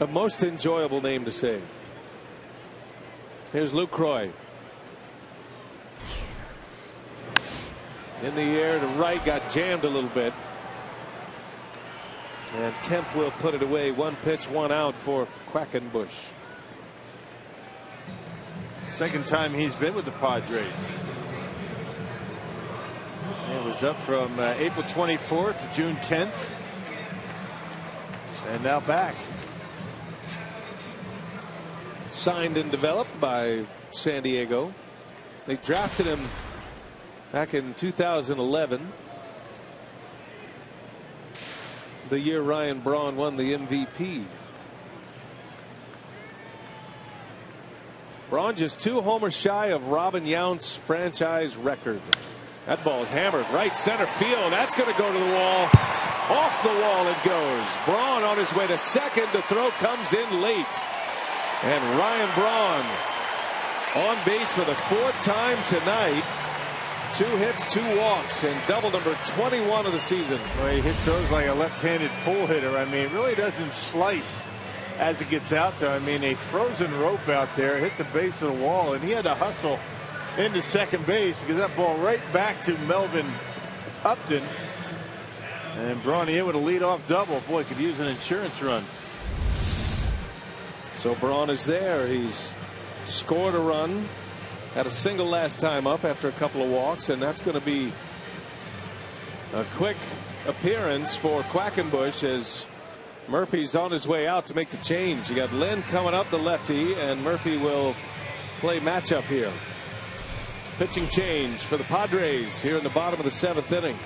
A most enjoyable name to say. Here's Lucroy. In the air to right, got jammed a little bit. And Kemp will put it away. 1 pitch, 1 out for Quackenbush. Second time he's been with the Padres. It was up from April 24th to June 10th. And now back. Signed and developed by San Diego. They drafted him back in 2011. The year Ryan Braun won the MVP. Braun just 2 homers shy of Robin Yount's franchise record. That ball is hammered right center field. That's going to go to the wall. Off the wall it goes. Braun on his way to second. The throw comes in late. And Ryan Braun on base for the 4th time tonight. 2 hits, 2 walks, and double number 21 of the season. Well, he hits those like a left-handed pull hitter. I mean, it really doesn't slice as it gets out there. I mean, a frozen rope out there, hits the base of the wall, and he had to hustle into second base because that ball right back to Melvin Upton. And Braun in with a leadoff double. Boy, could use an insurance run. So Braun is there. He's scored a run. Had a single last time up after a couple of walks, and that's going to be a quick appearance for Quackenbush as Murphy's on his way out to make the change. You got Lynn coming up, the lefty, and Murphy will play matchup here. Pitching change for the Padres here in the bottom of the 7th inning.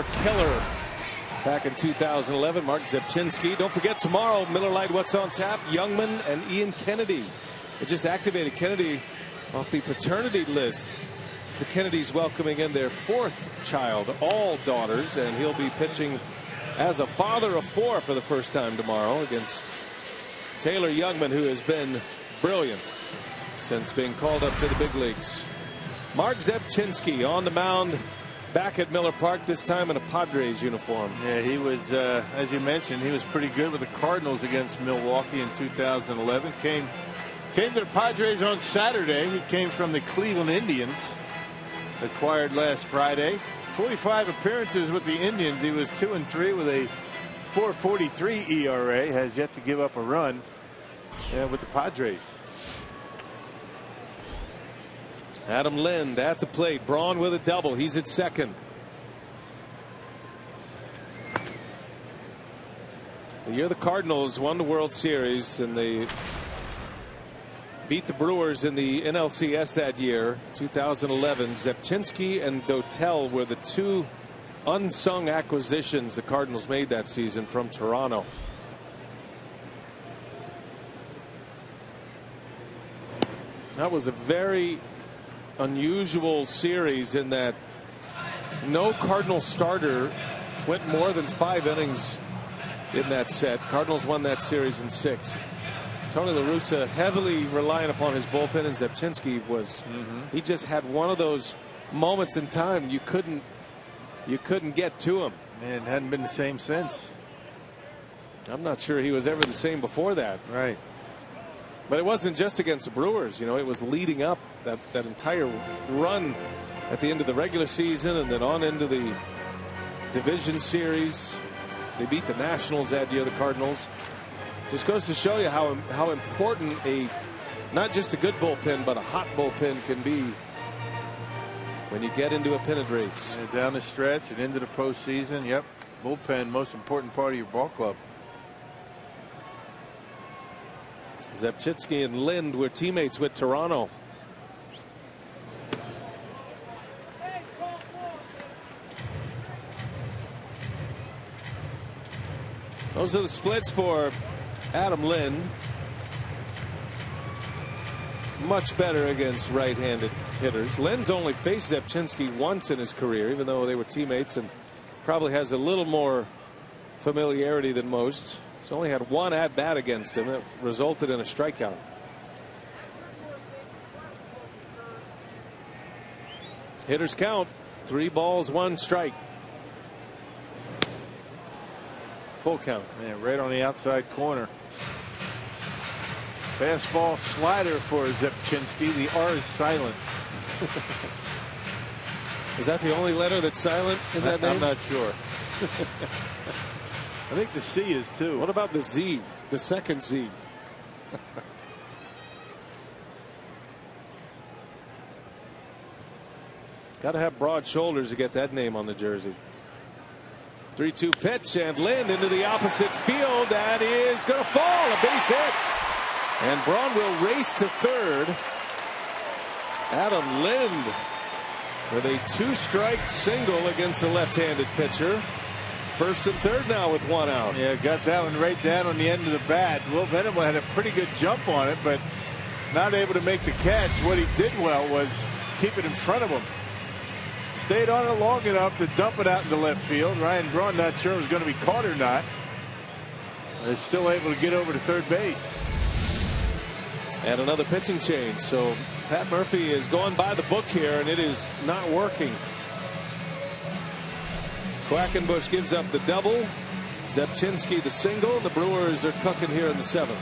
4 killer back in 2011. Mark Zepchinski. Don't forget tomorrow, Miller Lite What's on Tap. Youngman and Ian Kennedy. It just activated Kennedy off the paternity list. The Kennedys welcoming in their 4th child, all daughters, and he'll be pitching as a father of 4 for the first time tomorrow against Taylor Youngman, who has been brilliant since being called up to the big leagues. Mark Zepchinski on the mound back at Miller Park, this time in a Padres uniform. Yeah, he was, as you mentioned, he was pretty good with the Cardinals against Milwaukee in 2011. Came to the Padres on Saturday. He came from the Cleveland Indians, acquired last Friday. 45 appearances with the Indians. He was 2-3 with a 4.43 ERA. Has yet to give up a run with the Padres. Adam Lind at the plate. Braun with a double. He's at second. The year the Cardinals won the World Series and they beat the Brewers in the NLCS that year, 2011. Zepchinski and Dotel were the 2 unsung acquisitions the Cardinals made that season from Toronto. That was a very unusual series in that no Cardinal starter went more than 5 innings in that set. Cardinals won that series in 6. Tony La Russa heavily relying upon his bullpen, and Zepchinski was he just had one of those moments in time you couldn't get to him. Man, hadn't been the same since. I'm not sure he was ever the same before that. Right. But it wasn't just against the Brewers. You know, it was leading up that entire run at the end of the regular season and then on into the division series. They beat the Nationals that year, the Cardinals. Just goes to show you how important not just a good bullpen, but a hot bullpen can be when you get into a pennant race. And down the stretch and into the postseason. Yep. Bullpen, most important part of your ball club. Zepchinski and Lind were teammates with Toronto. Those are the splits for Adam Lind. Much better against right-handed hitters. Lind's only faced Zepchinski once in his career, even though they were teammates, and probably has a little more familiarity than most. He's only had 1 at-bat against him that resulted in a strikeout. Hitters count 3 balls, 1 strike. Full count. Man, right on the outside corner. Fastball slider for Zepchinski. The R is silent. Is that the only letter that's silent in that name? I'm not sure. I think the C is too. What about the Z? The second Z? Got to have broad shoulders to get that name on the jersey. 3-2 pitch, and Lind into the opposite field. That is going to fall. A base hit. And Braun will race to third. Adam Lind with a 2-strike single against the left-handed pitcher. First and third now with 1 out. Yeah, got that one right down on the end of the bat. Will Venable had a pretty good jump on it, but not able to make the catch. What he did well was keep it in front of him. Stayed on it long enough to dump it out into left field. Ryan Braun not sure it was going to be caught or not. They're still able to get over to third base. And another pitching change. So Pat Murphy is going by the book here, and it is not working. Quackenbush gives up the double. Zepchinski the single. And the Brewers are cooking here in the 7th.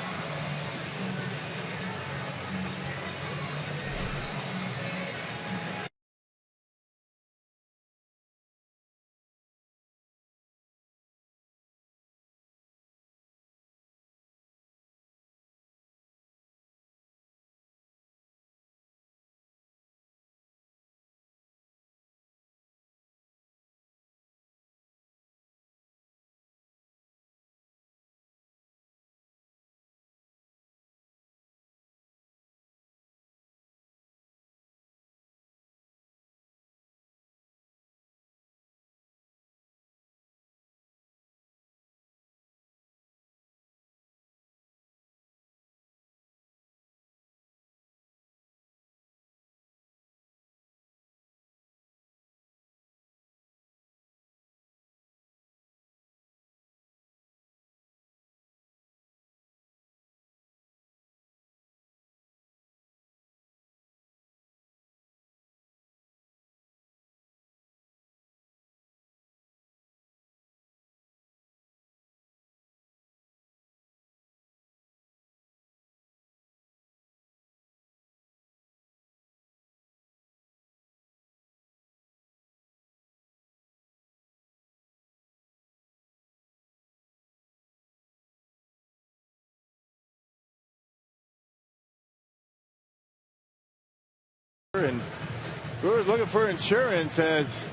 And Brewers looking for insurance as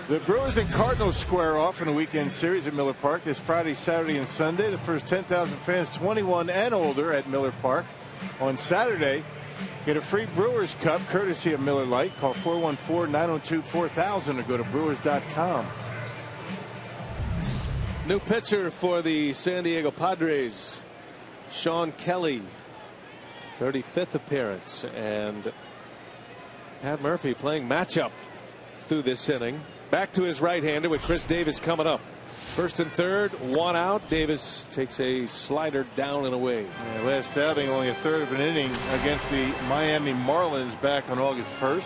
the Brewers and Cardinals square off in a weekend series at Miller Park this Friday, Saturday, and Sunday. The first 10,000 fans 21 and older at Miller Park. On Saturday, get a free Brewers Cup courtesy of Miller Lite. Call 414-902-4000 or go to brewers.com. New pitcher for the San Diego Padres, Sean Kelly, 35th appearance, and Pat Murphy playing matchup through this inning. Back to his right-hander with Chris Davis coming up. First and third, one out. Davis takes a slider down and away. Yeah, last outing, only a third of an inning against the Miami Marlins back on August 1st.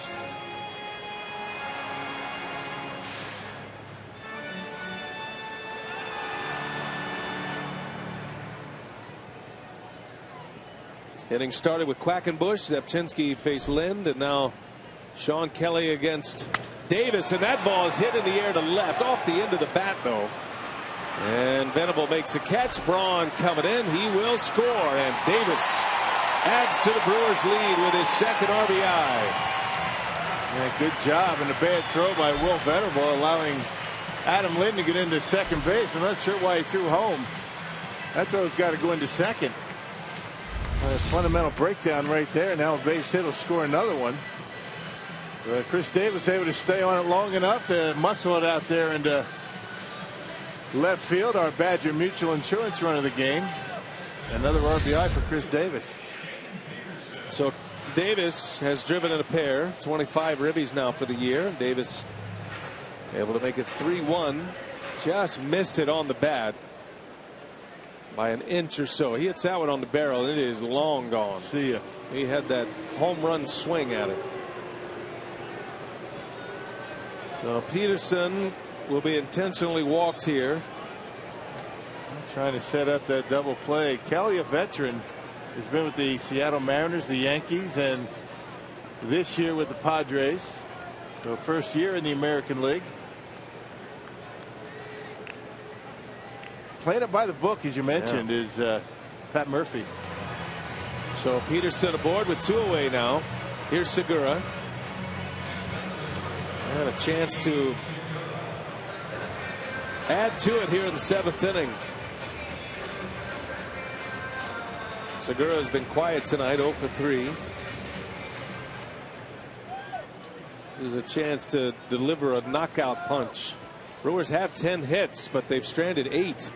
Inning started with Quackenbush. Zepchinski faced Lind, and now Sean Kelly against Davis, and that ball is hit in the air to left, off the end of the bat, though. And Venable makes a catch. Braun coming in. He will score, and Davis adds to the Brewers' lead with his second RBI. Yeah, good job, and a bad throw by Will Venable, allowing Adam Lind to get into second base. I'm not sure why he threw home. That throw's got to go into second. A fundamental breakdown right there. Now a base hit will score another one. Chris Davis able to stay on it long enough to muscle it out there into left field. Our Badger Mutual Insurance run of the game. Another RBI for Chris Davis. So Davis has driven in a pair, 25 ribbies now for the year. Davis able to make it 3-1. Just missed it on the bat by an inch or so. He hits that one on the barrel, and it is long gone. See ya. He had that home run swing at it. So Peterson will be intentionally walked here. Trying to set up that double play. Kelly, a veteran, has been with the Seattle Mariners, the Yankees, and this year with the Padres. So first year in the American League. Playing it by the book, as you mentioned, is Pat Murphy. So Peterson aboard with two away now. Here's Segura. And a chance to add to it here in the seventh inning. Segura has been quiet tonight, 0 for 3. There's a chance to deliver a knockout punch. Brewers have 10 hits, but they've stranded 8.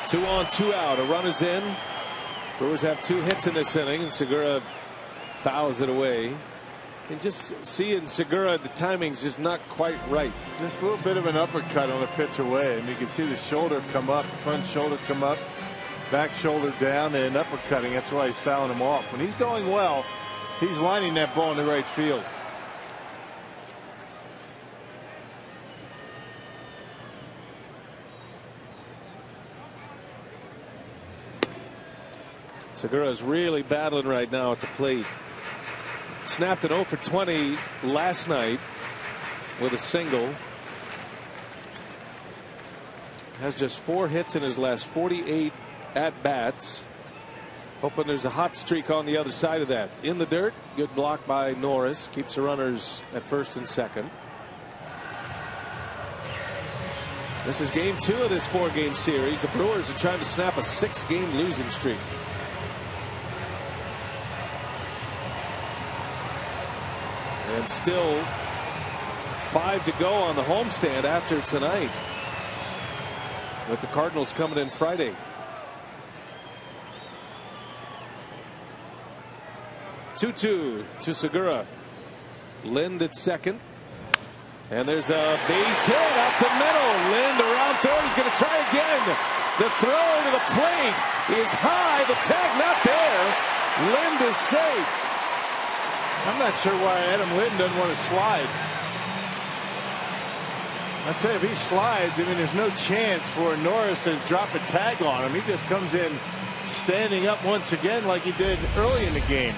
Two on, two out. A run is in. Brewers have 2 hits in this inning, and Segura fouls it away. And just seeing Segura, the timing's just not quite right. Just a little bit of an uppercut on the pitch away. And you can see the shoulder come up, the front shoulder come up, back shoulder down, and uppercutting. That's why he's fouling him off. When he's going well, he's lining that ball in the right field. Segura is really battling right now at the plate. Snapped an 0 for 20 last night with a single. Has just 4 hits in his last 48 at-bats. Hoping there's a hot streak on the other side of that. In the dirt, good block by Norris. Keeps the runners at first and second. This is game 2 of this 4-game series. The Brewers are trying to snap a 6-game losing streak. And still 5 to go on the homestand after tonight, with the Cardinals coming in Friday. 2-2 to Segura. Lind at second. And there's a base hit up the middle. Lind around third. He's going to try again. The throw to the plate is high. The tag not there. Lind is safe. I'm not sure why Adam Lind doesn't want to slide. I'd say if he slides, I mean, there's no chance for Norris to drop a tag on him. He just comes in standing up once again like he did early in the game.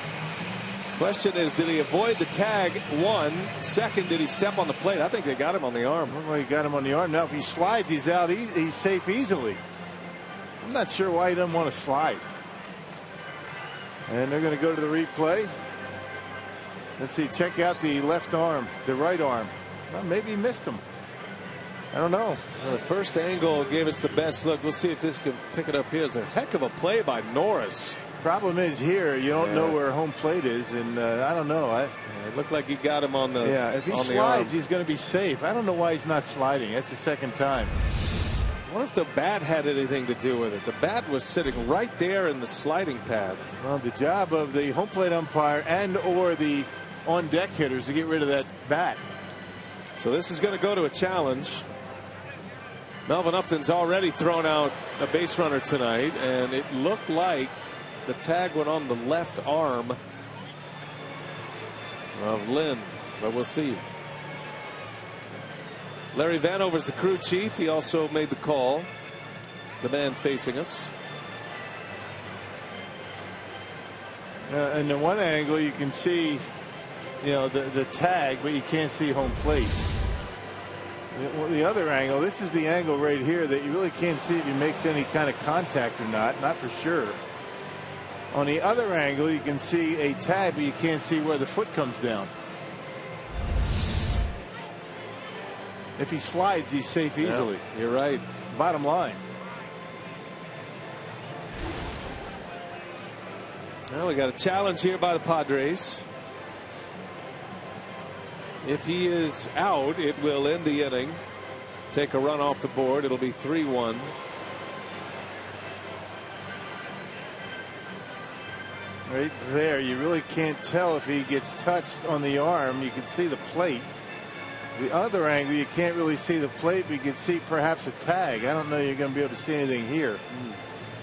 Question is, did he avoid the tag? One. Second, did he step on the plate? I think they got him on the arm. Well, he got him on the arm. Now, if he slides, he's out. He's safe easily. I'm not sure why he doesn't want to slide. And they're going to go to the replay. Let's see. Check out the left arm, the right arm. Well, maybe he missed him. I don't know. Well, the first angle gave us the best look. We'll see if this can pick it up here. It's a heck of a play by Norris. Problem is here, you don't know where home plate is, and I don't know. It looked like he got him on the if he slides, he's going to be safe. I don't know why he's not sliding. That's the second time. What if the bat had anything to do with it? The bat was sitting right there in the sliding path. Well, the job of the home plate umpire and or the on deck hitters to get rid of that bat. So this is going to go to a challenge. Melvin Upton's already thrown out a base runner tonight, and it looked like the tag went on the left arm of Lind, but we'll see. Larry Vanover's the crew chief. He also made the call. The man facing us. In the one angle, you can see, the tag, but you can't see home plate. The other angle, this is the angle right here that you really can't see if he makes any kind of contact or not for sure. On the other angle, you can see a tag, but you can't see where the foot comes down. If he slides, he's safe easily. Yeah, you're right. Bottom line. Well, we got a challenge here by the Padres. If he is out, it will end the inning. Take a run off the board. It'll be 3-1. Right there, you really can't tell if he gets touched on the arm. You can see the plate. The other angle, you can't really see the plate, but you can see perhaps a tag. I don't know you're going to be able to see anything here.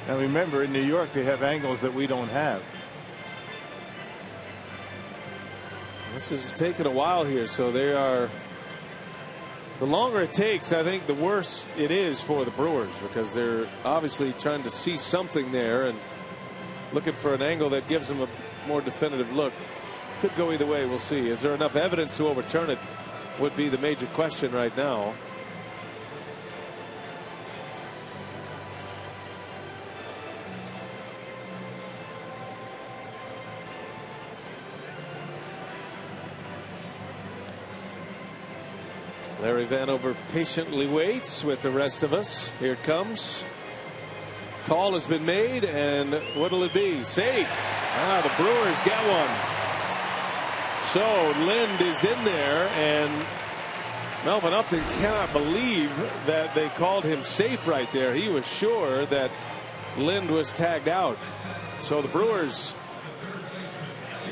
Now remember, in New York, they have angles that we don't have. This is taking a while here, so they are. The longer it takes, I think the worse it is for the Brewers, because they're obviously trying to see something there and looking for an angle that gives them a more definitive look. Could go either way. We'll see. Is there enough evidence to overturn it? Would be the major question right now. Larry Vanover patiently waits with the rest of us. Here it comes. Call has been made, and what'll it be? Safe. The Brewers get one. So Lind is in there, and Melvin Upton cannot believe that they called him safe right there. He was sure that Lind was tagged out. So the Brewers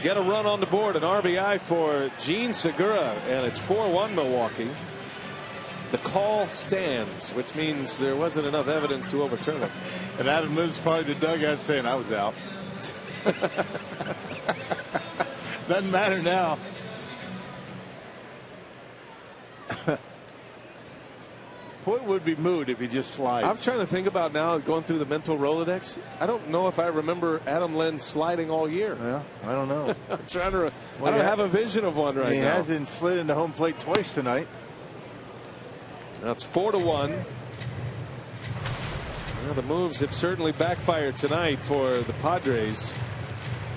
get a run on the board, an RBI for Gene Segura, and it's 4-1 Milwaukee. The call stands, which means there wasn't enough evidence to overturn it. And Adam Lind's probably the dugout saying, I was out. Doesn't matter now. Point would be moot if he just slides. I'm trying to think about now, going through the mental Rolodex. I don't know if I remember Adam Lind sliding all year. Yeah, I don't know. I'm trying to. I don't have a vision of one right now. He hasn't slid into home plate twice tonight. Now it's 4-1. Well, the moves have certainly backfired tonight for the Padres.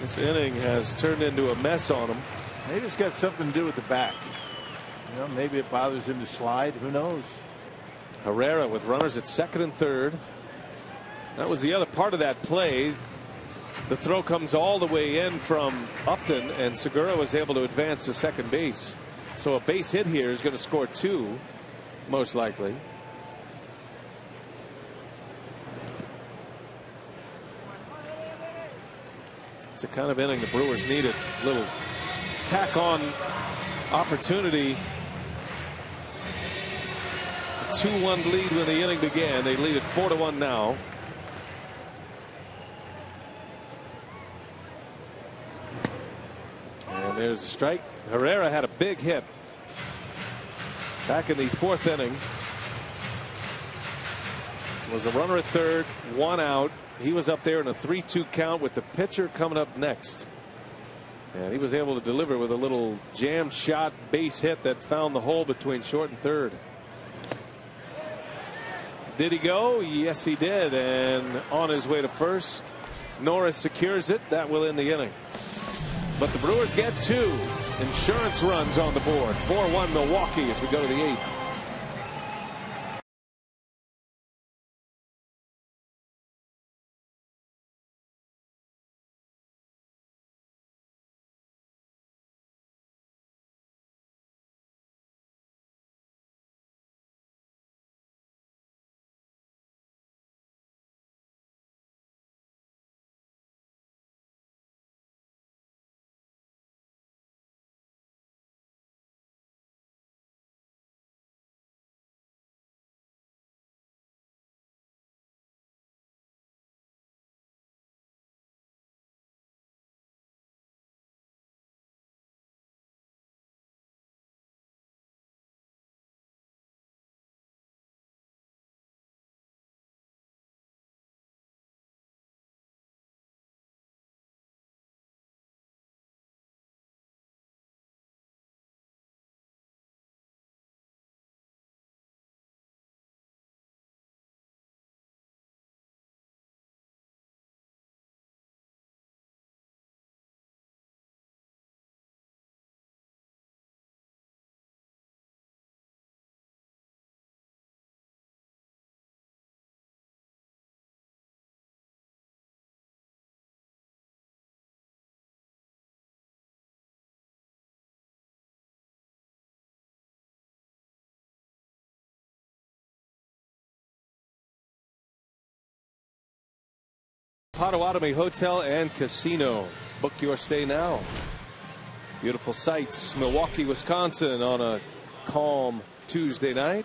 This inning has turned into a mess on them. Maybe it's got something to do with the back. Maybe it bothers him to slide. Who knows? Herrera with runners at second and third. That was the other part of that play. The throw comes all the way in from Upton, and Segura was able to advance to second base. So a base hit here is going to score 2, most likely. It's a kind of inning the Brewers needed. A little tack on opportunity. A 2-1 lead when the inning began. They lead it 4-1 now. And there's a strike. Herrera had a big hit back in the 4th inning. was a runner at third, 1 out. He was up there in a 3-2 count with the pitcher coming up next. And he was able to deliver with a little jam shot base hit that found the hole between short and third. Did he go? Yes, he did. And on his way to first, Norris secures it. That will end the inning. But the Brewers get 2 insurance runs on the board. 4-1 Milwaukee as we go to the 8th. Potawatomi Hotel and Casino. Book your stay now. Beautiful sights. Milwaukee, Wisconsin on a calm Tuesday night.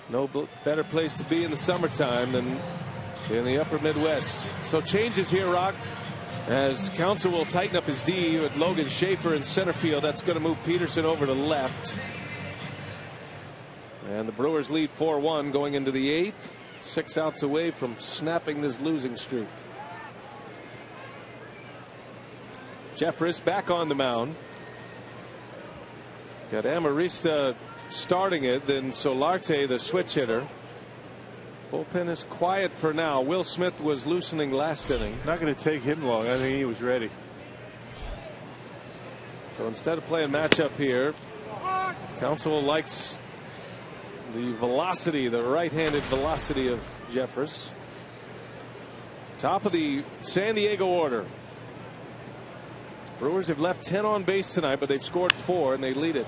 No better place to be in the summertime than in the upper Midwest. So changes here, Rock, as Counsell will tighten up his D with Logan Schaefer in center field. That's going to move Peterson over to left. And the Brewers lead 4-1 going into the 8th. 6 outs away from snapping this losing streak. Jeffress back on the mound. Got Amarista starting it, then Solarte the switch hitter. Bullpen is quiet for now. Will Smith was loosening last inning. Not going to take him long. I think he was ready. So instead of playing matchup here, Counsell likes the velocity, the right-handed velocity of Jeffress. Top of the San Diego order. Brewers have left 10 on base tonight, but they've scored 4 and they lead it.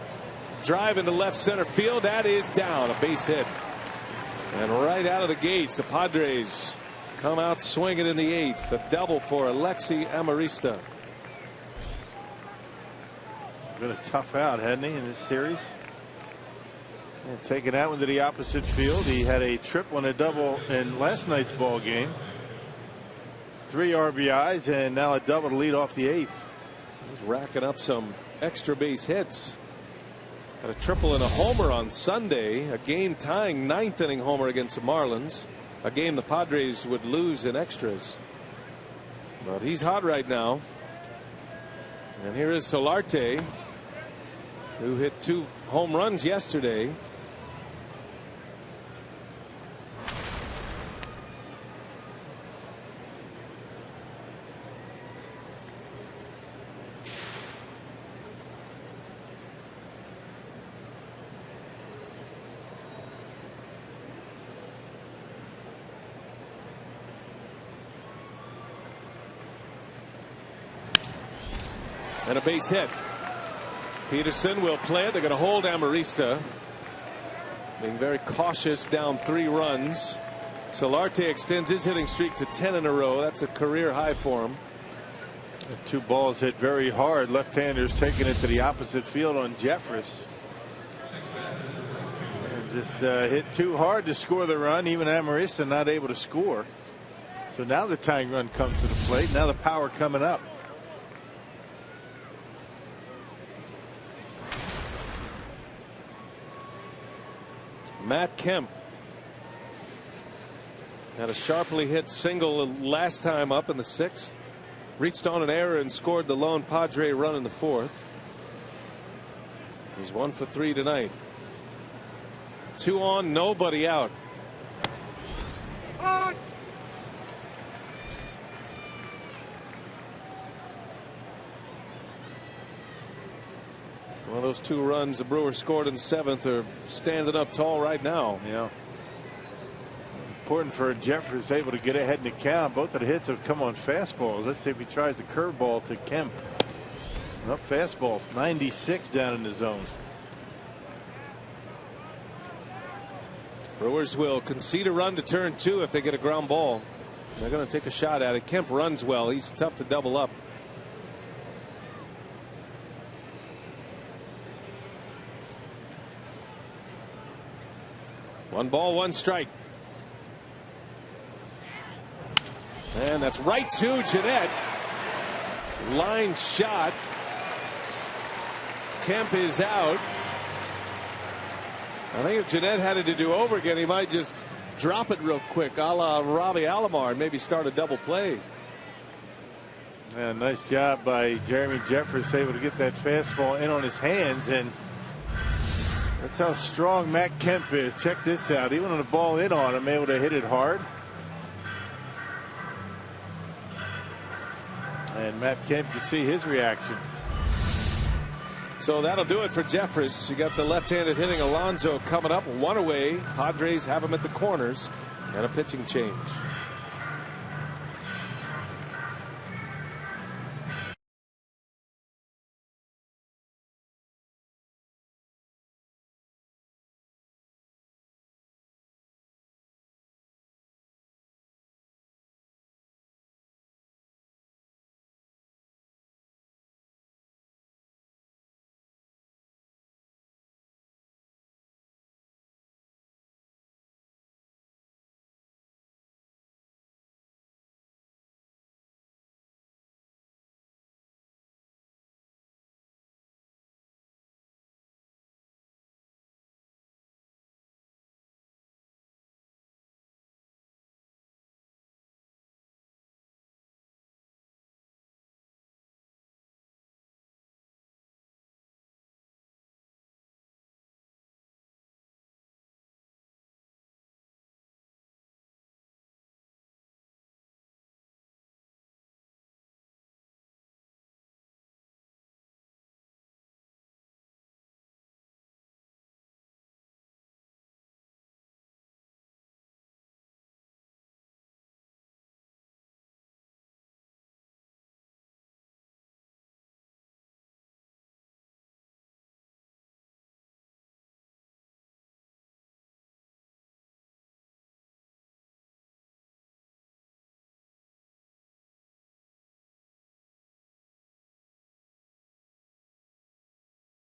Drive into left center field. That is down. A base hit. And right out of the gates, the Padres come out swinging in the 8th. A double for Alexi Amarista. Been a tough out, hadn't he, in this series? And taking that one to the opposite field. He had a triple and a double in last night's ball game. 3 RBIs and now a double to lead off the 8th. He's racking up some extra base hits. Had a triple and a homer on Sunday. A game tying 9th inning homer against the Marlins. A game the Padres would lose in extras. But he's hot right now. And here is Solarte, who hit 2 home runs yesterday. And a base hit. Peterson will play it. They're going to hold Amarista. Being very cautious, down 3 runs. Solarte extends his hitting streak to 10 in a row. That's a career high for him. The 2 balls hit very hard. Left-handers taking it to the opposite field on Jeffress. And just hit too hard to score the run. Even Amarista not able to score. So now the tying run comes to the plate. Now the power coming up. Matt Kemp Had a sharply hit single last time up in the 6th. Reached on an error and scored the lone Padre run in the 4th. He's 1 for 3 tonight. 2 on, nobody out. Well, those 2 runs the Brewers scored in the 7th are standing up tall right now. Yeah. Important for Jeffers, able to get ahead in the count. Both of the hits have come on fastballs. Let's see if he tries the curveball to Kemp. Up fastball, 96 down in the zone. Brewers will concede a run to turn 2 if they get a ground ball. They're going to take a shot at it. Kemp runs well. He's tough to double up. One ball, one strike. And that's right to Jeanette. Line shot. Kemp is out. I think if Jeanette had it to do over again, he might just drop it real quick, a la Robbie Alomar, and maybe start a double play. Yeah, nice job by Jeremy Jeffers, able to get that fastball in on his hands, and that's how strong Matt Kemp is. Check this out. Even when the ball in on him, able to hit it hard. And Matt Kemp, you see his reaction. So that'll do it for Jeffers. You got the left-handed hitting Alonso coming up. 1 away. Padres have him at the corners and a pitching change.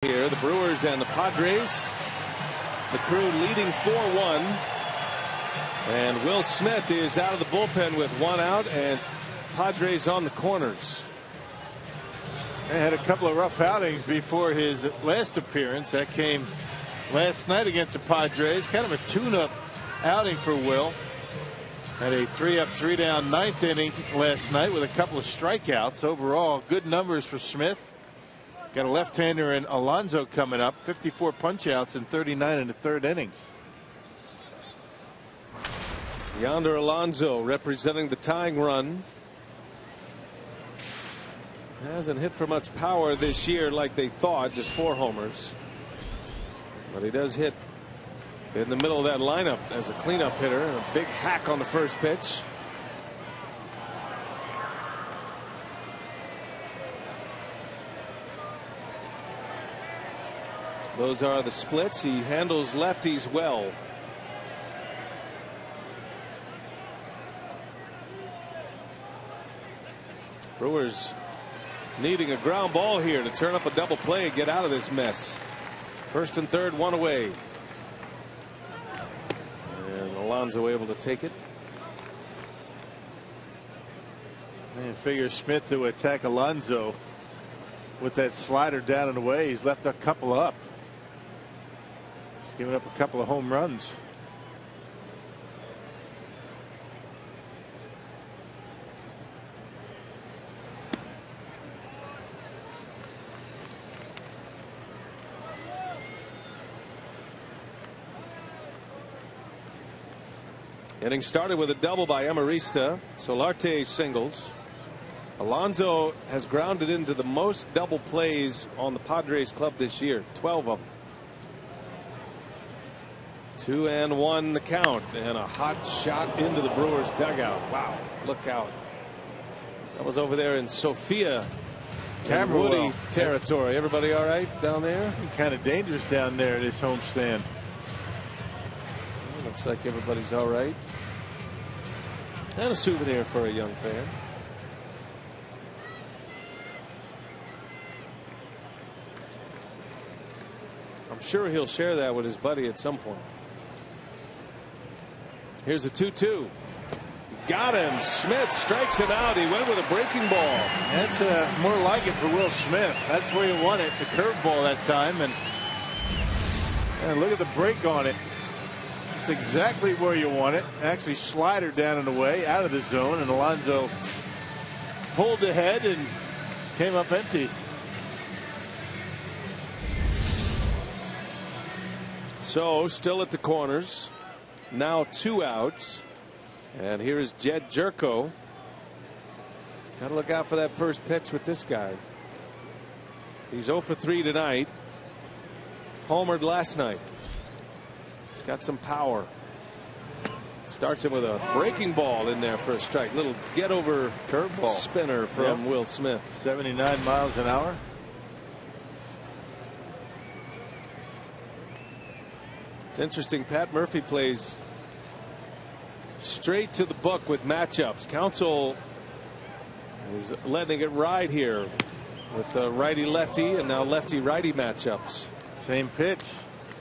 Here, the Brewers and the Padres. The Crew leading 4-1. And Will Smith is out of the bullpen with 1 out, and Padres on the corners. They had a couple of rough outings before his last appearance. That came last night against the Padres. Kind of a tune-up outing for Will. Had a 3-up, 3-down 9th inning last night with a couple of strikeouts. Overall, good numbers for Smith. Got a left-hander in Alonso coming up. 54 punch-outs and 39 in the 3rd innings. Yonder Alonso representing the tying run. Hasn't hit for much power this year like they thought, just 4 homers. But he does hit in the middle of that lineup as a cleanup hitter, and a big hack on the first pitch. Those are the splits. He handles lefties well. Brewers needing a ground ball here to turn up a double play and get out of this mess. 1st and 3rd, 1 away. And Alonso able to take it. And figure Smith to attack Alonso with that slider down and away. He's left a couple up. He's given up a couple of home runs. Inning started with a double by Amarista. Solarte singles. Alonso has grounded into the most double plays on the Padres club this year. 12 of them. 2-1 the count, and a hot shot into the Brewers dugout. Wow, look out. That was over there in Sophia, Woody territory. Everybody all right down there? Kind of dangerous down there at his homestand. Looks like everybody's all right. And a souvenir for a young fan. I'm sure he'll share that with his buddy at some point. Here's a 2-2. Got him. Smith strikes him out. He went with a breaking ball. That's more like it for Will Smith. That's where he won it. The curveball that time. And look at the break on it. It's exactly where you want it. Actually slider down and away out of the zone. And Alonso pulled ahead and came up empty. So still at the corners. Now 2 outs. And here's Jed Jerko. Got to look out for that first pitch with this guy. He's 0 for 3 tonight. Homered last night. He's got some power. Starts him with a breaking ball in there for a strike. Little get over curveball spinner from Will Smith. 79 miles an hour. It's interesting. Pat Murphy plays straight to the book with matchups. Counsell is letting it ride here with the righty lefty and now lefty righty matchups. Same pitch.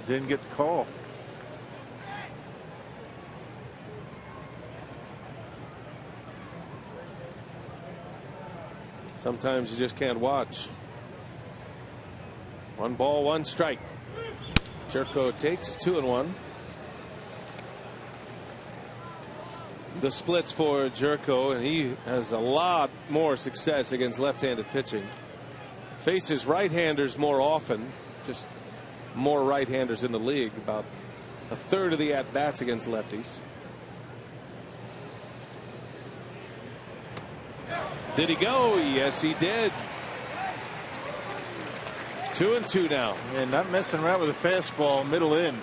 Didn't get the call. Sometimes you just can't watch. 1 ball, 1 strike. Jerko takes 2-1. The splits for Jerko, and he has a lot more success against left-handed pitching. Faces right-handers more often. Just more right-handers in the league. About a third of the at-bats against lefties. Did he go? Yes, he did. 2-2 now. And not messing around with a fastball middle in.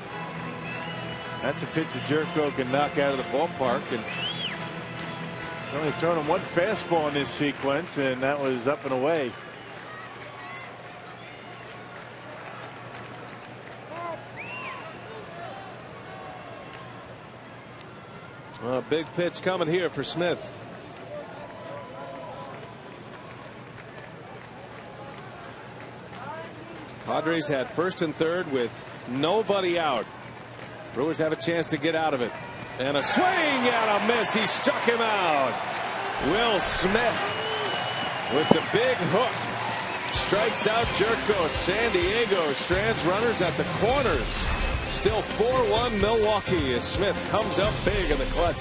That's a pitch that Jerko can knock out of the ballpark. And only thrown him 1 fastball in this sequence, and that was up and away. A big pitch coming here for Smith. Padres had 1st and 3rd with nobody out. Brewers have a chance to get out of it. And a swing and a miss. He struck him out. Will Smith with the big hook strikes out Jerko. San Diego strands runners at the corners. Still 4-1 Milwaukee as Smith comes up big in the clutch.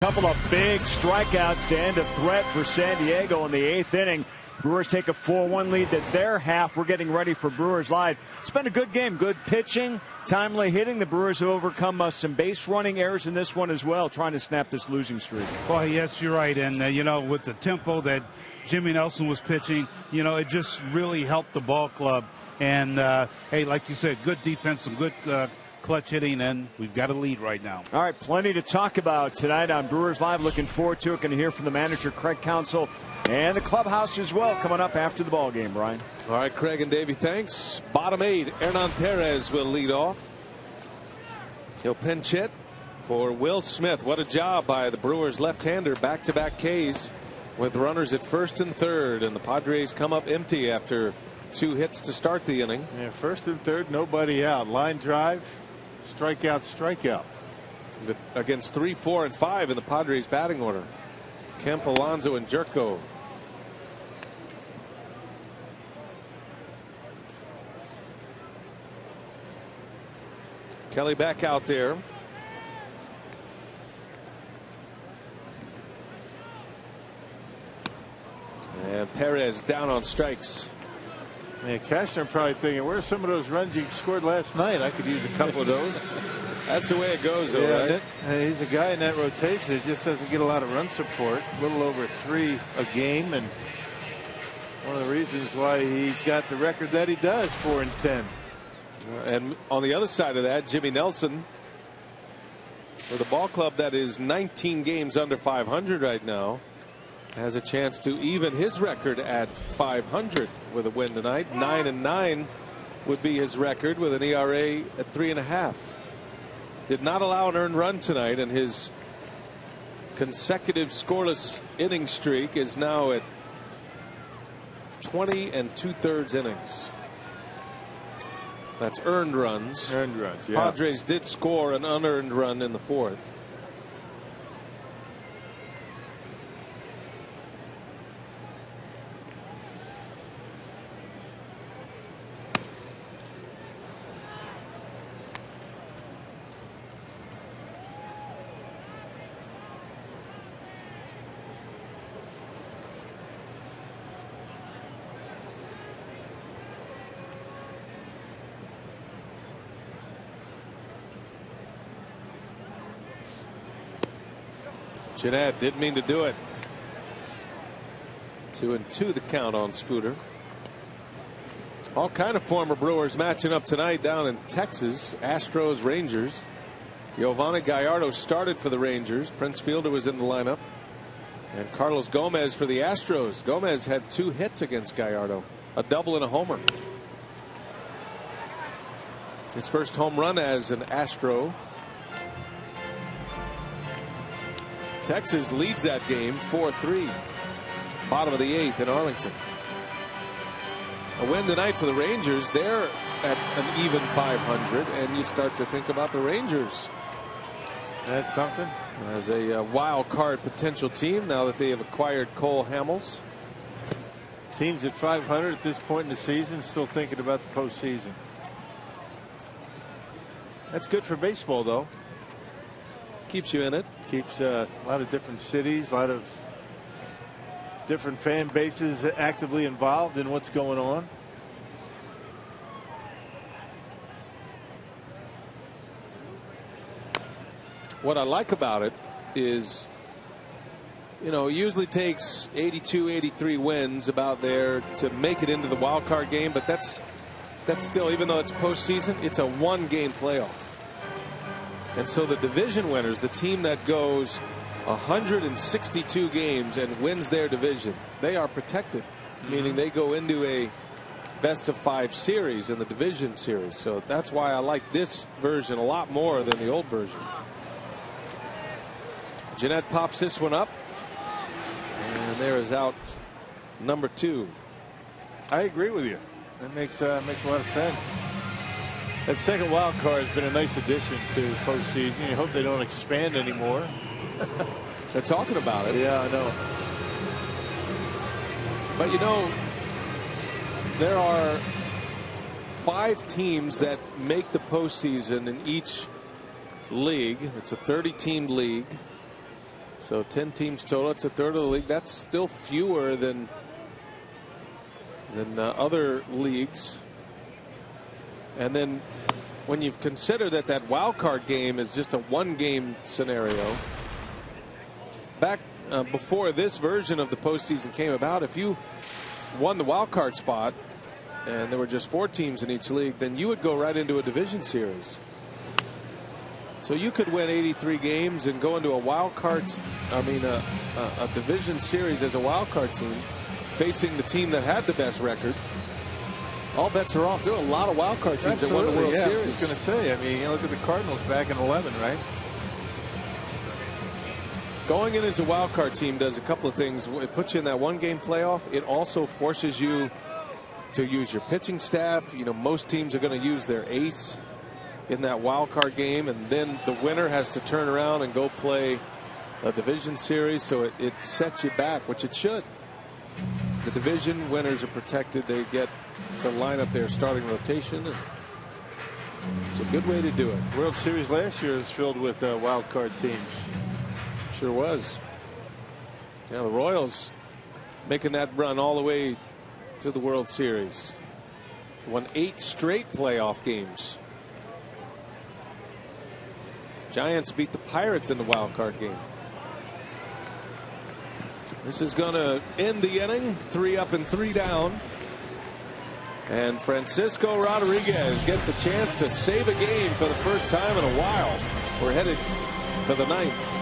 Couple of big strikeouts to end a threat for San Diego in the 8th inning. Brewers take a 4-1 lead at their half. We're getting ready for Brewers Live. It's been a good game. Good pitching, timely hitting. The Brewers have overcome some base running errors in this one as well, trying to snap this losing streak. Well, yes, you're right. And, with the tempo that Jimmy Nelson was pitching, it just really helped the ball club. And, hey, like you said, good defense, some good clutch hitting, and we've got a lead right now. All right, plenty to talk about tonight on Brewers Live. Looking forward to it. Going to hear from the manager, Craig Counsell, and the clubhouse as well coming up after the ball game, Brian. All right, Craig and Davey, thanks. Bottom 8, Hernan Perez will lead off. He'll pinch hit for Will Smith. What a job by the Brewers left-hander. Back-to-back Ks with runners at first and third, and the Padres come up empty after 2 hits to start the inning. Yeah, first and third, nobody out. Line drive, strikeout. Against 3, 4, and 5 in the Padres batting order. Kemp, Alonso, and Jerko. Kelly back out there. And Perez down on strikes. Yeah, Cashner probably thinking, where's some of those runs you scored last night? I could use a couple of those. That's the way it goes, though, yeah, right? He's a guy in that rotation that just doesn't get a lot of run support. A little over 3 a game, and one of the reasons why he's got the record that he does, 4 and 10. And on the other side of that, Jimmy Nelson, for the ball club that is 19 games under 500 right now, has a chance to even his record at 500 with a win tonight. 9-9 would be his record with an ERA at 3.5. Did not allow an earned run tonight, and his consecutive scoreless inning streak is now at 20 2/3 innings. That's earned runs. Earned runs, yeah. Padres did score an unearned run in the 4th. Jeanette didn't mean to do it. 2-2 the count on Scooter. All kind of former Brewers matching up tonight down in Texas. Astros, Rangers. Giovanni Gallardo started for the Rangers. Prince Fielder was in the lineup. And Carlos Gomez for the Astros. Gomez had 2 hits against Gallardo. A double and a homer. His first home run as an Astro. Texas leads that game 4-3. Bottom of the 8th in Arlington. A win tonight for the Rangers. They're at an even 500, and you start to think about the Rangers. That's something. As a wild card potential team now that they have acquired Cole Hamels. Teams at 500 at this point in the season still thinking about the postseason. That's good for baseball, though. Keeps you in it. Keeps a lot of different cities, a lot of different fan bases actively involved in what's going on. What I like about it is, it usually takes 82, 83 wins about there to make it into the wild card game, but that's still, even though it's postseason, it's a 1-game playoff. And so the division winners, the team that goes 162 games and wins their division, they are protected, meaning they go into a best-of-5 series in the division series. So that's why I like this version a lot more than the old version. Jeanette pops this one up, and there is out number 2. I agree with you. That makes a lot of sense. That second wild card has been a nice addition to postseason. You hope they don't expand anymore. They're talking about it. Yeah, I know. But there are 5 teams that make the postseason in each league. It's a 30-team league. So 10 teams total. It's a third of the league. That's still fewer than other leagues. And then when you consider that wild card game is just a one-game scenario, back before this version of the postseason came about, if you won the wild card spot and there were just 4 teams in each league, then you would go right into a division series. So you could win 83 games and go into a wild card, a division series as a wild card team, facing the team that had the best record. All bets are off. There are a lot of wild card teams that won the World Series. I was just going to say, I mean, you look at the Cardinals back in 11, right? Going in as a wild card team does a couple of things. It puts you in that one-game playoff. It also forces you to use your pitching staff. You know, most teams are going to use their ace in that wild card game, and then the winner has to turn around and go play a division series. So it sets you back, which it should. The division winners are protected. They get to line up their starting rotation. It's a good way to do it. World Series last year was filled with wild card teams. Sure was. Yeah, the Royals making that run all the way to the World Series. Won 8 straight playoff games. Giants beat the Pirates in the wild card game. This is going to end the inning. 3 up and 3 down. And Francisco Rodriguez gets a chance to save a game for the first time in a while. We're headed for the 9th.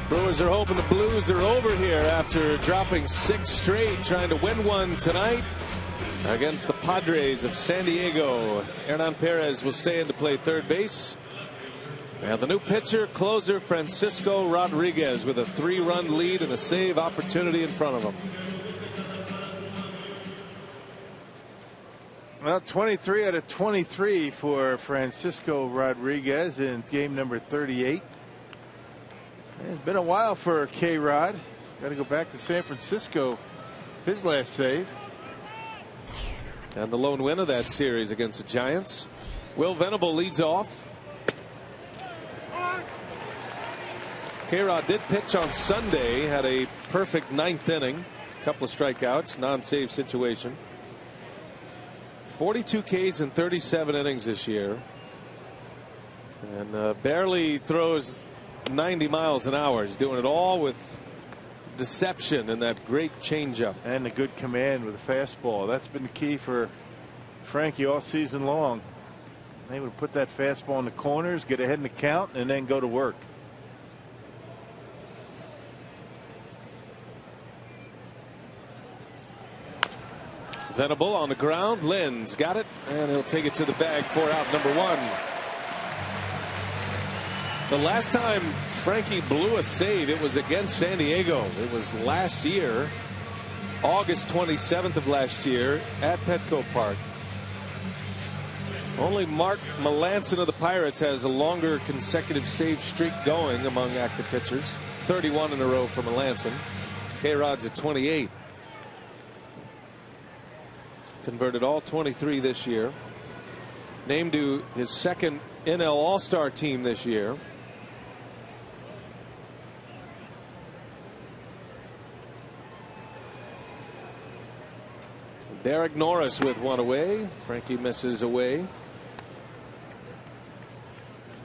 Brewers are hoping the Blues are over here after dropping 6 straight, trying to win one tonight against the Padres of San Diego. Hernan Perez will stay in to play third base. And the new pitcher, closer Francisco Rodriguez, with a 3-run lead and a save opportunity in front of him. Well, 23 out of 23 for Francisco Rodriguez in game number 38. It's been a while for K-Rod. Got to go back to San Francisco. His last save. And the lone win of that series against the Giants. Will Venable leads off. K-Rod did pitch on Sunday. Had a perfect 9th inning. Couple of strikeouts. Non-save situation. 42 Ks in 37 innings this year. And barely throws 90 miles an hour. He's doing it all with deception and that great changeup. And a good command with a fastball. That's been the key for Frankie all season long. Able to put that fastball in the corners, get ahead in the count, and then go to work. Venable on the ground. Lynn's got it, and he'll take it to the bag for out number 1. The last time Frankie blew a save, it was against San Diego. It was last year, August 27th of last year at Petco Park. Only Mark Melancon of the Pirates has a longer consecutive save streak going among active pitchers. 31 in a row for Melancon. K-Rod's at 28. Converted all 23 this year. Named to his second NL All-Star team this year. Derek Norris with one away. Frankie misses away.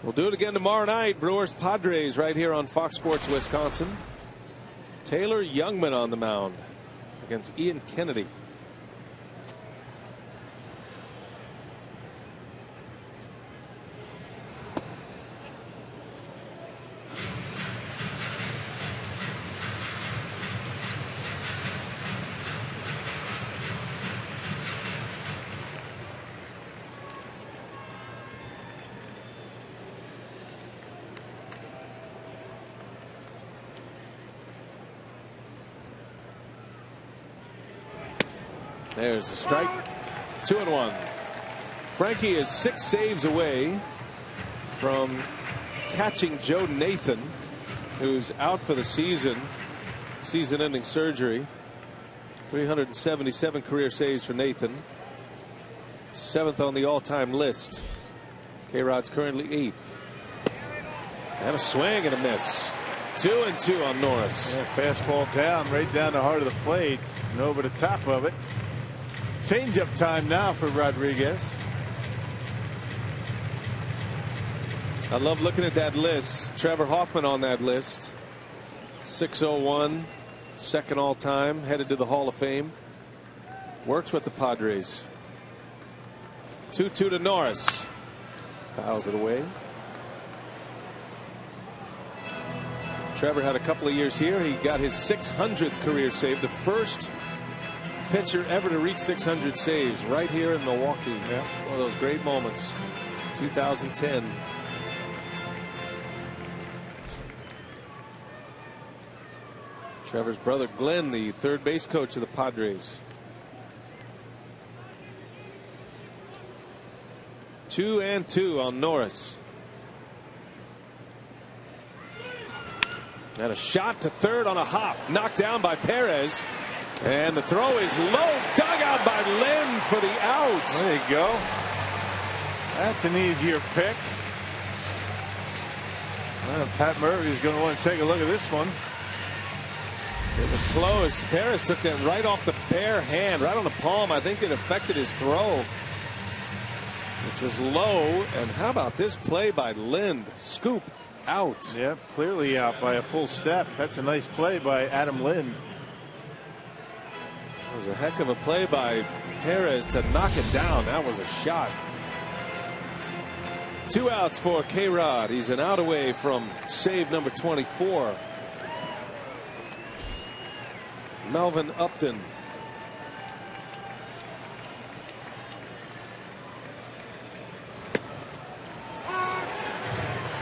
We'll do it again tomorrow night. Brewers Padres right here on Fox Sports Wisconsin. Taylor Youngman on the mound against Ian Kennedy. There's a strike. 2-1. Frankie is 6 saves away from catching Joe Nathan, who's out for the season. Season-ending surgery. 377 career saves for Nathan. 7th on the all-time list. K-Rod's currently 8th. And a swing and a miss. 2-2 on Norris. Yeah, fastball down, right down the heart of the plate and over the top of it. Change-up time now for Rodriguez. I love looking at that list. Trevor Hoffman on that list. 601, second all-time, headed to the Hall of Fame. Works with the Padres. 2-2 to Norris. Fouls it away. Trevor had a couple of years here. He got his 600th career save. The first pitcher ever to reach 600 saves right here in Milwaukee. Yeah. One of those great moments. 2010. Trevor's brother Glenn, the third base coach of the Padres. 2-2 on Norris. And a shot to third on a hop. Knocked down by Perez. And the throw is low. Dug out by Lynn for the out. There you go. That's an easier pick. Pat Murphy's going to want to take a look at this one. It was close. Perez took that right off the bare hand, right on the palm. I think it affected his throw, which was low. And how about this play by Lind? Scoop out. Yep, clearly out by a full step. That's a nice play by Adam Lind. It was a heck of a play by Perez to knock it down. That was a shot. 2 outs for K-Rod. He's an out away from save number 24. Melvin Upton.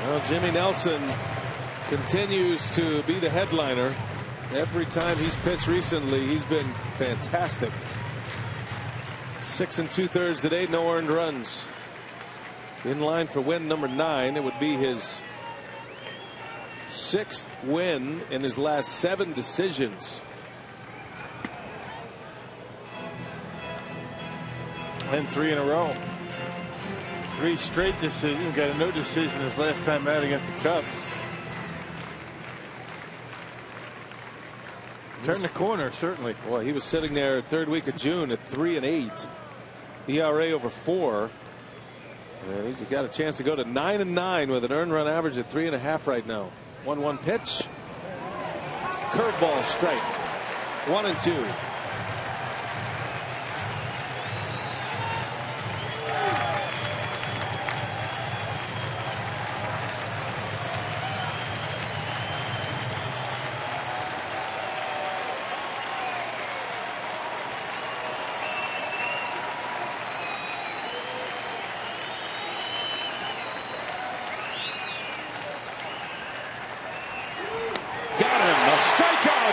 Well, Jimmy Nelson continues to be the headliner. Every time he's pitched recently, he's been fantastic. 6 2/3 today, no earned runs. In line for win number 9. It would be his 6th win in his last 7 decisions. And 3 in a row. 3 straight decisions. Got a no decision his last time out against the Cubs. Turn the corner, certainly. Well, he was sitting there 3rd week of June at 3-8. ERA over 4. And he's got a chance to go to 9-9 with an earned run average at 3.5 right now. 1-1 pitch. Curveball strike. 1-2.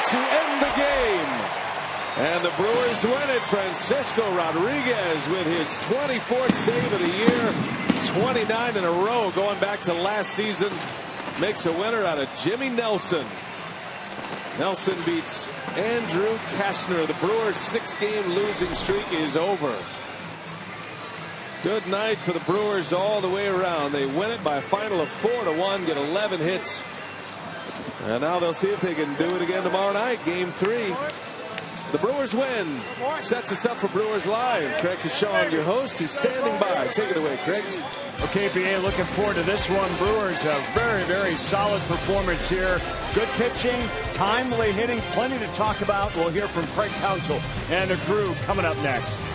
to end the game. And the Brewers win it. Francisco Rodriguez with his 24th save of the year. 29 in a row going back to last season. Makes a winner out of Jimmy Nelson. Nelson beats Andrew Kastner. The Brewers' 6-game losing streak is over. Good night for the Brewers all the way around. They win it by a final of 4-1, get 11 hits. And now they'll see if they can do it again tomorrow night. Game 3. The Brewers win. Sets us up for Brewers Live. Craig Kashawn, your host, who's standing by. Take it away, Craig. Okay, PA, looking forward to this one. Brewers, a very, very solid performance here. Good pitching, timely hitting, plenty to talk about. We'll hear from Craig Counsell and the crew coming up next.